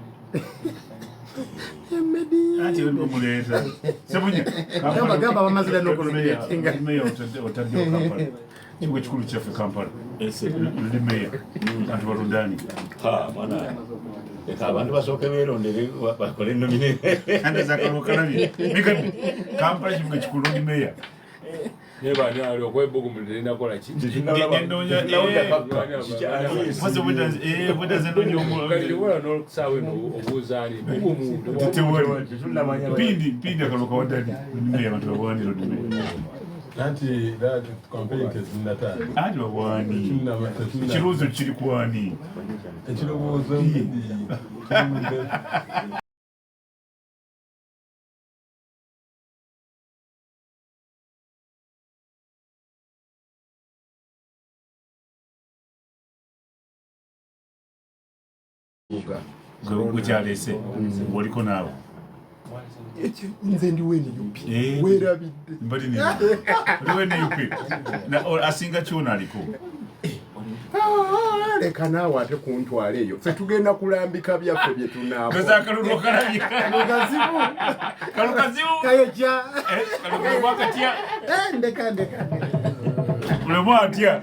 ati olimuleeta Sebunya gamba bamazira n'okulumira meya otaddewo Kampala kibuga kikulu kyaffe Kampala ndi meya anti baludani abantu basooke beerondere bakole nomine andazakalokalabi mikadde Kampala kibuga kikulu ndi meya nebani ali okwebugumulira inakola ki n'okusaawa eno obuuzaani pindi akaloka wadani meya abantu babwanira odimeya anti that complaint is nata anti babwani ekirowoozo kiri kwani ekirowoozo gukyalese waliko naawe nze ndi weniyupi weerabidde weniyupi asinga kyona aliko leka naawe ate kuntwala eyo ffe tugenda kulambika byaffe bye tunaakalulu okalabika kalukazibu kayokya kalukagwakatya ndeka ulemu atya